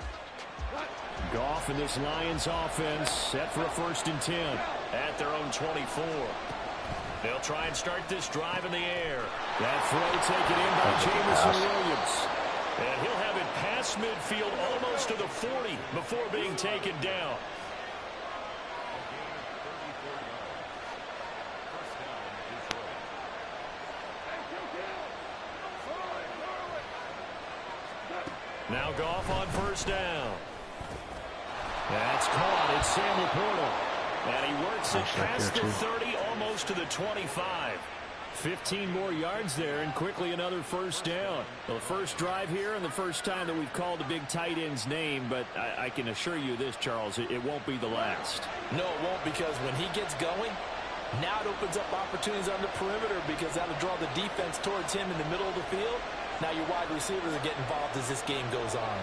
Speaker 4: 24-yard line.
Speaker 1: Goff and this Lions offense set for a first and 10 at their own 24. They'll try and start this drive in the air. That throw taken in by Jameson Williams. And he'll have it past midfield almost to the 40 before being taken down. Now Goff on first down. That's caught. It's Sam Laporta. And he works it past the 30, almost to the 25. 15 more yards there, and quickly another first down. Well, the first drive here and the first time that we've called a big tight end's name, but I can assure you this, Charles, it won't be the last.
Speaker 6: No, it won't, because when he gets going, now it opens up opportunities on the perimeter, because that'll draw the defense towards him in the middle of the field. Now your wide receivers are getting involved as this game goes on.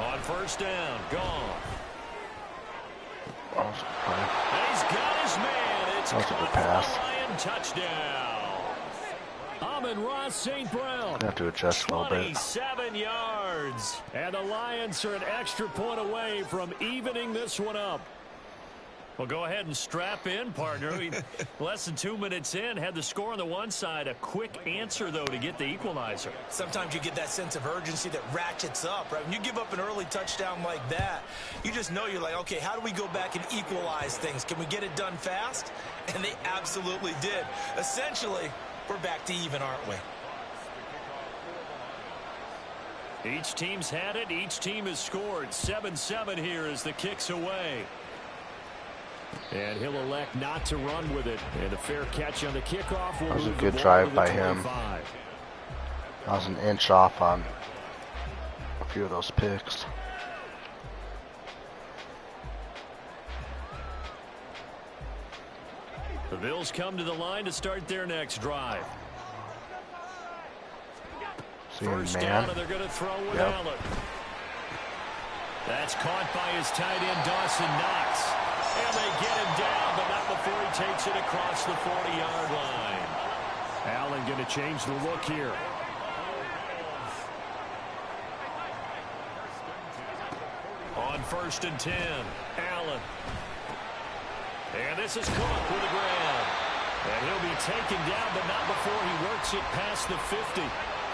Speaker 1: On first down, gone.
Speaker 3: Oh,
Speaker 1: And he's got his man. It's
Speaker 3: that was a good
Speaker 1: caught
Speaker 3: pass.
Speaker 1: for a Lion touchdown. Amon-Ra St. Brown.
Speaker 3: I have to adjust a little bit.
Speaker 1: 27 yards. And the Lions are an extra point away from evening this one up. Well, go ahead and strap in, partner. Less than 2 minutes in, had the score on the one side. A quick answer, though, to get the equalizer.
Speaker 6: Sometimes you get that sense of urgency that ratchets up, right? When you give up an early touchdown like that, you just know you're like, okay, how do we go back and equalize things? Can we get it done fast? And they absolutely did. Essentially, we're back to even, aren't we?
Speaker 1: Each team's had it. Each team has scored. 7-7 here as the kick's away. And he'll elect not to run with it. And a fair catch on the kickoff.
Speaker 3: That was a good drive by him. I was an inch off on a few of those picks.
Speaker 1: The Bills come to the line to start their next drive. First down, and they're going to throw with Allen. That's caught by his tight end, Dawson Knox. And they get him down, but not before he takes it across the 40-yard line. Allen going to change the look here. On first and 10, Allen. And this is caught with the ground. And he'll be taken down, but not before he works it past the 50.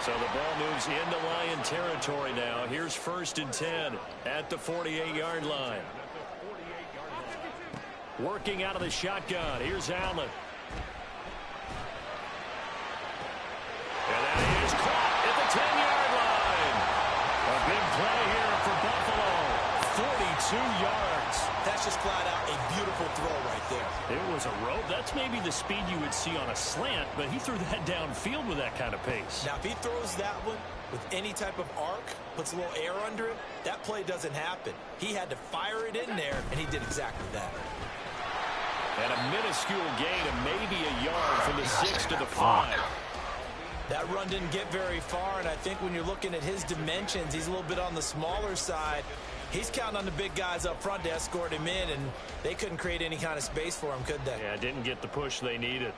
Speaker 1: So the ball moves into Lion territory now. Here's first and 10 at the 48-yard line. Working out of the shotgun. Here's Allen. And that is caught at the 10-yard line. A big play here for Buffalo. 42 yards.
Speaker 6: That's just flat out a beautiful throw right there.
Speaker 1: It was a rope. That's maybe the speed you would see on a slant, but he threw that downfield with that kind of pace.
Speaker 6: Now, if he throws that one with any type of arc, puts a little air under it, that play doesn't happen. He had to fire it in there, and he did exactly that.
Speaker 1: And a minuscule gain of maybe a yard from the 6 to the 5.
Speaker 6: That run didn't get very far, and I think when you're looking at his dimensions, he's a little bit on the smaller side. He's counting on the big guys up front to escort him in, and they couldn't create any kind of space for him, could they?
Speaker 1: Yeah, didn't get the push they needed.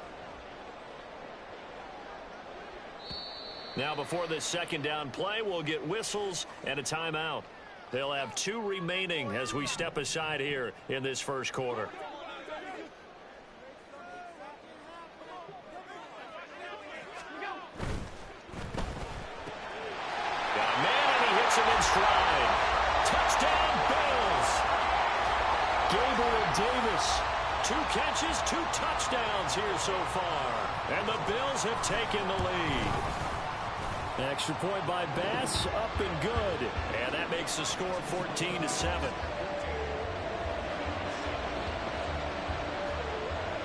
Speaker 1: Now before this second down play, we'll get whistles and a timeout. They'll have 2 remaining as we step aside here in this first quarter. Got a man, and he hits him in stride. Touchdown, Bills. Gabriel Davis, 2 catches, 2 touchdowns here so far. And the Bills have taken the lead. Extra point by Bass, up and good. And that makes the score 14-7.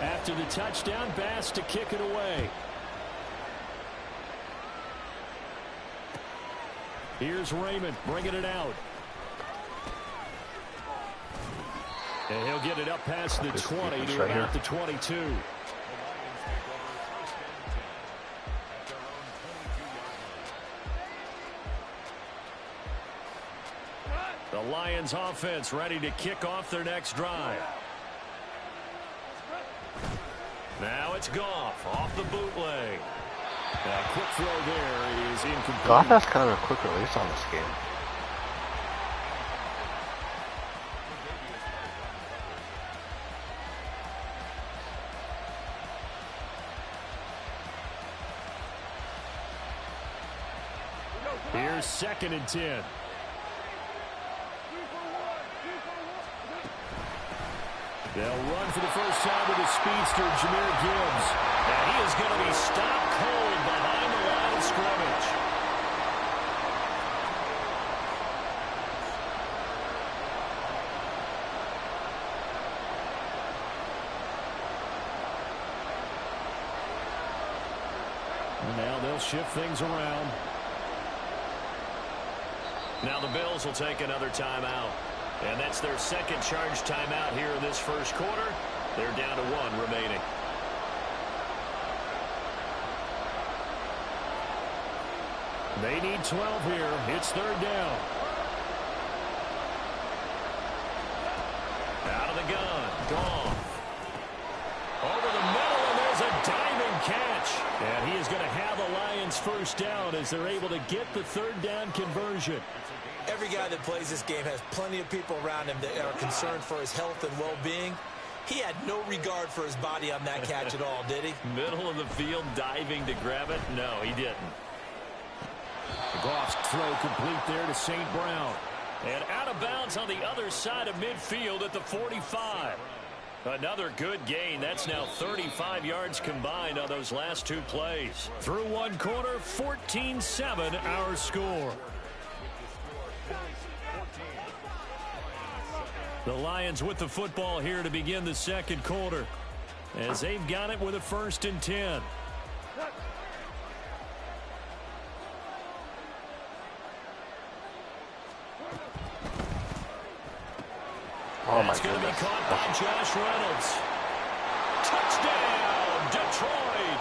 Speaker 1: After the touchdown, Bass to kick it away. Here's Raymond bringing it out. And he'll get it up past the 20 to about the 22. The Lions offense ready to kick off their next drive. Now it's Goff off the bootleg. A quick throw there is incomplete.
Speaker 3: Goff has kind of a quick release on this game.
Speaker 1: Here's 2nd and 10. They'll run for the first time with the speedster, Jahmyr Gibbs. And he is going to be stopped cold behind the line of scrimmage. And now they'll shift things around. Now the Bills will take another timeout. And that's their second charge timeout here in this first quarter. They're down to 1 remaining. They need 12 here. It's 3rd down. Out of the gun. Goff. Over the middle, and there's a diving catch. And he is going to have the Lions first down as they're able to get the 3rd down conversion.
Speaker 6: Every guy that plays this game has plenty of people around him that are concerned for his health and well-being. He had no regard for his body on that catch at all, did he?
Speaker 1: Middle of the field, diving to grab it? No, he didn't. Goff's throw complete there to St. Brown. And out of bounds on the other side of midfield at the 45. Another good gain. That's now 35 yards combined on those last 2 plays. Through 1 quarter, 14-7 our score. The Lions with the football here to begin the second quarter as they've got it with a 1st and 10.
Speaker 3: Oh my
Speaker 1: It's going to be caught by Josh Reynolds. Touchdown, Detroit.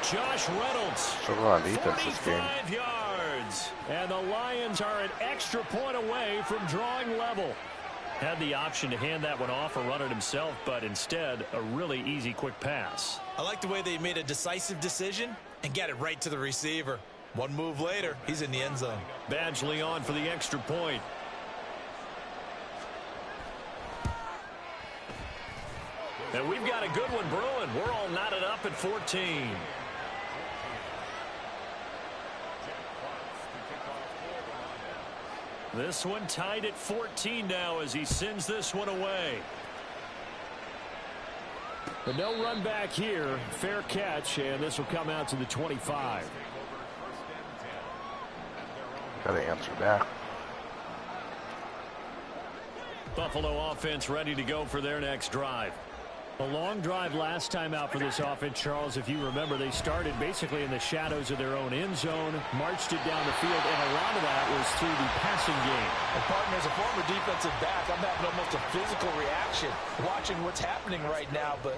Speaker 1: Josh Reynolds.
Speaker 3: Struggle on defense this game.
Speaker 1: 45 yards. And the Lions are an extra point away from drawing level. Had the option to hand that one off or run it himself, but instead, a really easy, quick pass.
Speaker 6: I like the way they made a decisive decision and got it right to the receiver. 1 move later, he's in the end zone.
Speaker 1: Badgley on for the extra point. And we've got a good one brewing. We're all knotted up at 14. This one tied at 14 now as he sends this one away. But no run back here. Fair catch, and this will come out to the 25.
Speaker 3: Got to answer back.
Speaker 1: Buffalo offense ready to go for their next drive. A long drive last time out for this offense, Charles. If you remember, they started basically in the shadows of their own end zone, marched it down the field, and a lot of that was through the passing game.
Speaker 6: And partner, as a former defensive back, I'm having almost a physical reaction watching what's happening right now. But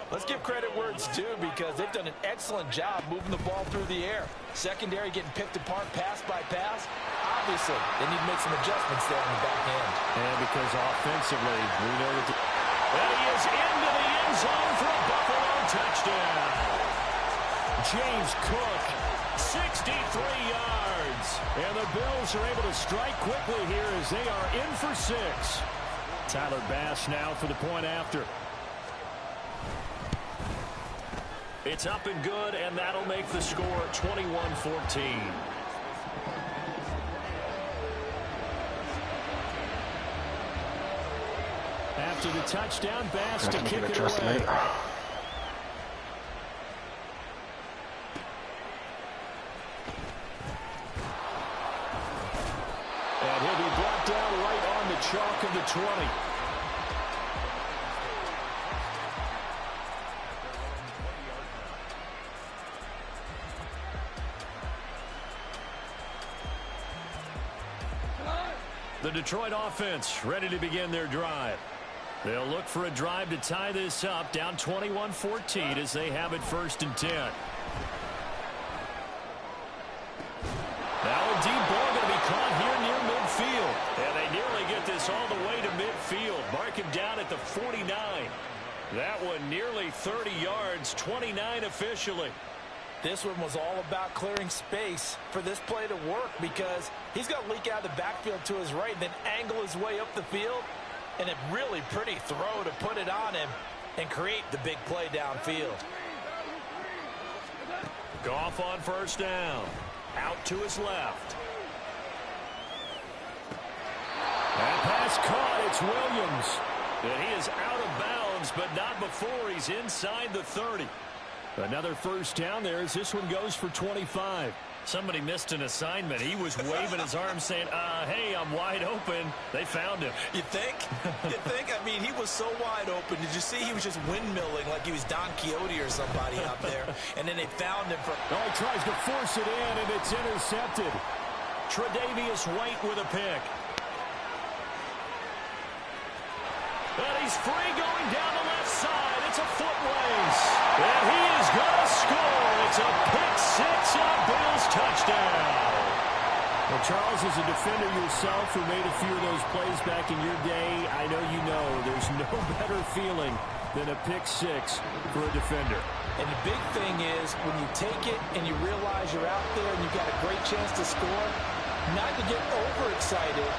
Speaker 6: let's give credit where it's due because they've done an excellent job moving the ball through the air. Secondary getting picked apart pass by pass. Obviously, they need to make some adjustments there in the back end.
Speaker 1: And because offensively, we know that and he is into the end zone for a Buffalo touchdown. James Cook 63 yards. And the Bills are able to strike quickly here as they are in for 6. Tyler Bass now for the point after. It's up and good, and that'll make the score 21-14. After the touchdown, Bass to kick it away. And he'll be brought down right on the chalk of the 20. The Detroit offense ready to begin their drive. They'll look for a drive to tie this up, down 21-14 as they have it 1st and 10. Now a deep ball going to be caught here near midfield. And they nearly get this all the way to midfield. Mark him down at the 49. That one nearly 30 yards, 29 officially.
Speaker 6: This one was all about clearing space for this play to work because he's going to leak out of the backfield to his right and then angle his way up the field. And a really pretty throw to put it on him and create the big play downfield.
Speaker 1: Goff on 1st down. Out to his left. That pass caught. It's Williams. And he is out of bounds, but not before he's inside the 30. Another 1st down there as this one goes for 25. Somebody missed an assignment. He was waving his arms saying, hey, I'm wide open. They found him.
Speaker 6: You think? You think? I mean, he was so wide open. Did you see he was just windmilling like he was Don Quixote or somebody out there? And then they found him.
Speaker 1: Oh, he tries to force it in, and it's intercepted. Tre'Davious White with a pick. And he's free going down the left side. It's a foot race. And he is going to score. It's a pick 6 and a Bills touchdown. Well, Charles, as a defender yourself who made a few of those plays back in your day, I know you know there's no better feeling than a pick 6 for a defender.
Speaker 6: And the big thing is when you take it and you realize you're out there and you've got a great chance to score, not to get overexcited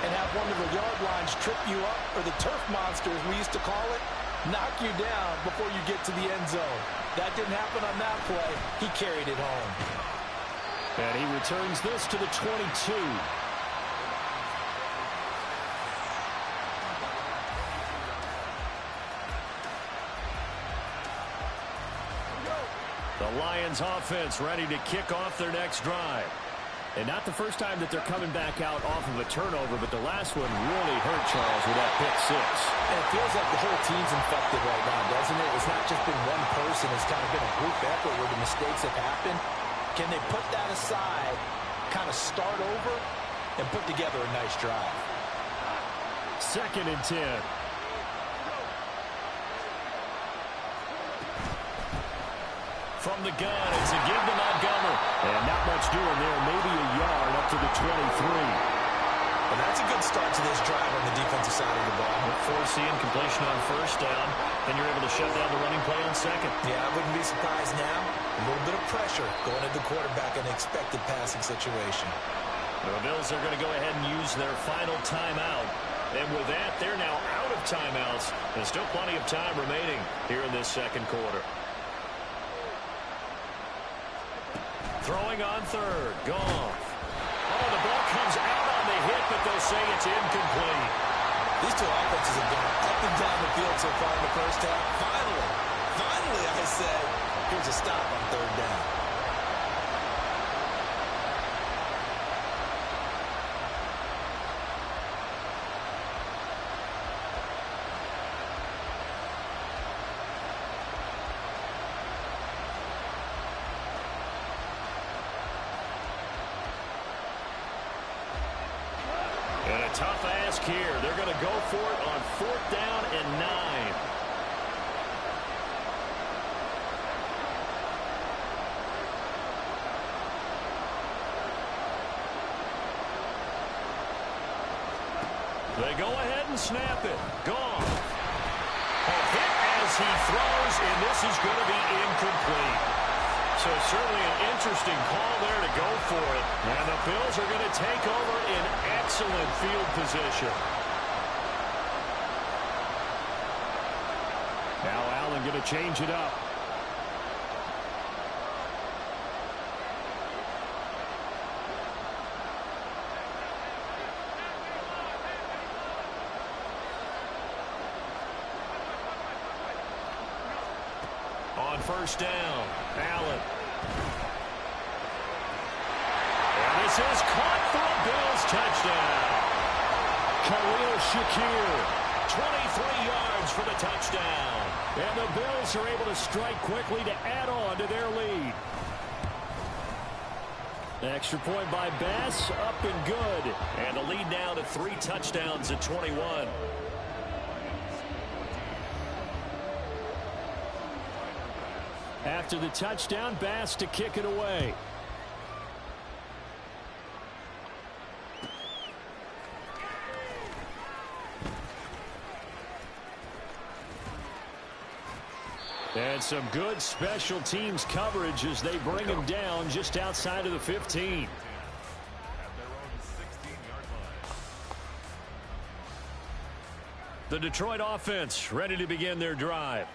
Speaker 6: and have one of the yard lines trip you up, or the turf monster, as we used to call it, knock you down before you get to the end zone. That didn't happen on that play. He carried it home.
Speaker 1: And he returns this to the 22. The Lions offense ready to kick off their next drive. And not the first time that they're coming back out off of a turnover, but the last one really hurt Charles with that pick 6.
Speaker 6: And it feels like the whole team's infected right now, doesn't it? It's not just been one person. It's kind of been a group effort where the mistakes have happened. Can they put that aside, kind of start over, and put together a nice drive?
Speaker 1: 2nd and 10. From the gun, it's a give to Montgomery. And not much doing there, maybe a yard up to the 23.
Speaker 6: And that's a good start to this drive on the defensive side of the ball.
Speaker 1: Forcing completion on 1st down, and you're able to shut down the running play on 2nd.
Speaker 6: Yeah, I wouldn't be surprised now. A little bit of pressure going at the quarterback in an expected passing situation.
Speaker 1: The Bills are going to go ahead and use their final timeout. And with that, they're now out of timeouts. There's still plenty of time remaining here in this 2nd quarter. Throwing on 3rd. Goff. Oh, the ball comes out on the hit, but they'll say it's incomplete.
Speaker 6: These two offenses have gone up and down the field so far in the 1st half. Finally, I say, here's a stop on 3rd down.
Speaker 1: And a tough ask here. They're going to go for it on 4th down and 9. They go ahead and snap it. Gone. A hit as he throws, and this is going to be incomplete. So certainly an interesting call there to go for it. And the Bills are going to take over in excellent field position. Now Allen going to change it up. On first down, Allen. And this is caught for a Bills touchdown. Khalil Shakir, 23 yards for the touchdown. And the Bills are able to strike quickly to add on to their lead. Extra point by Bass, up and good. And the lead now to 3 touchdowns at 21. After the touchdown, Bass to kick it away. And some good special teams coverage as they bring him down just outside of the 15. The Detroit offense ready to begin their drive.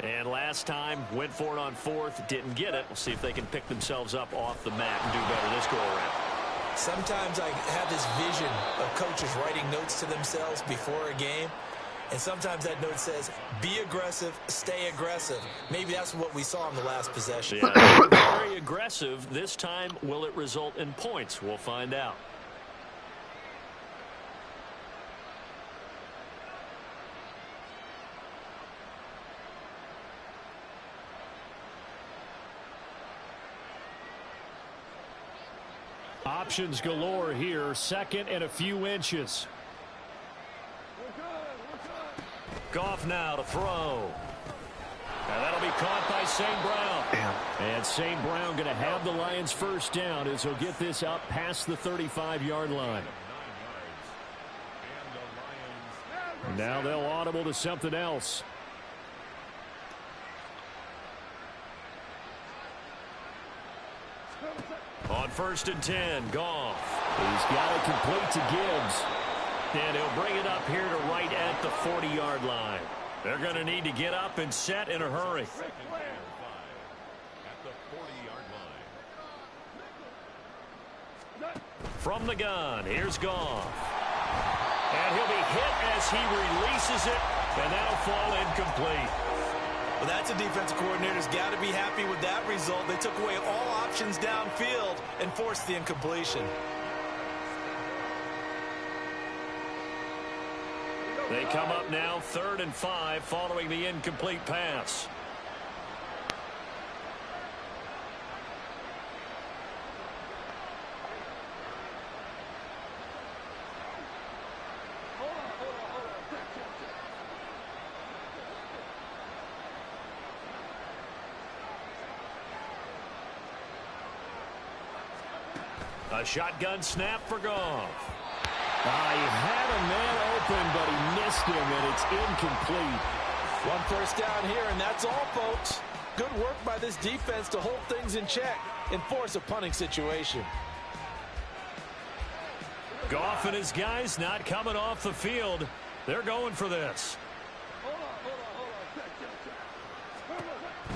Speaker 1: And last time, went for it on 4th, didn't get it. We'll see if they can pick themselves up off the mat and do better this go-around.
Speaker 6: Sometimes I have this vision of coaches writing notes to themselves before a game. And sometimes that note says, be aggressive, stay aggressive. Maybe that's what we saw in the last possession.
Speaker 1: Yeah, very aggressive. This time, will it result in points? We'll find out. Options galore here. 2nd and a few inches. Goff now to throw. And that'll be caught by St. Brown.
Speaker 3: Damn.
Speaker 1: And St. Brown going to have the Lions first down as he'll get this out past the 35-yard line. Now they'll audible to something else. On 1st and 10, Goff. He's got it complete to Gibbs. And he'll bring it up here to right at the 40-yard line. They're going to need to get up and set in a hurry. From the gun, here's Goff. And he'll be hit as he releases it, and that'll fall incomplete.
Speaker 6: Well, that's a defensive coordinator's got to be happy with that result. They took away all options downfield and forced the incompletion.
Speaker 1: They come up now 3rd and 5 following the incomplete pass. A shotgun snap for Goff. He had a man open, but he missed him, and it's incomplete.
Speaker 6: 1 first down here, and that's all, folks. Good work by this defense to hold things in check and force a punting situation.
Speaker 1: Goff and his guys not coming off the field. They're going for this.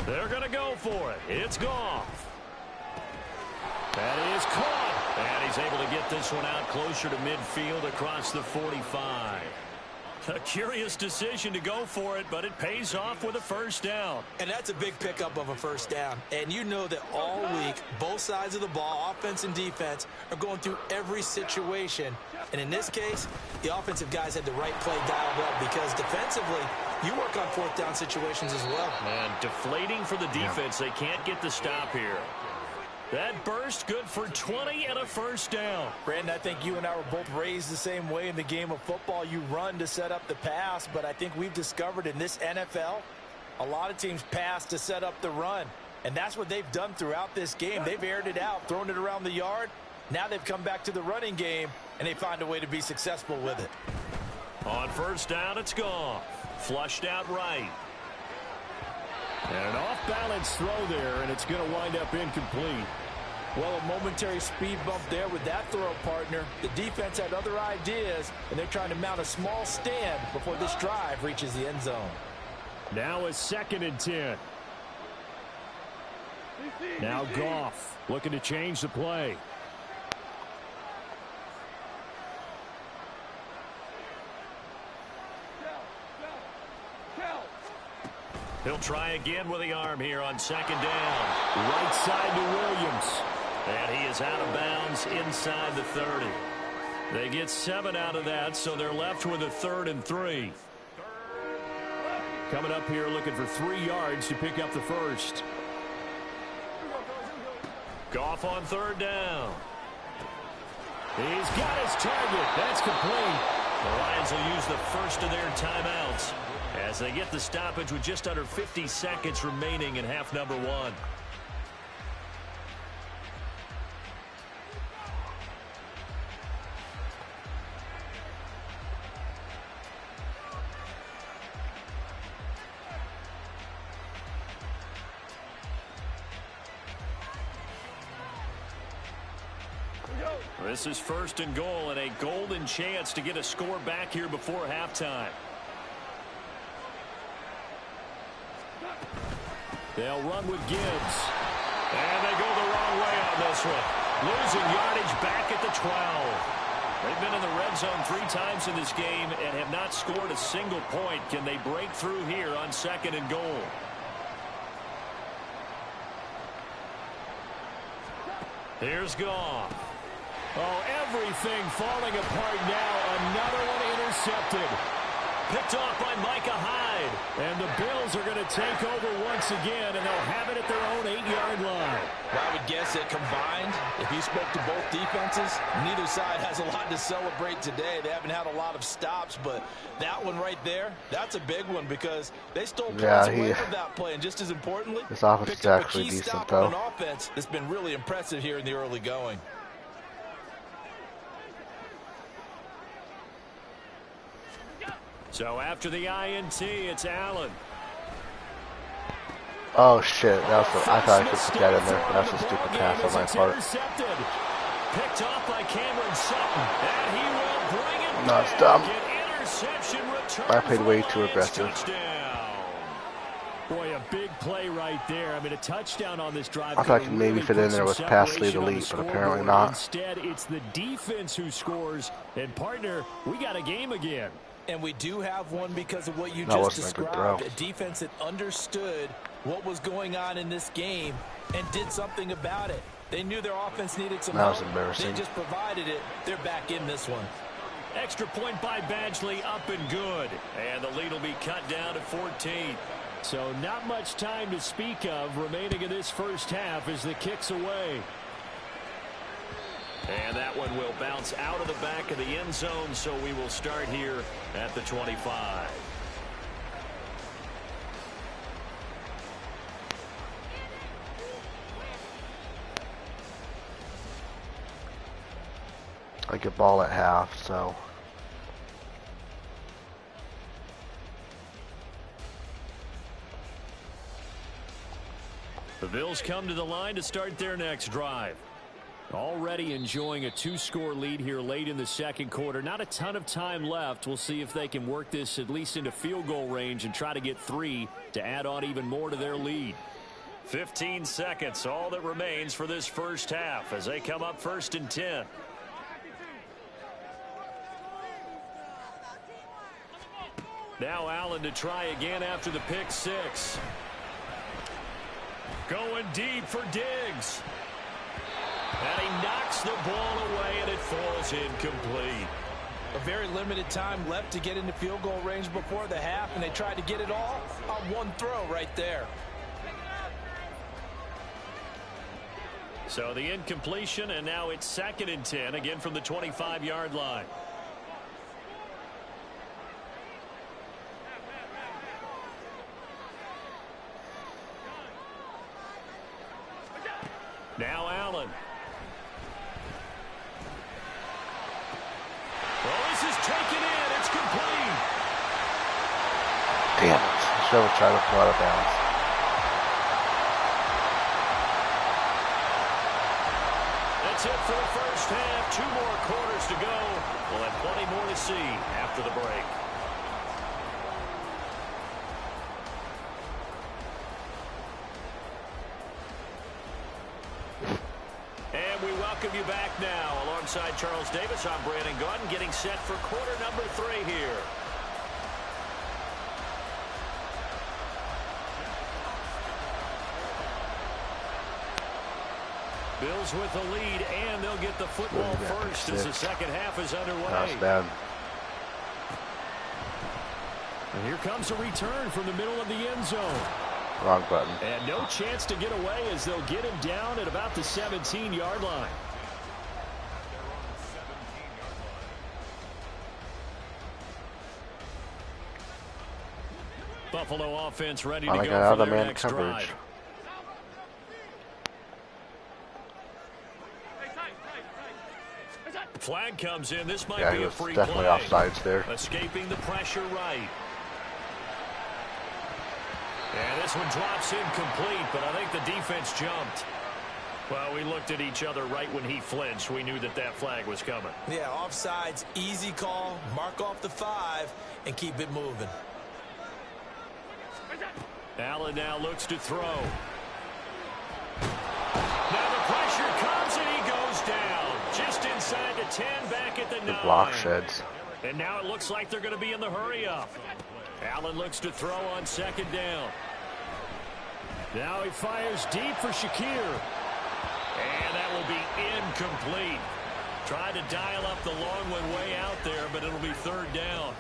Speaker 1: They're going to go for it. It's Goff. That is caught. And he's able to get this one out closer to midfield across the 45. A curious decision to go for it, but it pays off with a first down.
Speaker 6: And that's a big pickup of a first down. And you know that all week, both sides of the ball, offense and defense, are going through every situation. And in this case, the offensive guys had the right play dialed up because defensively, you work on 4th down situations as well.
Speaker 1: And deflating for the defense. They can't get the stop here. That burst good for 20 and a first down.
Speaker 6: Brandon, I think you and I were both raised the same way in the game of football. You run to set up the pass, but I think we've discovered in this NFL, a lot of teams pass to set up the run. And that's what they've done throughout this game. They've aired it out, thrown it around the yard. Now they've come back to the running game, and they find a way to be successful with it.
Speaker 1: On first down, it's Goff. Flushed out right. And an off-balance throw there, and it's going to wind up incomplete.
Speaker 6: Well, a momentary speed bump there with that throw, partner. The defense had other ideas, and they're trying to mount a small stand before this drive reaches the end zone.
Speaker 1: Now a 2nd and 10. Now Goff looking to change the play. He'll try again with the arm here on 2nd down. Right side to Williams. And he is out of bounds inside the 30. They get 7 out of that, so they're left with a 3rd and 3. Coming up here looking for 3 yards to pick up the first. Goff on 3rd down. He's got his target. That's complete. The Lions will use the first of their timeouts as they get the stoppage with just under 50 seconds remaining in half number 1. This is 1st and goal and a golden chance to get a score back here before halftime. They'll run with Gibbs. And they go the wrong way on this one. Losing yardage back at the 12. They've been in the red zone 3 times in this game and have not scored a single point. Can they break through here on 2nd and goal? Here's Goff. Oh, everything falling apart now. Another one intercepted. Picked off by Micah Hyde. And the Bills are going to take over once again, and they'll have it at their own 8-yard line.
Speaker 6: Well, I would guess that combined, if you spoke to both defenses, neither side has a lot to celebrate today. They haven't had a lot of stops, but that one right there, that's a big one because they stole points away from that play. And just as importantly,
Speaker 3: this offense
Speaker 6: picked
Speaker 3: is
Speaker 6: up a
Speaker 3: actually
Speaker 6: key
Speaker 3: decent,
Speaker 6: stop
Speaker 3: though.
Speaker 6: on an offense that's been really impressive here in the early going.
Speaker 1: So after the INT, it's Allen.
Speaker 3: Oh shit! That was I thought I could put that in there. That's a stupid pass on my part.
Speaker 1: Picked off by Cameron Sutton, and he will bring it
Speaker 3: No, it's dumb. I played way too aggressive.
Speaker 1: Boy, a big play right there. I mean, a touchdown on this drive.
Speaker 3: I thought I could maybe fit in there with pass lead elite, but apparently not.
Speaker 1: Instead, it's the defense who scores. And partner, we got a game again.
Speaker 6: And we do have one because of what you just described. A defense that understood what was going on in this game and did something about it. They knew their offense needed some help.
Speaker 3: That was embarrassing.
Speaker 6: They just provided it. They're back in this one.
Speaker 1: Extra point by Badgley, up and good. And the lead will be cut down to 14. So not much time to speak of remaining in this first half as the kick's away. And that one will bounce out of the back of the end zone, so we will start here at the 25.
Speaker 3: I get ball at half, so.
Speaker 1: The Bills come to the line to start their next drive. Already enjoying a 2-score lead here late in the second quarter. Not a ton of time left. We'll see if they can work this at least into field goal range and try to get 3 to add on even more to their lead. 15 seconds, all that remains for this first half as they come up 1st and 10. Now Allen to try again after the pick 6. Going deep for Diggs. And he knocks the ball away, and it falls incomplete.
Speaker 6: A very limited time left to get into field goal range before the half, and they tried to get it all on one throw right there.
Speaker 1: So the incompletion, and now it's 2nd and 10, again from the 25-yard line. Now Allen. Well, this is taken in. It's complete.
Speaker 3: Damn it. I should have tried to pull out of bounds.
Speaker 1: for the first half. 2 more quarters to go. We'll have plenty more to see after the break. And we welcome you back now. Alongside Charles Davis, I'm Brandon Gaudin, getting set for quarter number 3 here. Bills with the lead, and they'll get the football first as the second half is underway.
Speaker 3: That's bad.
Speaker 1: And here comes a return from the middle of the end zone.
Speaker 3: Wrong button.
Speaker 1: And no chance to get away as they'll get him down at about the 17-yard line. Buffalo offense ready to go for their next drive. Flag comes in. This might be a free play.
Speaker 3: Definitely offsides there.
Speaker 1: Escaping the pressure right. And this one drops incomplete, but I think the defense jumped. Well, we looked at each other right when he flinched. We knew that that flag was coming.
Speaker 6: Yeah, offsides, easy call. Mark off the 5 and keep it moving.
Speaker 1: Allen now looks to throw. Now the pressure comes and he goes down. Just inside the 10, back at the 9.
Speaker 3: The block sheds.
Speaker 1: And now it looks like they're going to be in the hurry-up. Allen looks to throw on second down. Now he fires deep for Shakir. And that will be incomplete. Tried to dial up the long one way out there, but it'll be third down.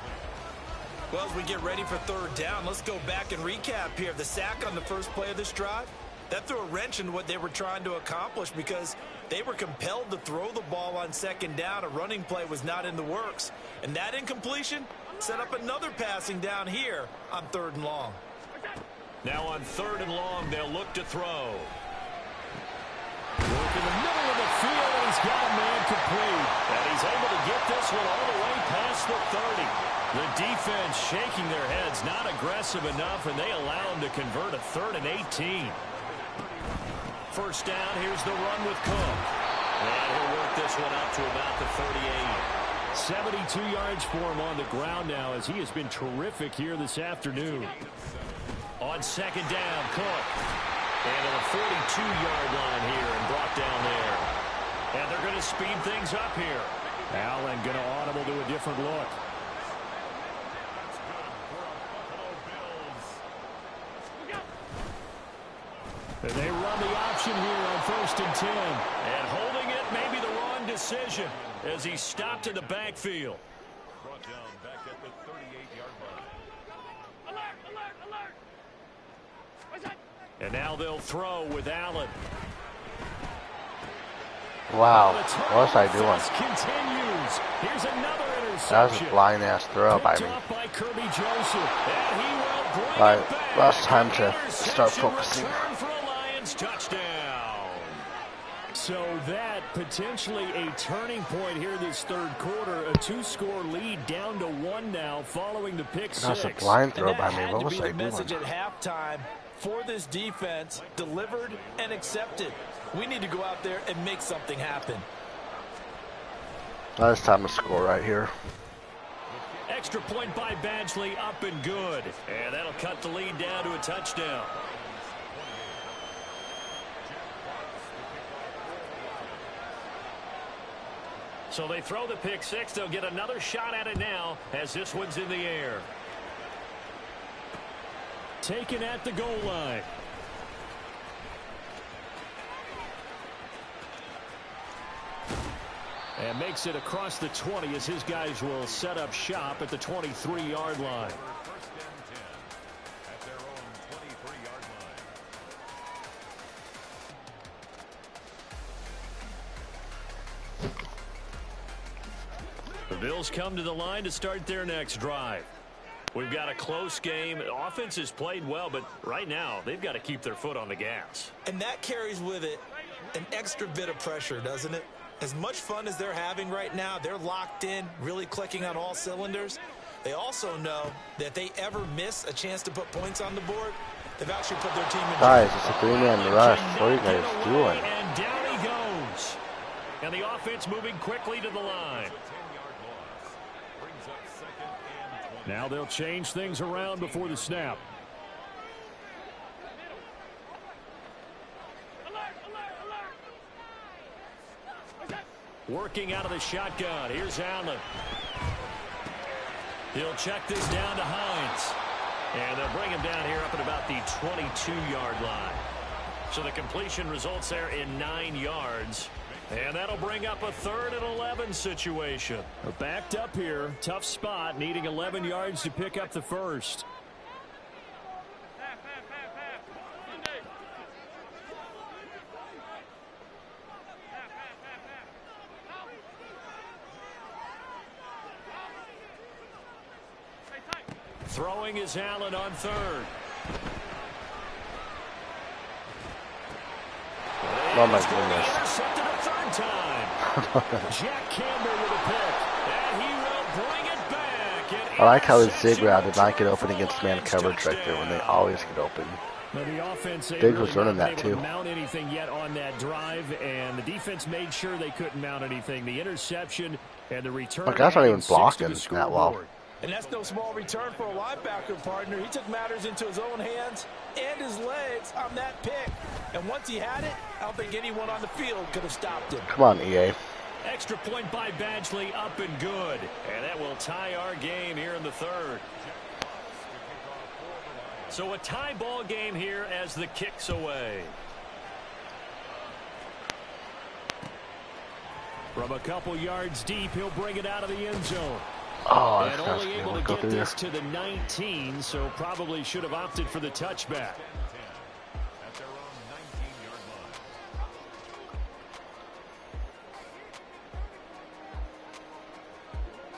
Speaker 6: Well, as we get ready for third down, let's go back and recap here. The sack on the first play of this drive, that threw a wrench in what they were trying to accomplish because they were compelled to throw the ball on second down. A running play was not in the works. And that incompletion set up another passing down here on third and long.
Speaker 1: Now on third and long, they'll look to throw. Work in the middle of the field, and he's got a man complete. And he's able to get this one all the way past the 30. The defense shaking their heads, not aggressive enough, and they allow him to convert a 3rd and 18. First down, here's the run with Cook. And he'll work this one up to about the 38. 72 yards for him on the ground now as he has been terrific here this afternoon. On second down, Cook. And at the 42-yard line here and brought down there. And they're going to speed things up here. Allen going to audible to a different look. And they run the option here on 1st and 10. And holding it may be the wrong decision as he stopped in the backfield.
Speaker 4: Brought down back at the 38-yard line.
Speaker 7: Alert, alert, alert.
Speaker 1: And now they'll throw with Allen.
Speaker 3: Wow, what was I doing?
Speaker 1: Continues. Here's another interception.
Speaker 3: That was a blind-ass throw by me.
Speaker 1: By Kirby Joseph. And he will bring
Speaker 3: All right,
Speaker 1: it back.
Speaker 3: last time to start focusing.
Speaker 1: Return for a Lions touchdown. So that potentially a turning point here this third quarter. A 2-score lead down to 1 now following the pick 6.
Speaker 3: That's a blind throw by me.
Speaker 6: Had
Speaker 3: What
Speaker 6: to
Speaker 3: was
Speaker 6: be
Speaker 3: I
Speaker 6: the message
Speaker 3: doing?
Speaker 6: at halftime for this defense, delivered and accepted. We need to go out there and make something happen.
Speaker 3: Now it's time to score right here.
Speaker 1: Extra point by Badgley, up and good. And that'll cut the lead down to a touchdown. So they throw the pick 6. They'll get another shot at it now as this one's in the air. Taken at the goal line. And makes it across the 20 as his guys will set up shop at the 23-yard line.
Speaker 4: First and 10 at their own 23-yard line.
Speaker 1: The Bills come to the line to start their next drive. We've got a close game. The offense has played well, but right now they've got to keep their foot on the gas.
Speaker 6: And that carries with it an extra bit of pressure, doesn't it? As much fun as they're having right now, they're locked in, really clicking on all cylinders. They also know that if they ever miss a chance to put points on the board, they've actually put their team in.
Speaker 3: Guys, it's a 3-man rush. What are you guys doing?
Speaker 1: And down he goes. And the offense moving quickly to the line. Now they'll change things around before the snap. Working out of the shotgun. Here's Allen. He'll check this down to Hines. And they'll bring him down here up at about the 22-yard line. So the completion results there in 9 yards. And that'll bring up a 3rd and 11 situation. They're backed up here. Tough spot, needing 11 yards to pick up the first. Throwing is Allen on 3rd.
Speaker 3: Oh my goodness.
Speaker 1: Intercepted a 3rd time. Jack Campbell with a pick. And he will bring it back.
Speaker 3: I like how his zig route did not get open against man coverage right there when they always get open.
Speaker 1: The offense
Speaker 3: Diggs was running that too.
Speaker 1: Mount anything yet on that drive, and the defense made sure they couldn't mount anything. The interception and the return.
Speaker 3: My guy's not even blocking that well.
Speaker 6: And that's no small return for a linebacker, partner. He took matters into his own hands and his legs on that pick. And once he had it, I don't think anyone on the field could have stopped him.
Speaker 3: Come on, EA.
Speaker 1: Extra point by Badgley, up and good. And that will tie our game here in the 3rd. So a tie ball game here as the kick's away. From a couple yards deep, he'll bring it out of the end zone.
Speaker 3: Oh,
Speaker 1: and
Speaker 3: that's
Speaker 1: only able to get this to the 19, so probably should have opted for the touchback.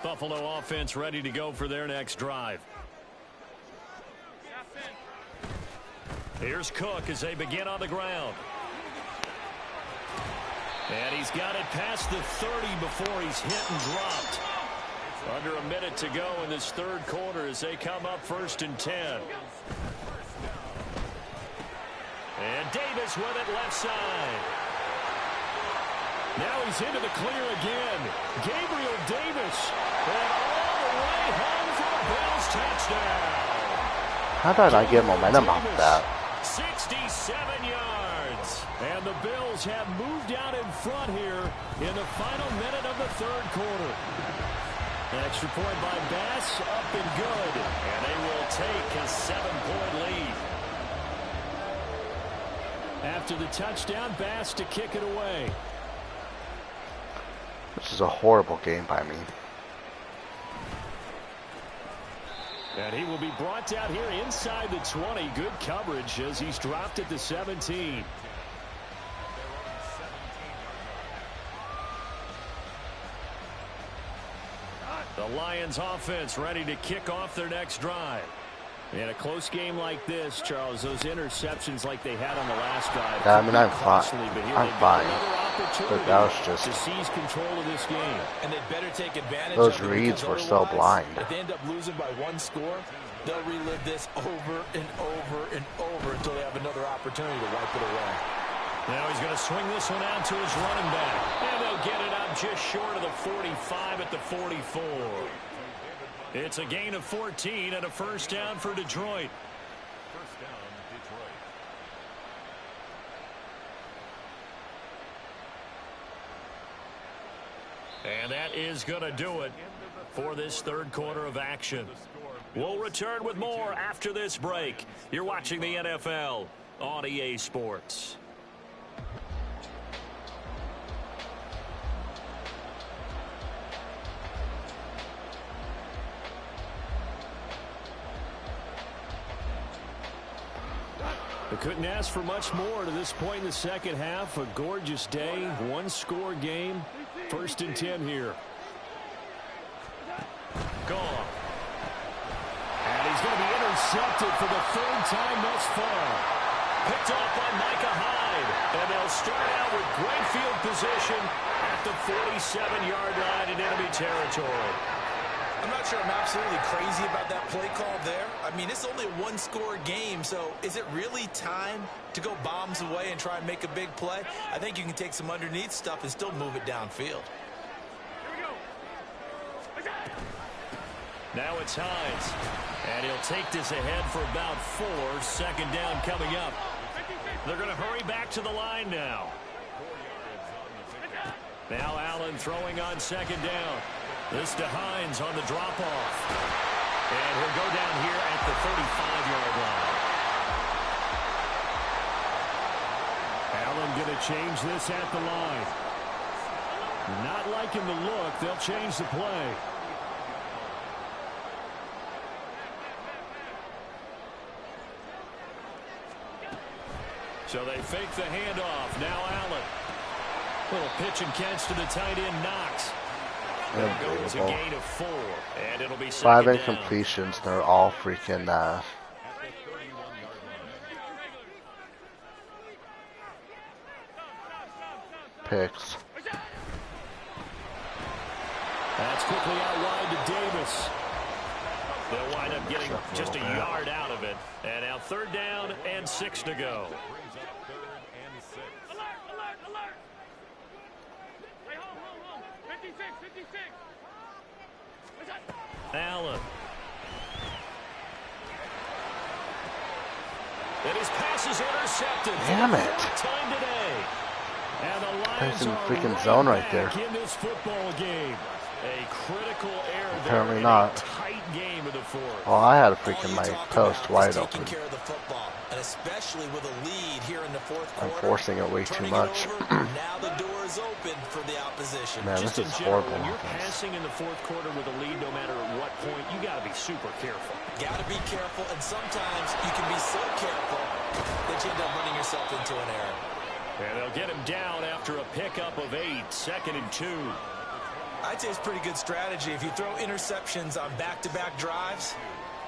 Speaker 1: Buffalo offense ready to go for their next drive. Here's Cook as they begin on the ground. And he's got it past the 30 before he's hit and dropped. Under a minute to go in this 3rd quarter as they come up 1st and 10. And Davis with it left side. Now he's into the clear again. Gabriel Davis. And all the way home for a Bills touchdown.
Speaker 3: How did I get momentum off that?
Speaker 1: 67 yards. And the Bills have moved out in front here in the final minute of the 3rd quarter. Extra point by Bass, up and good. And they will take a 7-point lead. After the touchdown, Bass to kick it away.
Speaker 3: This is a horrible game by me.
Speaker 1: And he will be brought down here inside the 20. Good coverage as he's dropped at the 17. The Lions offense ready to kick off their next drive. In a close game like this, Charles, those interceptions like they had on the last drive.
Speaker 3: Yeah, I mean, I'm fine. I'm fine. But that was just...
Speaker 1: to seize control of this game.
Speaker 6: And they better take advantage
Speaker 3: those
Speaker 6: of it,
Speaker 3: reads were
Speaker 6: because
Speaker 3: so blind.
Speaker 6: if they end up losing by 1 score, they'll relive this over and over and over until they have another opportunity to wipe it away.
Speaker 1: Now he's going to swing this one out to his running back. And they'll get it up just short of the 45 at the 44. It's a gain of 14 and a 1st down for Detroit.
Speaker 4: First down, Detroit.
Speaker 1: And that is going to do it for this 3rd quarter of action. We'll return with more after this break. You're watching the NFL on EA Sports. They couldn't ask for much more to this point in the 2nd half. A gorgeous day, 1-score game. 1st and 10 here. Gone. And he's going to be intercepted for the 3rd time thus far. Picked off by Micah Hyde. And they'll start out with great field position at the 47-yard line in enemy territory.
Speaker 6: I'm not sure I'm absolutely crazy about that play call there. I mean, it's only a one-score game, so is it really time to go bombs away and try and make a big play? I think you can take some underneath stuff and still move it downfield.
Speaker 1: Now it's Hines. And he'll take this ahead for about 4. Second down coming up. They're going to hurry back to the line now. Now Allen throwing on second down. This to Hines on the drop-off. And he'll go down here at the 35-yard line. Allen going to change this at the line. Not liking the look. They'll change the play. So they fake the handoff. Now Allen. Little pitch and catch to the tight end, Knox. There goes a gain of 4. And it'll be
Speaker 3: 5
Speaker 1: second
Speaker 3: incompletions. They're all freaking picks.
Speaker 1: That's quickly out wide to Davis. They'll wind up getting just a yard out of it. And now 3rd down and 6 to go.
Speaker 7: Alert! Hey, home. 56.
Speaker 1: Allen. And his pass is intercepted.
Speaker 3: Damn it.
Speaker 1: Time today. And the Lions
Speaker 3: in
Speaker 1: are
Speaker 3: freaking zone right there.
Speaker 1: in this football game. A critical error
Speaker 3: Apparently
Speaker 1: there
Speaker 3: not.
Speaker 1: In a tight game of the 4th.
Speaker 3: Well, I had a freaking my post wide open.
Speaker 6: Care of the football, and especially with a lead here in the 4th quarter.
Speaker 3: I'm forcing it way too much.
Speaker 6: Now the door is open for the opposition.
Speaker 3: Man,
Speaker 1: Just
Speaker 3: this
Speaker 1: in
Speaker 3: is
Speaker 1: general,
Speaker 3: horrible.
Speaker 1: when you're passing in the 4th quarter with a lead, no matter at what point, you got to be super careful.
Speaker 6: Got to be careful, and sometimes you can be so careful that you end up running yourself into an error.
Speaker 1: And they'll get him down after a pickup of 8, 2nd and 2.
Speaker 6: I'd say it's pretty good strategy. If you throw interceptions on back-to-back drives,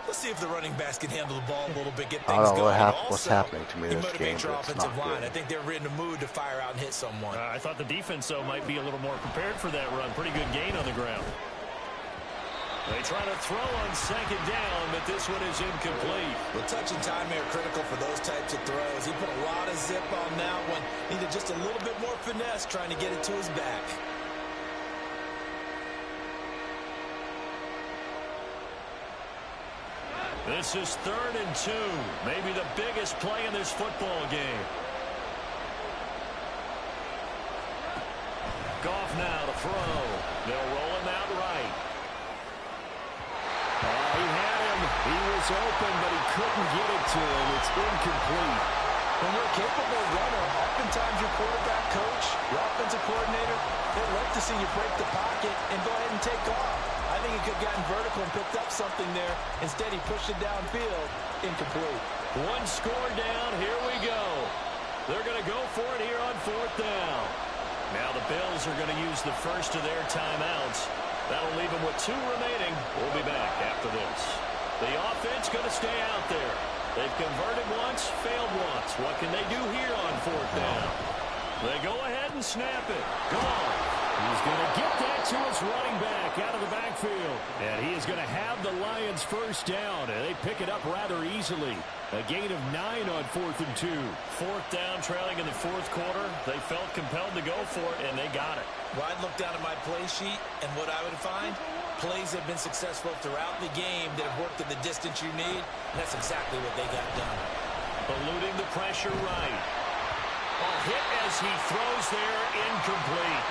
Speaker 6: let's see if the running backs can handle the ball a little bit, get things
Speaker 3: I don't know
Speaker 6: going.
Speaker 3: what's happening to me
Speaker 6: You
Speaker 3: this game,
Speaker 6: motivate your
Speaker 3: but it's
Speaker 6: offensive
Speaker 3: not
Speaker 6: line.
Speaker 3: good.
Speaker 6: I think they're in the mood to fire out and hit someone.
Speaker 1: I thought the defense, though, might be a little more prepared for that run. Pretty good gain on the ground. They try to throw on 2nd down, but this one is incomplete.
Speaker 6: Well, touch and time are critical for those types of throws. He put a lot of zip on that one. Needed just a little bit more finesse trying to get it to his back.
Speaker 1: This is 3rd and 2. Maybe the biggest play in this football game. Goff now to throw. They'll roll him out right. He had him. He was open, but he couldn't get it to him. It's incomplete.
Speaker 6: When you're a capable runner, oftentimes your quarterback coach, your offensive coordinator, they'd love to see you break the pocket and go ahead and take off. I think he could have gotten vertical and picked up something there. Instead, he pushed it downfield. Incomplete.
Speaker 1: 1 score down. Here we go. They're going to go for it here on 4th down. Now the Bills are going to use the first of their timeouts. That'll leave them with 2 remaining. We'll be back after this. The offense going to stay out there. They've converted once, failed once. What can they do here on 4th down? They go ahead and snap it. Gone. He's going to get that to his running back out of the backfield. And he is going to have the Lions first down. And they pick it up rather easily. A gain of 9 on 4th and 2. 4th down, trailing in the 4th quarter. They felt compelled to go for it, and they got it.
Speaker 6: Well, I'd look down at my play sheet, and what I would find, plays have been successful throughout the game that have worked at the distance you need, and that's exactly what they got done.
Speaker 1: Eluding the pressure right. A hit as he throws there, incomplete.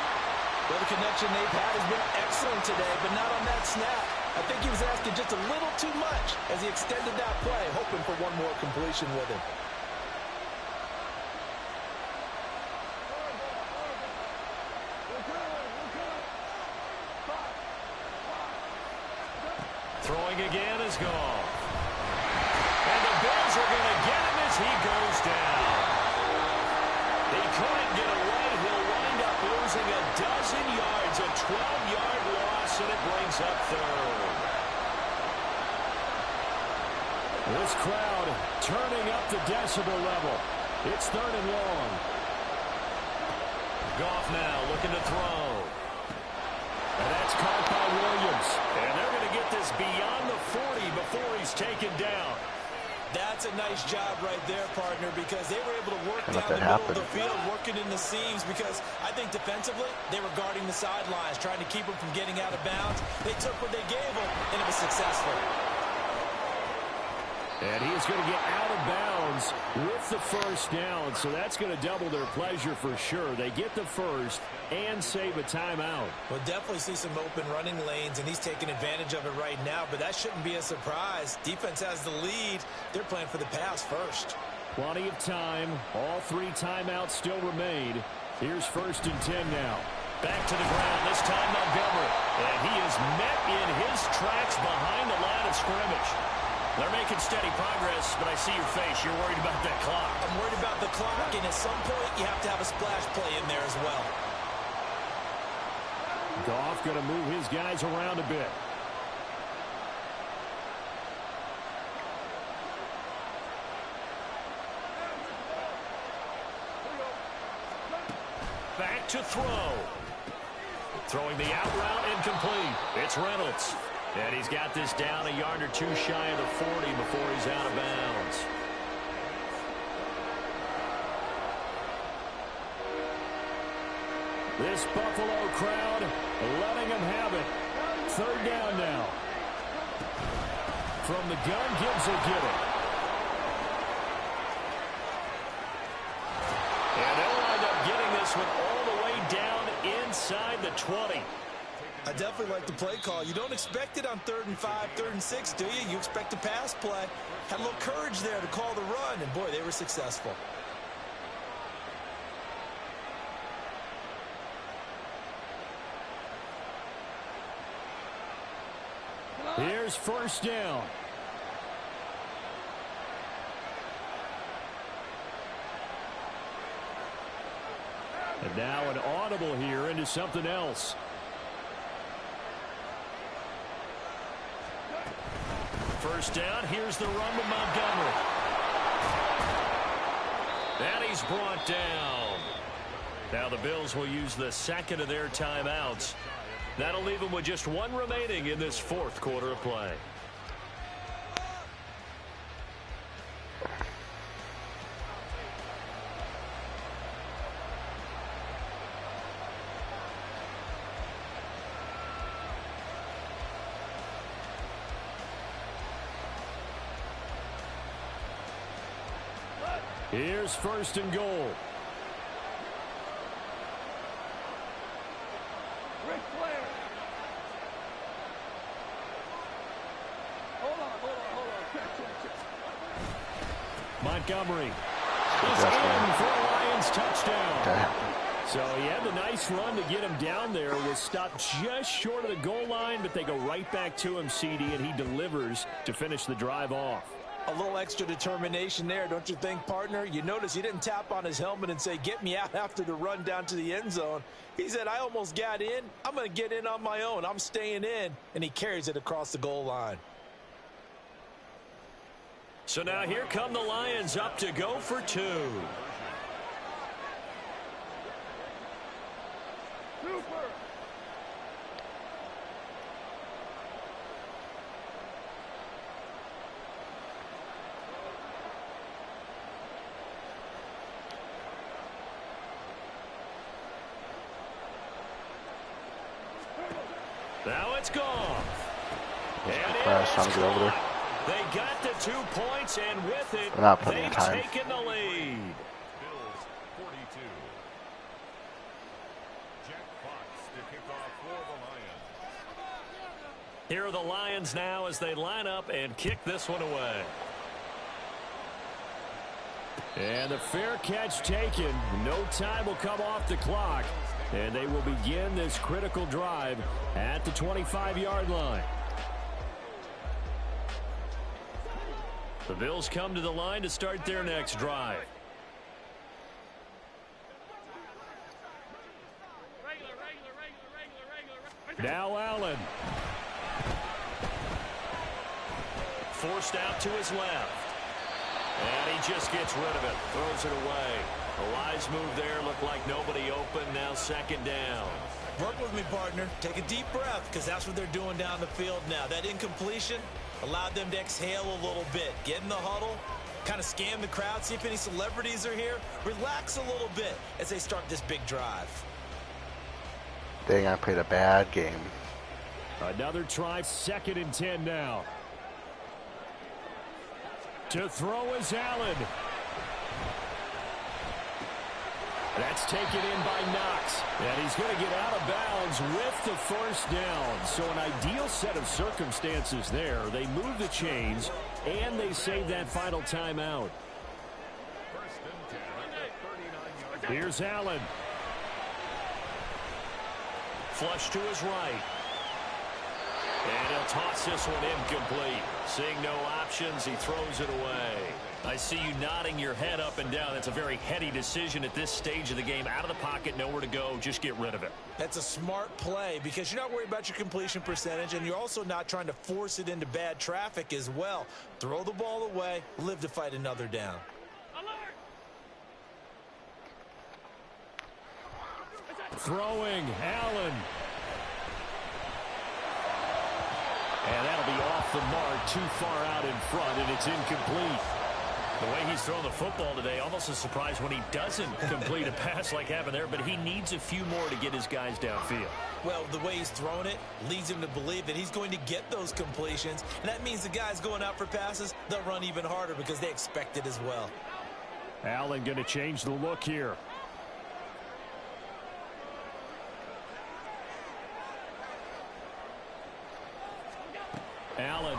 Speaker 6: Well, the connection they've had has been excellent today, but not on that snap. I think he was asking just a little too much as he extended that play, hoping for one more completion with him.
Speaker 1: Throwing again is gone. And the Bills are going to get him as he goes down. He couldn't get away. He'll wind up losing a dozen yards, a 12-yard loss, and it brings up 3rd. This crowd turning up the decibel level. It's 3rd and long. Goff now looking to throw. And that's caught by Williams. And they're going to is taken down.
Speaker 6: That's a nice job right there, partner, because they were able to work
Speaker 3: Can't
Speaker 6: down
Speaker 3: let
Speaker 6: the
Speaker 3: that
Speaker 6: middle of
Speaker 3: happen.
Speaker 6: the field, working in the seams, because I think defensively, they were guarding the sidelines, trying to keep them from getting out of bounds. They took what they gave them, and it was successful.
Speaker 1: And he is going to get out of bounds with the first down, so that's going to double their pleasure for sure. They get the first and save a timeout.
Speaker 6: We'll definitely see some open running lanes, and he's taking advantage of it right now, but that shouldn't be a surprise. Defense has the lead. They're playing for the pass first.
Speaker 1: Plenty of time. All 3 timeouts still remain. Here's 1st and 10 now. Back to the ground, this time Montgomery. And he is met in his tracks behind the line of scrimmage. They're making steady progress, but I see your face. You're worried about that clock.
Speaker 6: I'm worried about the clock, and at some point, you have to have a splash play in there as well.
Speaker 1: Goff going to move his guys around a bit. Back to throw. Throwing the out route incomplete. It's Reynolds. And he's got this down a yard or 2 shy of the 40 before he's out of bounds. This Buffalo crowd letting them have it. 3rd down now. From the gun, Gibbs will get it. And they'll wind up getting this one all the way down inside the 20.
Speaker 6: I definitely like the play call. You don't expect it on 3rd and 5, 3rd and 6, do you? You expect a pass play. Had a little courage there to call the run, and boy, they were successful.
Speaker 1: Here's 1st down. And now an audible here into something else. First down, here's the run to Montgomery. And he's brought down. Now the Bills will use the 2nd of their timeouts. That'll leave them with just 1 remaining in this 4th quarter of play. Here's 1st and goal.
Speaker 7: Rick Flair. Hold on. Check.
Speaker 1: Montgomery is in for a Lions touchdown. So he had the nice run to get him down there. Was stopped just short of the goal line, but they go right back to him, CD, and he delivers to finish the drive off.
Speaker 6: A little extra determination there, don't you think, partner? You notice he didn't tap on his helmet and say, get me out after the run down to the end zone. He said, I almost got in. I'm going to get in on my own. I'm staying in. And he carries it across the goal line.
Speaker 1: So now here come the Lions up to go for 2.
Speaker 7: Super.
Speaker 1: Now it's gone.
Speaker 3: Fast, trying to get over there.
Speaker 1: They got the 2 points, and with it,
Speaker 3: They're not putting
Speaker 1: they've
Speaker 3: time.
Speaker 1: taken the lead.
Speaker 4: Bills 42. Jack Fox to kick off for the Lions.
Speaker 1: Here are the Lions now as they line up and kick this one away. And the fair catch taken. No time will come off the clock. And they will begin this critical drive at the 25-yard line. The Bills come to the line to start their next drive. Now Allen. Forced out to his left. And he just gets rid of it. Throws it away. A wise move there. Looked like nobody open. Now 2nd down.
Speaker 6: Work with me, partner. Take a deep breath, because that's what they're doing down the field now. That incompletion, Allowed them to exhale a little bit. Get in the huddle, kind of scan the crowd, see if any celebrities are here. Relax a little bit as they start this big drive.
Speaker 3: Dang, I played a bad game.
Speaker 1: Another try, 2nd and 10 now. To throw is Allen. That's taken in by Knox. And he's going to get out of bounds with the first down. So an ideal set of circumstances there. They move the chains, and they save that final timeout. Here's Allen. Flush to his right. And he'll toss this one incomplete. Seeing no options, he throws it away. I see you nodding your head up and down. That's a very heady decision at this stage of the game. Out of the pocket, nowhere to go. Just get rid of it.
Speaker 6: That's a smart play because you're not worried about your completion percentage, and you're also not trying to force it into bad traffic as well. Throw the ball away, live to fight another down.
Speaker 1: Throwing, Allen. And that'll be off the mark, too far out in front, and it's incomplete. The way he's thrown the football today, almost a surprise when he doesn't complete a pass like happened there, but he needs a few more to get his guys downfield.
Speaker 6: Well, the way he's thrown it leads him to believe that he's going to get those completions, and that means the guys going out for passes, they'll run even harder because they expect it as well.
Speaker 1: Allen going to change the look here. Allen.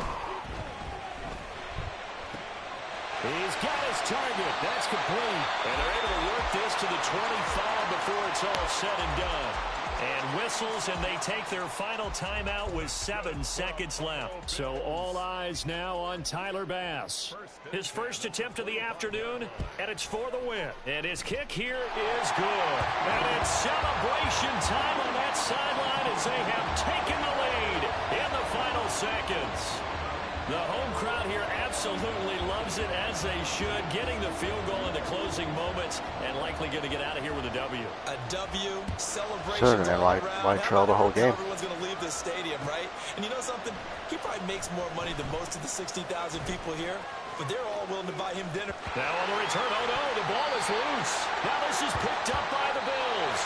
Speaker 1: He's got his target. That's complete. And they're able to work this to the 25 before it's all said and done. And whistles, and they take their final timeout with 7 seconds left. So all eyes now on Tyler Bass. His first attempt of the afternoon, and it's for the win. And his kick here is good. And it's celebration time on that sideline as they have taken the lead in the final seconds. The home crowd here absolutely loves it, as they should, getting the field goal in the closing moments and likely going to get out of here with a W.
Speaker 6: A W, celebration.
Speaker 3: Sure, and why trail the whole game?
Speaker 6: Everyone's going to leave this stadium, right? And you know something? He probably makes more money than most of the 60,000 people here, but they're all willing to buy him dinner.
Speaker 1: Now on the return, oh no, the ball is loose. Now this is picked up by the Bills.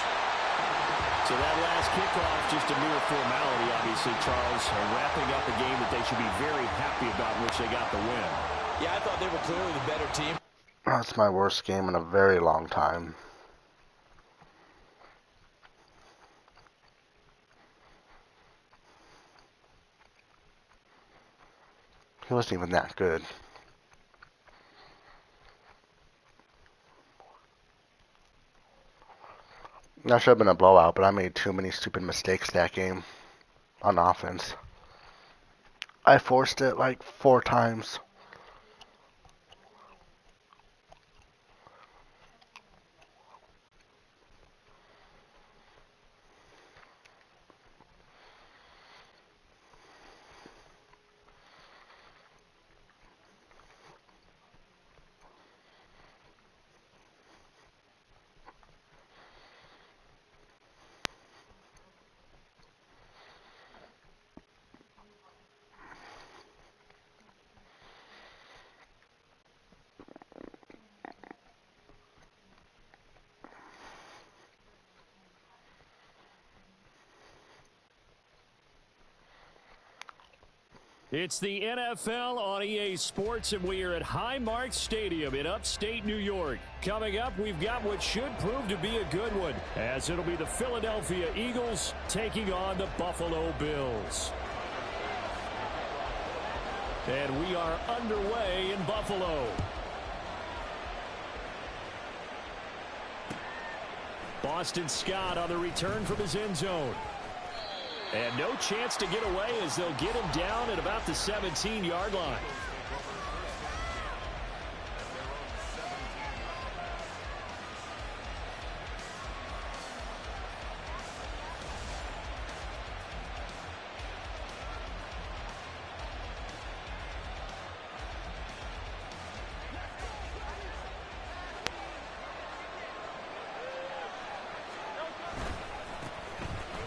Speaker 1: So that last kickoff, just a mere formality, obviously, Charles, wrapping up a game that they should be very happy about, in which they got the win.
Speaker 6: Yeah, I thought they were clearly the better team.
Speaker 3: That's my worst game in a very long time. He wasn't even that good. That should have been a blowout, but I made too many stupid mistakes that game on offense. I forced it like 4 times.
Speaker 1: It's the NFL on EA Sports, and we are at Highmark Stadium in upstate New York. Coming up, we've got what should prove to be a good one, as it'll be the Philadelphia Eagles taking on the Buffalo Bills. And we are underway in Buffalo. Boston Scott on the return from his end zone. And no chance to get away, as they'll get him down at about the 17-yard line.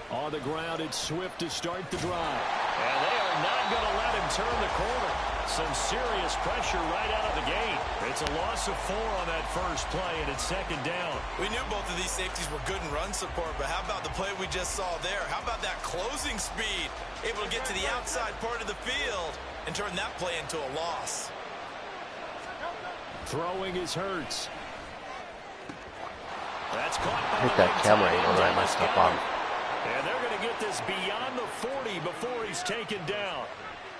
Speaker 1: On the ground, it's Swift to start the drive. And they are They're not going to let him turn the corner. Some serious pressure right out of the gate. It's a loss of 4 on that first play, and it's second down.
Speaker 2: We knew both of these safeties were good in run support, but how about the play we just saw there? How about that closing speed? Able to get to the outside part of the field and turn that play into a loss.
Speaker 1: Throwing is Hurts. That's caught by
Speaker 3: I hate that camera angle that I messed up on.
Speaker 1: And they're going to get this beyond the 40 before he's taken down.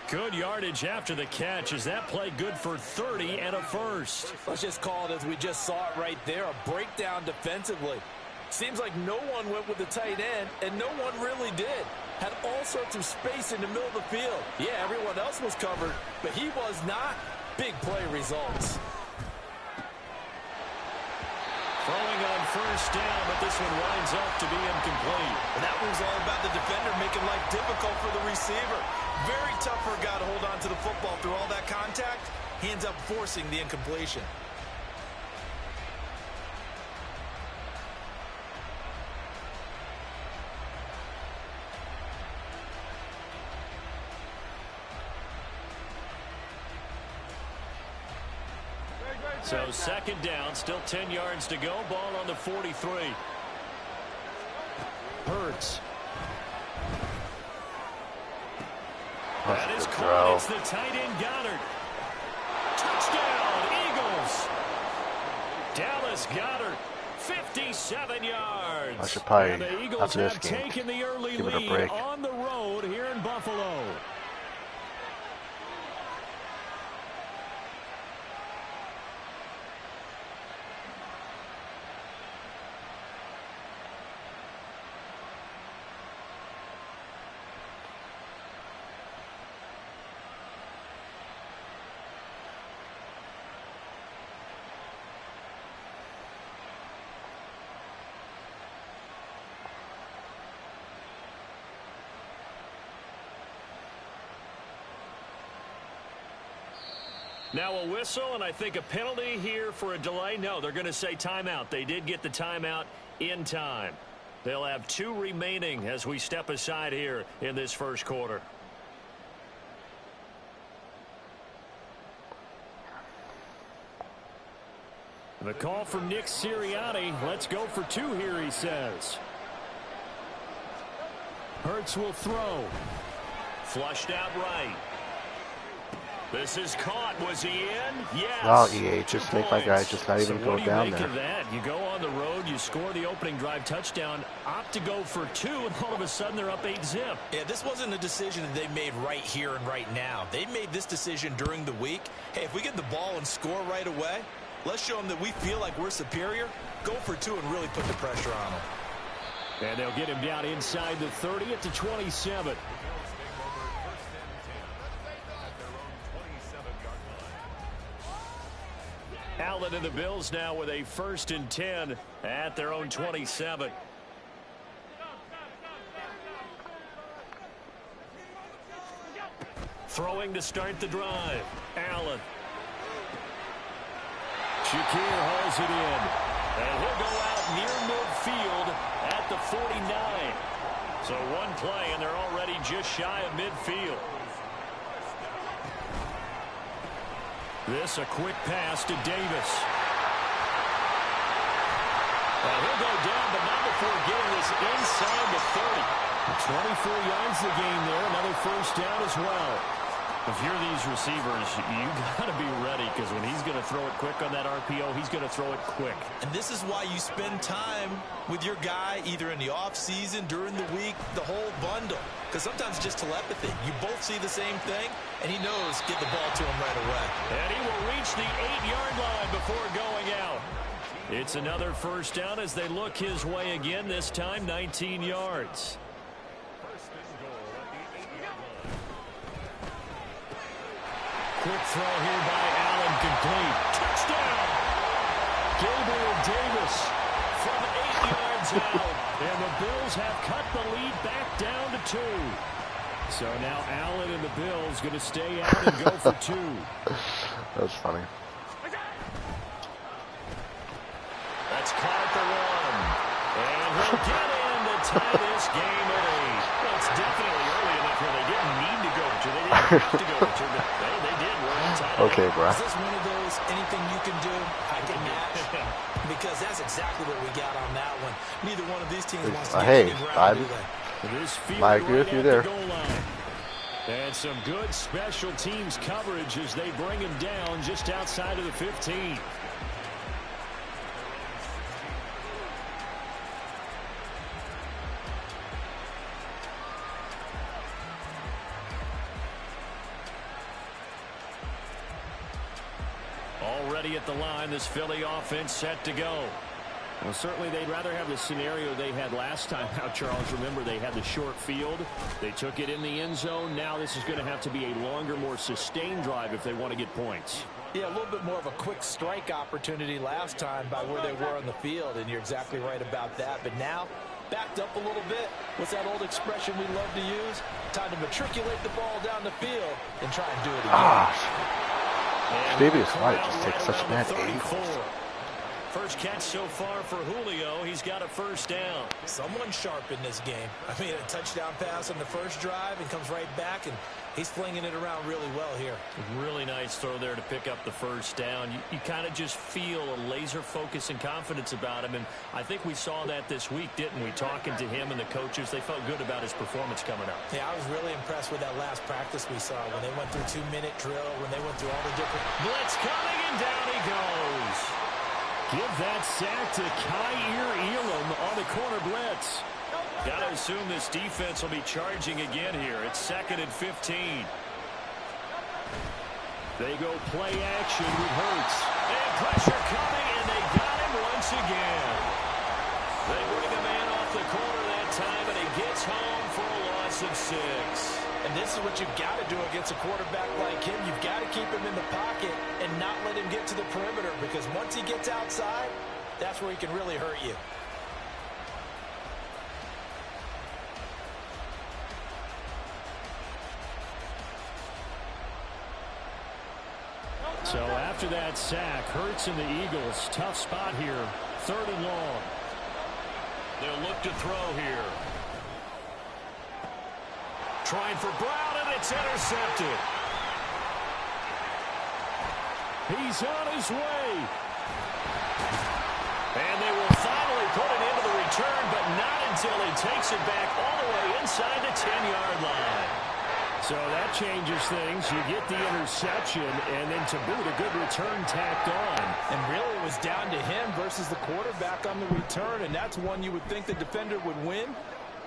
Speaker 1: Good yardage after the catch. Is that play good for 30 and a first?
Speaker 6: Let's just call it as we just saw it right there, a breakdown defensively. Seems like no one went with the tight end, and no one really did. Had all sorts of space in the middle of the field. Yeah, everyone else was covered, but he was not. Big play results.
Speaker 1: Throwing on first down, but this one winds up to be incomplete.
Speaker 2: And that was all about the defender making life difficult for the receiver. Very tough for a guy to hold on to the football through all that contact. He ends up forcing the incompletion.
Speaker 1: So second down, still 10 yards to go. Ball on the 43. Hurts. That is caught. It's the tight end Goddard. Touchdown, Eagles. Dallas Goddard, 57 yards.
Speaker 3: I should probably,
Speaker 1: and the Eagles
Speaker 3: after this
Speaker 1: have
Speaker 3: game,
Speaker 1: taken the early
Speaker 3: give it a
Speaker 1: lead
Speaker 3: break.
Speaker 1: on the road here in Buffalo. Now a whistle, and I think a penalty here for a delay. No, they're going to say timeout. They did get the timeout in time. They'll have 2 remaining as we step aside here in this first quarter. The call from Nick Sirianni. Let's go for 2 here, he says. Hurts will throw. Flushed out right. This is caught. Was he in? Yes.
Speaker 3: Wow, EA, just make my guy just not even go down there.
Speaker 1: Of that? You go on the road, you score the opening drive touchdown, opt to go for 2, and all of a sudden they're up 8-zip.
Speaker 2: Yeah, this wasn't a decision that they made right here and right now. They made this decision during the week. Hey, if we get the ball and score right away, let's show them that we feel like we're superior. Go for 2 and really put the pressure on them.
Speaker 1: And they'll get him down inside the 30 at the 27. Allen and the Bills now with a 1st and 10 at their own 27. Throwing to start the drive. Allen. Shakir hauls it in. And he'll go out near midfield at the 49. So one play, and they're already just shy of midfield. This a quick pass to Davis. And he'll go down, but not before getting this inside the 30. 24 yards the game there. Another first down as well. If you're these receivers, you got to be ready, because when he's going to throw it quick on that RPO, he's going to throw it quick.
Speaker 2: And this is why you spend time with your guy either in the offseason, during the week, the whole bundle. Because sometimes it's just telepathy. You both see the same thing, and he knows get the ball to him right away.
Speaker 1: And he will reach the 8-yard line before going out. It's another first down as they look his way again, this time 19 yards. Quick throw here by Allen, complete. Touchdown! Gabriel Davis from 8 yards out. And the Bills have cut the lead back down to 2. So now Allen and the Bills going to stay out and go for 2.
Speaker 3: That's funny.
Speaker 1: That's caught at the 1. And he'll get in to tie this game at 8. Well, it's definitely early enough where they didn't need to go to to go return it. Well, they did. We're on time.
Speaker 3: Okay, bro.
Speaker 6: Is this one of those anything you can do, I can match? Because that's exactly what we got on that one. Neither one of these teams wants to get
Speaker 3: Hey,
Speaker 6: any ground, do they?
Speaker 1: This field
Speaker 3: I agree with
Speaker 1: right
Speaker 3: you
Speaker 1: at
Speaker 3: there.
Speaker 1: the goal line. And some good special teams coverage as they bring him down just outside of the 15. Already at the line, this Philly offense set to go. Well, certainly they'd rather have the scenario they had last time out, Charles. Remember, they had the short field. They took it in the end zone. Now this is going to have to be a longer, more sustained drive if they want to get points.
Speaker 6: Yeah, a little bit more of a quick strike opportunity last time by where they were on the field, and you're exactly right about that. But now, backed up a little bit. What's that old expression we love to use? Time to matriculate the ball down the field and try and do it again.
Speaker 3: Stevie White just takes such bad angles.
Speaker 1: First catch so far for Julio. He's got a first down.
Speaker 6: Someone sharp in this game. I mean, a touchdown pass on the first drive and comes right back, and he's flinging it around really well here.
Speaker 1: Really nice throw there to pick up the first down. You kind of just feel a laser focus and confidence about him, and I think we saw that this week, didn't we? Talking to him and the coaches, they felt good about his performance coming up.
Speaker 6: Yeah, I was really impressed with that last practice we saw when they went through 2-minute drill, when they went through all the different...
Speaker 1: Blitz coming, and down he goes. Give that sack to Kyer Elam on the corner blitz. Got to assume this defense will be charging again here. It's 2nd and 15. They go play action with Hurts. And pressure coming, and they got him once again. They bring a man off the corner that time, and he gets home for a loss of 6.
Speaker 6: And this is what you've got to do against a quarterback like him. You've got to keep him in the pocket and not let him get to the perimeter, because once he gets outside, that's where he can really hurt you.
Speaker 1: So after that sack, Hurts and the Eagles, tough spot here, 3rd and long. They'll look to throw here. Trying for Brown, and it's intercepted. He's on his way. And they will finally put it into the return, but not until he takes it back all the way inside the 10-yard line. So that changes things. You get the interception, and then to boot, a good return tacked on.
Speaker 6: And really it was down to him versus the quarterback on the return, and that's one you would think the defender would win.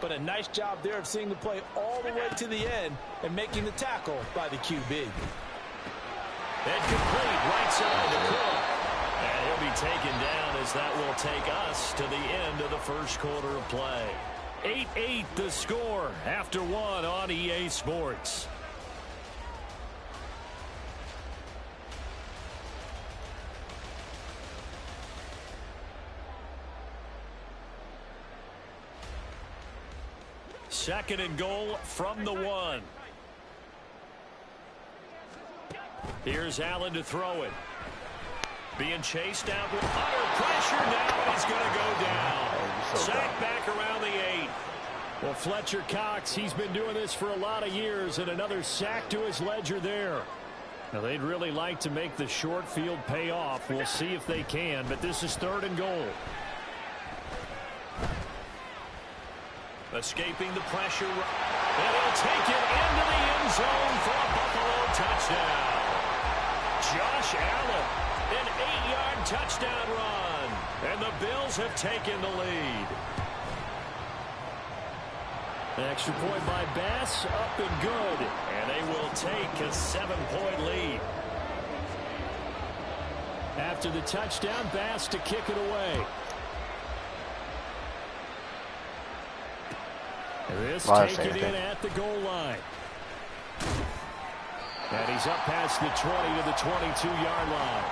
Speaker 6: But a nice job there of seeing the play all the way to the end and making the tackle by the QB.
Speaker 1: And complete right side to Cook. And he'll be taken down as that will take us to the end of the first quarter of play. 8-8 the score after 1 on EA Sports. Second and goal from the 1. Here's Allen to throw it. Being chased down with utter pressure now, and he's going to go down. Sacked back around the 8. Well, Fletcher Cox, he's been doing this for a lot of years, and another sack to his ledger there. Now, they'd really like to make the short field pay off. We'll see if they can, but this is 3rd and goal. Escaping the pressure, and he'll take it into the end zone for a Buffalo touchdown. Josh Allen, an 8-yard touchdown run, and the Bills have taken the lead. Extra point by Bass, up and good, and they will take a 7-point lead. After the touchdown, Bass to kick it away. This taken in at the goal line. And he's up past the 20 to the 22-yard line.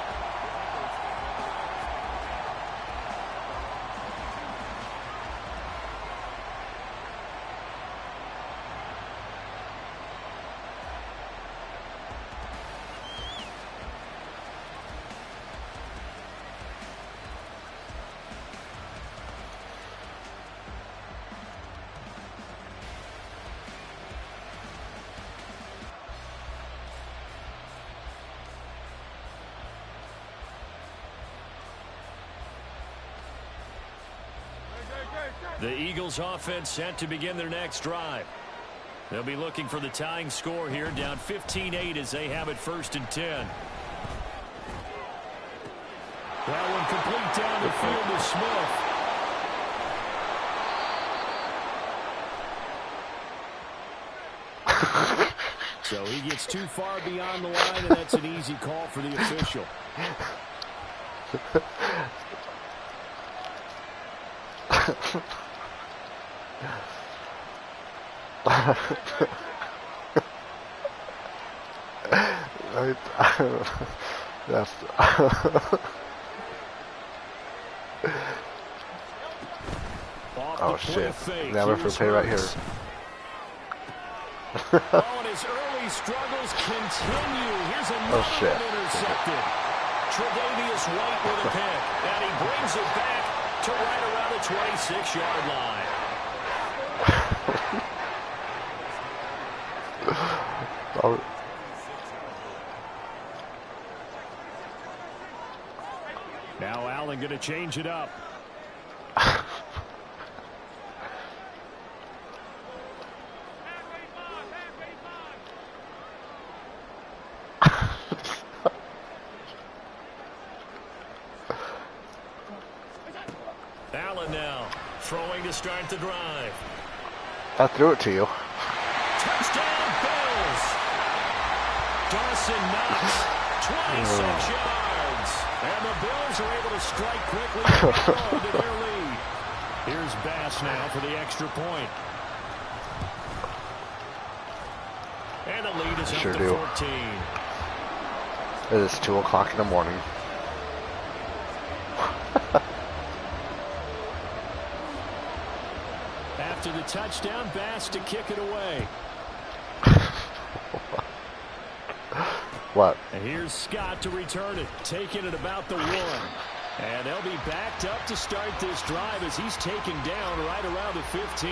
Speaker 1: The Eagles offense set to begin their next drive. They'll be looking for the tying score here, down 15-8 as they have it 1st and 10. That one complete down the field to Smith. So he gets too far beyond the line, and that's an easy call for the official.
Speaker 3: That's oh shit! Never for pay right here.
Speaker 1: Oh, and his early struggles continue. Here's another one intercepted. Tre'Davious White with a pick, and he brings it back to right around the 26-yard line.
Speaker 3: Oh.
Speaker 1: Now Allen going to change it up. Allen now throwing to start the drive.
Speaker 3: I threw it to you.
Speaker 1: Touchdown Bills. Dawson Knox, 26 yards. And the Bills are able to strike quickly into their lead. Here's Bass now for the extra point. And the lead is up to 14.
Speaker 3: It is 2 o'clock in the morning.
Speaker 1: After the touchdown, Bass to kick it away.
Speaker 3: What?
Speaker 1: And here's Scott to return it, taking it about the 1. And they'll be backed up to start this drive as he's taken down right around the 15.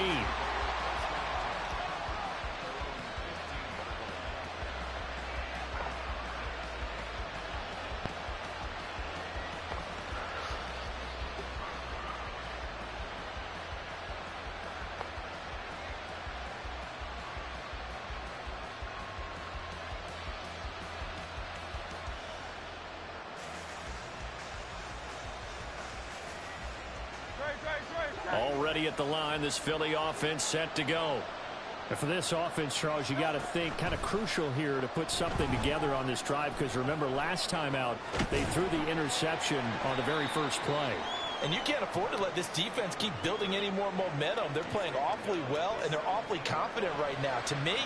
Speaker 1: Already at the line, this Philly offense set to go. And for this offense, Charles, you got to think kind of crucial here to put something together on this drive, because remember last time out they threw the interception on the very first play.
Speaker 6: And you can't afford to let this defense keep building any more momentum. They're playing awfully well, and they're awfully confident right now. To me,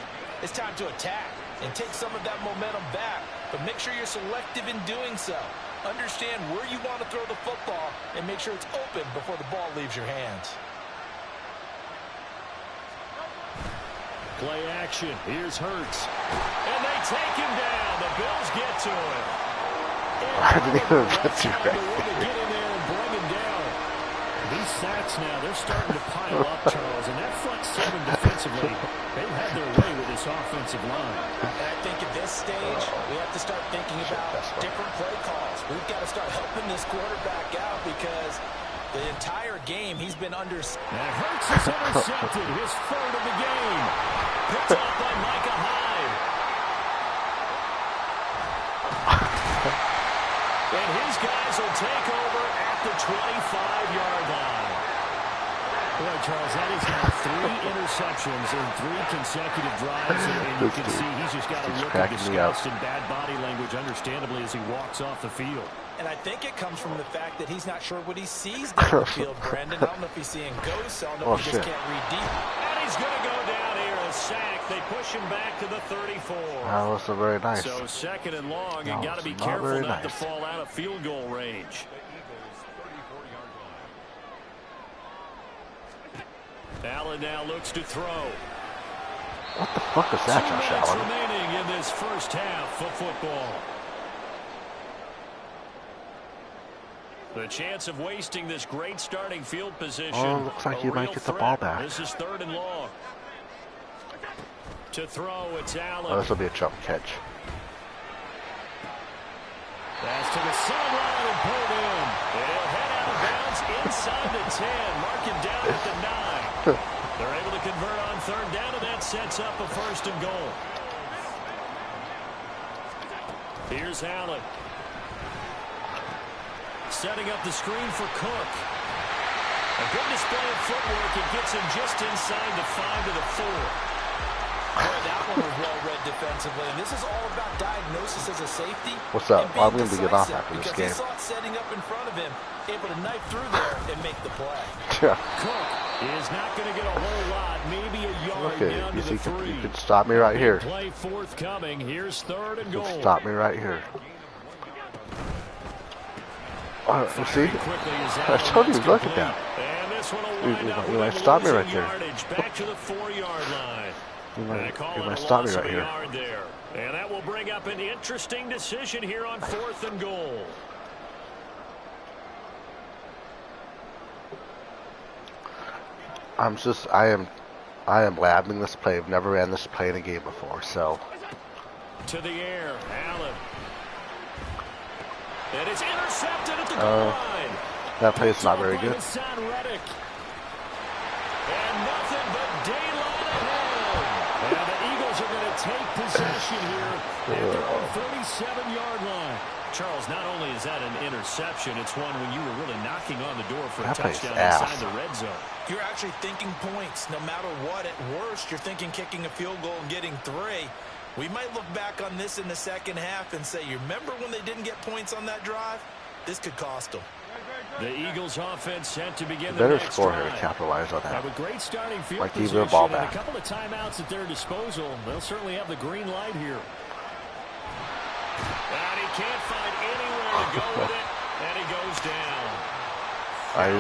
Speaker 6: it's time to attack and take some of that momentum back, but make sure you're selective in doing so. Understand where you want to throw the football and make sure it's open before the ball leaves your hands.
Speaker 1: Play action. Here's Hurts. And they take him down. The Bills get to him.
Speaker 3: I didn't even get to
Speaker 1: Get in there and bring him down. These sacks now, they're starting to pile up, Charles. And that front 7 defensively, they've had their way with this offensive line.
Speaker 6: And I think at this stage, we have to start thinking about different play calls. We've got to start helping this quarterback out because the entire game he's been under.
Speaker 1: And Hurts is intercepted, his 3rd of the game. Picked up by Micah Hyde. And his guys will take over at the 25-yard line. Boy, Charles, that is now 3 interceptions in 3 consecutive drives, and you can see he's just got a look of disgust and bad body language, understandably, as he walks off the field.
Speaker 6: And I think it comes from the fact that he's not sure what he sees down the field, Brendan. I don't know if he's seeing ghosts. I don't know if he just can't read deep.
Speaker 1: And he's going to go down here, a sack. They push him back to the 34.
Speaker 3: That was very nice.
Speaker 1: So 2nd and long, and got to be careful not to fall out of field goal range. Allen now looks to throw.
Speaker 3: What the fuck is that, Josh Allen?
Speaker 1: 2 minutes remaining in this first half of football. The chance of wasting this great starting field position.
Speaker 3: Oh, looks like you might get the ball back.
Speaker 1: This is 3rd and long. To throw, it's Allen.
Speaker 3: Oh, this will be a jump catch.
Speaker 1: Pass to the sideline and pulled in. It'll head out of bounds inside the 10, marking down at the 9. They're able to convert on third down, and that sets up a first and goal. Here's Allen. Setting up the screen for Cook. A good display of footwork. It gets him just inside the 5 to the 4.
Speaker 6: Boy, that one was well read defensively. And this is all about diagnosis as a safety.
Speaker 3: What's up?
Speaker 6: and
Speaker 3: Well, I'm
Speaker 6: being
Speaker 3: going to get off
Speaker 6: decisive
Speaker 3: after this
Speaker 6: because
Speaker 3: game.
Speaker 6: he saw it setting up in front of him, able to knife through there and make the play.
Speaker 3: Yeah.
Speaker 1: Cook is not going to get a whole lot, maybe a yard
Speaker 3: Okay,
Speaker 1: down to the 3.
Speaker 3: you can stop me right here.
Speaker 1: Play forthcoming. Here's third and
Speaker 3: You
Speaker 1: goal.
Speaker 3: can stop me right here. You see? I told you, look at that.
Speaker 1: And this one will wind up
Speaker 3: You
Speaker 1: with
Speaker 3: might
Speaker 1: a
Speaker 3: stop me
Speaker 1: losing
Speaker 3: right there.
Speaker 1: yardage back to the 4-yard line.
Speaker 3: You
Speaker 1: And they call it
Speaker 3: might
Speaker 1: a
Speaker 3: stop me
Speaker 1: loss of
Speaker 3: right
Speaker 1: a
Speaker 3: here.
Speaker 1: yard there. And that will bring up an interesting decision here on 4th and goal.
Speaker 3: I am labbing this play. I've never ran this play in a game before, so.
Speaker 1: To the air, Allen. It is intercepted at the goal line.
Speaker 3: That play is not very good.
Speaker 1: And nothing but daylight ahead. And the Eagles are going to take possession here at their own 37-yard line. Charles, not only is that an interception, it's one when you were really knocking on the door for a
Speaker 3: That plays
Speaker 1: touchdown
Speaker 3: ass.
Speaker 1: inside the red zone.
Speaker 6: You're actually thinking points. No matter what, at worst, you're thinking kicking a field goal and getting 3. We might look back on this in the second half and say, you remember when they didn't get points on that drive? This could cost them.
Speaker 1: The Eagles offense set to begin the
Speaker 3: Better
Speaker 1: next
Speaker 3: score here
Speaker 1: drive.
Speaker 3: to capitalize on that.
Speaker 1: Have a great starting field
Speaker 3: Like, give
Speaker 1: position
Speaker 3: the ball
Speaker 1: and a
Speaker 3: back.
Speaker 1: couple of timeouts at their disposal. They'll certainly have the green light here. And he can't find anywhere to go with it, and he goes down.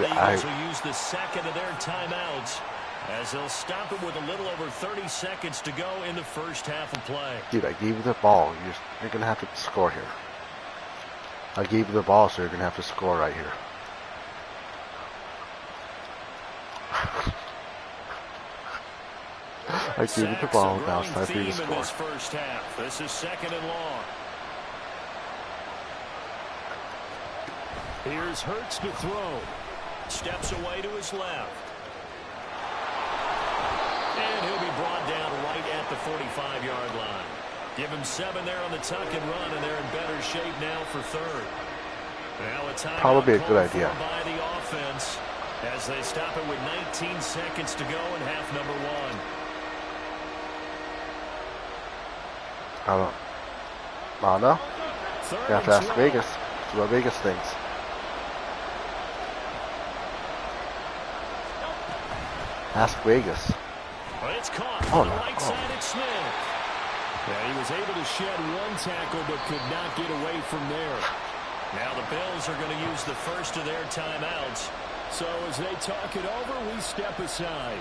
Speaker 1: The Eagles will use the second of their timeouts as they'll stop it with a little over 30 seconds to go in the first half of play.
Speaker 3: Dude, I gave you the ball. You're going to have to score here. I gave you the ball, so you're going to have to score right here. I gave you the ball. Now it's time for you to score.
Speaker 1: This first half. This is second and long. Here's Hurts to throw. Steps away to his left. And he'll be brought down right at the 45-yard line. Give him 7 there on the tuck and run, and they're in better shape now for third. Now a timeout
Speaker 3: Probably a good
Speaker 1: called
Speaker 3: idea.
Speaker 1: for by the offense as they stop it with 19 seconds to go in half number 1.
Speaker 3: I don't know. You have to ask Vegas. It's what Vegas thinks. Ask Vegas.
Speaker 1: Well, it's caught
Speaker 3: Oh,
Speaker 1: on the
Speaker 3: no.
Speaker 1: right side at Smith. Yeah, he was able to shed one tackle but could not get away from there. Now the Bills are going to use the first of their timeouts. So as they talk it over, we step aside.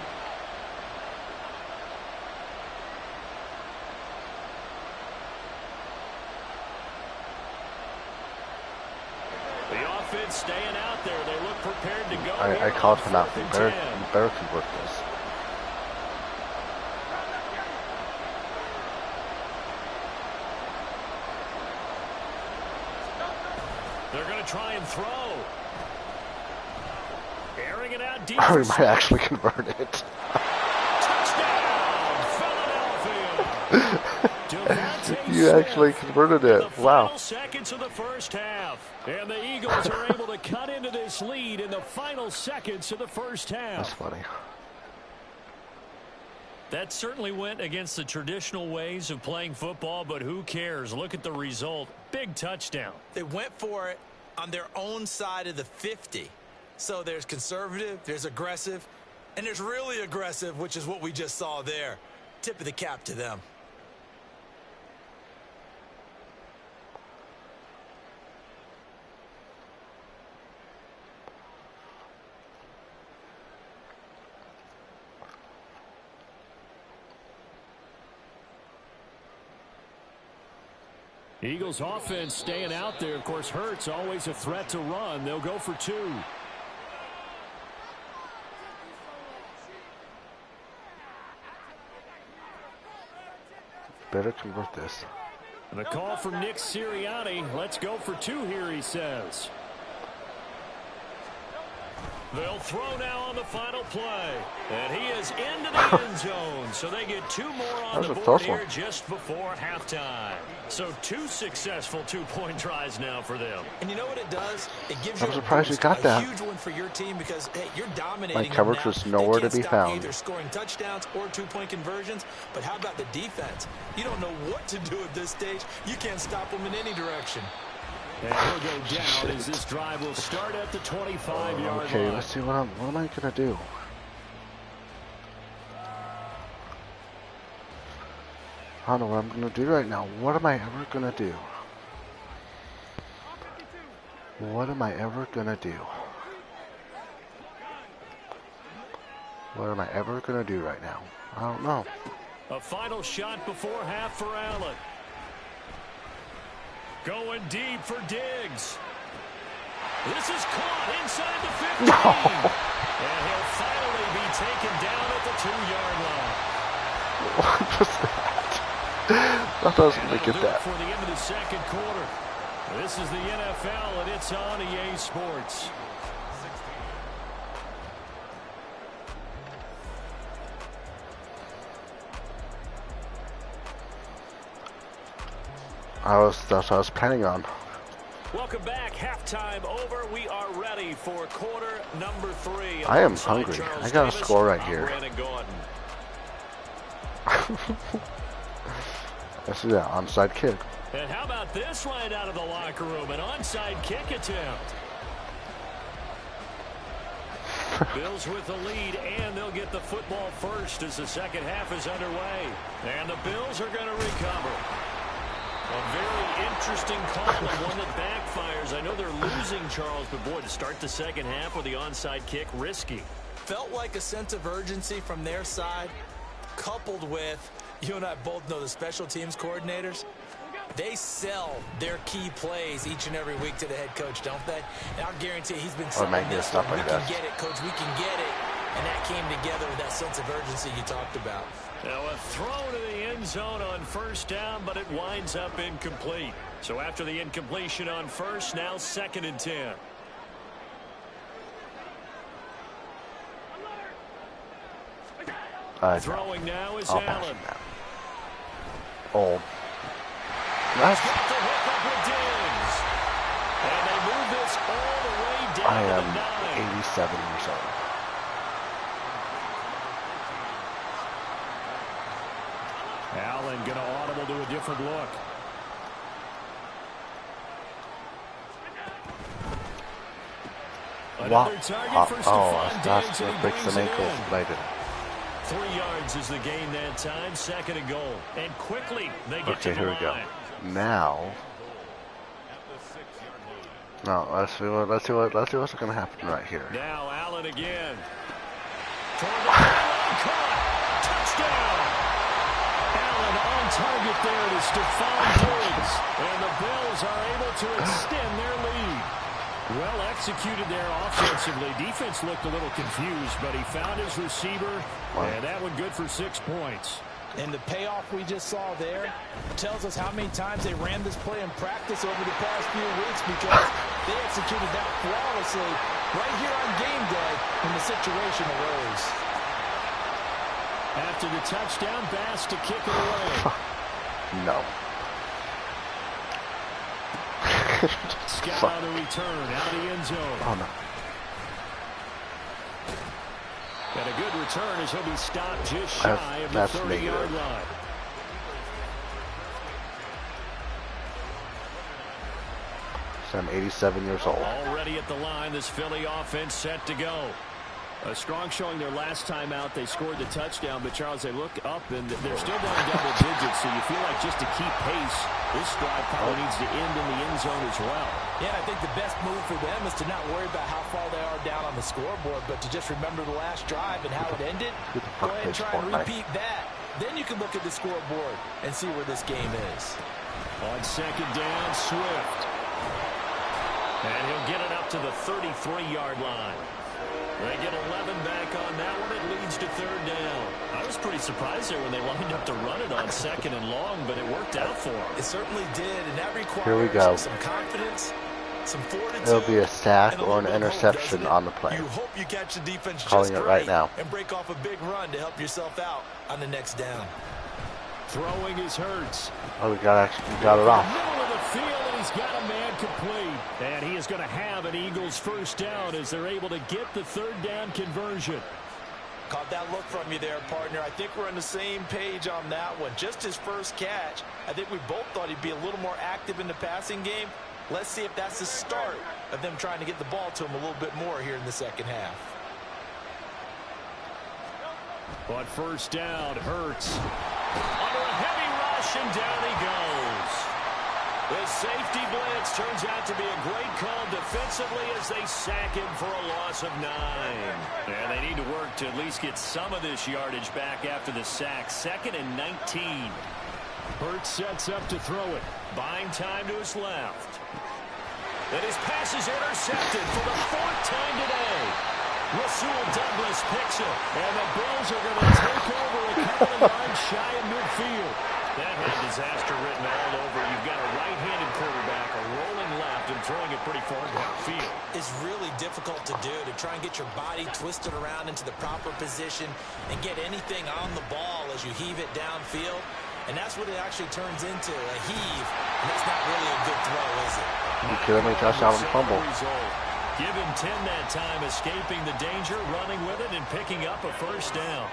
Speaker 1: The offense staying out there. They look prepared to go.
Speaker 3: I called for that. You better convert this.
Speaker 1: They're going to try and throw. Airing it out deep.
Speaker 3: Or we
Speaker 1: for
Speaker 3: might actually convert it.
Speaker 1: Touchdown, Philadelphia. Devontae
Speaker 3: You actually
Speaker 1: Smith
Speaker 3: converted
Speaker 1: in
Speaker 3: it.
Speaker 1: the
Speaker 3: Wow.
Speaker 1: final seconds of the first half. And the Eagles are able to cut into this lead in the final seconds of the first half.
Speaker 3: That's funny.
Speaker 1: That certainly went against the traditional ways of playing football, but who cares? Look at the result. Big touchdown.
Speaker 6: They went for it on their own side of the 50. So there's conservative, there's aggressive, and there's really aggressive, which is what we just saw there. Tip of the cap to them.
Speaker 1: Eagles offense staying out there. Of course, Hurts always a threat to run. They'll go for 2.
Speaker 3: Better convert this.
Speaker 1: And a call from Nick Sirianni. Let's go for 2 here, he says. They'll throw now on the final play. And he is into the end zone. So they get 2 more on the board here just before halftime. So 2 successful 2-point tries now for them.
Speaker 6: And you know what it does? It gives
Speaker 3: I'm
Speaker 6: you
Speaker 3: surprised you got that.
Speaker 6: a huge one for your team because, hey, you're dominating.
Speaker 3: My coverage was nowhere to be found.
Speaker 6: Either scoring touchdowns or 2-point conversions. But how about the defense? You don't know what to do at this stage. You can't stop them in any direction.
Speaker 1: And he'll go down as this drive will start at the 25-yard line.
Speaker 3: Okay, let's see what am I gonna do. I don't know what I'm gonna do right now. What am I ever gonna do? What am I ever gonna do? What am I ever gonna do right now? I don't know.
Speaker 1: A final shot before half for Allen. Going deep for Diggs. This is caught inside the 15.
Speaker 3: No.
Speaker 1: And he'll finally be taken down at the 2-yard line.
Speaker 3: What was that? I thought I was going to get that.
Speaker 1: For the end of the second quarter. This is the NFL, and it's on EA Sports.
Speaker 3: That's what I was planning on.
Speaker 1: Welcome back. Halftime over. We are ready for quarter number 3.
Speaker 3: I am hungry. I got a score right here. Let's do that onside kick.
Speaker 1: And how about this right out of the locker room? An onside kick attempt. Bills with the lead, and they'll get the football first as the second half is underway. And the Bills are going to recover. A very interesting call and one that backfires. I know they're losing, Charles, but boy, to start the second half with the onside kick, risky.
Speaker 6: Felt like a sense of urgency from their side, coupled with, you and I both know the special teams coordinators, they sell their key plays each and every week to the head coach, don't they? And I'll guarantee he's been selling this one. We can get it, coach, we can get it. And that came together with that sense of urgency you talked about.
Speaker 1: Now a throw to the end zone on first down, but it winds up incomplete. So after the incompletion on first, now 2nd and 10. Throwing now is Allen.
Speaker 3: Oh.
Speaker 1: Nice. Got the hook up with Diggs. And they move this all the way down
Speaker 3: I am
Speaker 1: to the 9.
Speaker 3: 87 years old.
Speaker 1: Allen going to audible to a different look. Another target for Stephon Diggs, and he brings it in. 3 yards is the gain that time. 2nd and goal. And quickly they get to the line.
Speaker 3: Okay, here we go. Now. No, let's see what's going to happen right here.
Speaker 1: Now Allen again. Toward the line, caught. Touchdown. Allen on target there to Stephon Diggs. And the Bills are able to extend their lead. Well executed there offensively. Defense looked a little confused, but he found his receiver, and that one good for 6 points.
Speaker 6: And the payoff we just saw there tells us how many times they ran this play in practice over the past few weeks, because they executed that flawlessly right here on game day when the situation arose.
Speaker 1: After the touchdown, Bass to kick it away.
Speaker 3: No.
Speaker 1: Scott on the return, out of the end zone.
Speaker 3: Oh, no.
Speaker 1: And a good return as he'll be stopped just shy of the 30-yard line.
Speaker 3: So I'm 87 years old.
Speaker 1: Already at the line, this Philly offense set to go. A strong showing their last time out. They scored the touchdown, but Charles, they look up and they're still down double digits, so you feel like just to keep pace, this drive probably needs to end in the end zone as well.
Speaker 6: Yeah, I think the best move for them is to not worry about how far they are down on the scoreboard, but to just remember the last drive and how it ended. Go ahead and try and repeat that. Then you can look at the scoreboard and see where this game is.
Speaker 1: On 2nd down, Swift. And he'll get it up to the 33-yard line. They get 11 back on that one. It leads to 3rd down. I was pretty surprised there when they lined up to run it on 2nd and long, but it worked out for them.
Speaker 6: It certainly did, and that requires some confidence,
Speaker 2: some fortitude.
Speaker 3: It'll be a sack
Speaker 2: and a
Speaker 3: or
Speaker 2: little
Speaker 3: an
Speaker 2: bit of hope, doesn't
Speaker 3: interception
Speaker 2: it?
Speaker 3: on the play.
Speaker 2: You hope you catch the defense
Speaker 3: Calling
Speaker 2: just
Speaker 3: it right
Speaker 2: great
Speaker 3: now.
Speaker 2: and break off a big run to help yourself out on the next down.
Speaker 1: Throwing is Hurts.
Speaker 3: Oh, we got it off.
Speaker 1: Middle of the field, and he's got a man complete. And he is going to have an Eagles first down as they're able to get the third down conversion.
Speaker 2: Caught that look from you there, partner. I think we're on the same page on that one. Just his first catch, I think we both thought he'd be a little more active in the passing game. Let's see if that's the start of them trying to get the ball to him a little bit more here in the second half.
Speaker 1: But first down, Hurts. Under a heavy rush, and down he goes. The safety blitz turns out to be a great call defensively as they sack him for a loss of 9. And they need to work to at least get some of this yardage back after the sack. 2nd and 19. Hurts sets up to throw it. Buying time to his left. And his pass is intercepted for the 4th time today. Rasul Douglas picks it, and the Bills are going to take over a couple of yards shy of midfield. That had disaster written all over. You've got a right-handed quarterback, a rolling left, and throwing it pretty far downfield.
Speaker 6: It's really difficult to do, to try and get your body twisted around into the proper position and get anything on the ball as you heave it downfield. And that's what it actually turns into, a heave. And that's not really a good throw, is it?
Speaker 3: You kidding me? Touchdown and fumble.
Speaker 1: Give him 10 that time, escaping the danger, running with it, and picking up a first down.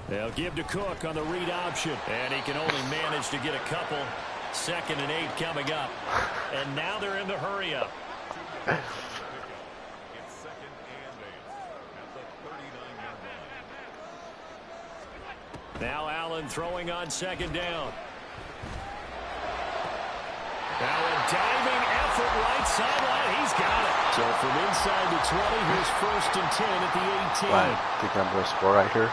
Speaker 1: They'll give to Cook on the read option, and he can only manage to get a couple. 2nd and 8 coming up, and now they're in the hurry up.
Speaker 4: It's 2nd and 8 at the 39-yard line.
Speaker 1: Now Allen throwing on 2nd down. Now a diving effort right sideline. He's got it. So from inside the 20, here's 1st and 10 at the 18.
Speaker 3: Right. Think I'm going to score right here.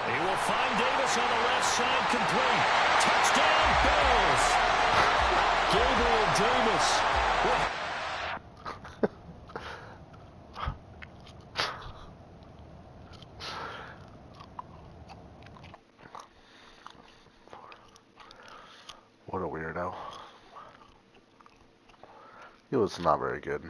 Speaker 1: He will find Davis on the left side, complete. Touchdown, Bills. Gabriel Davis.
Speaker 3: What a weirdo. He was not very good.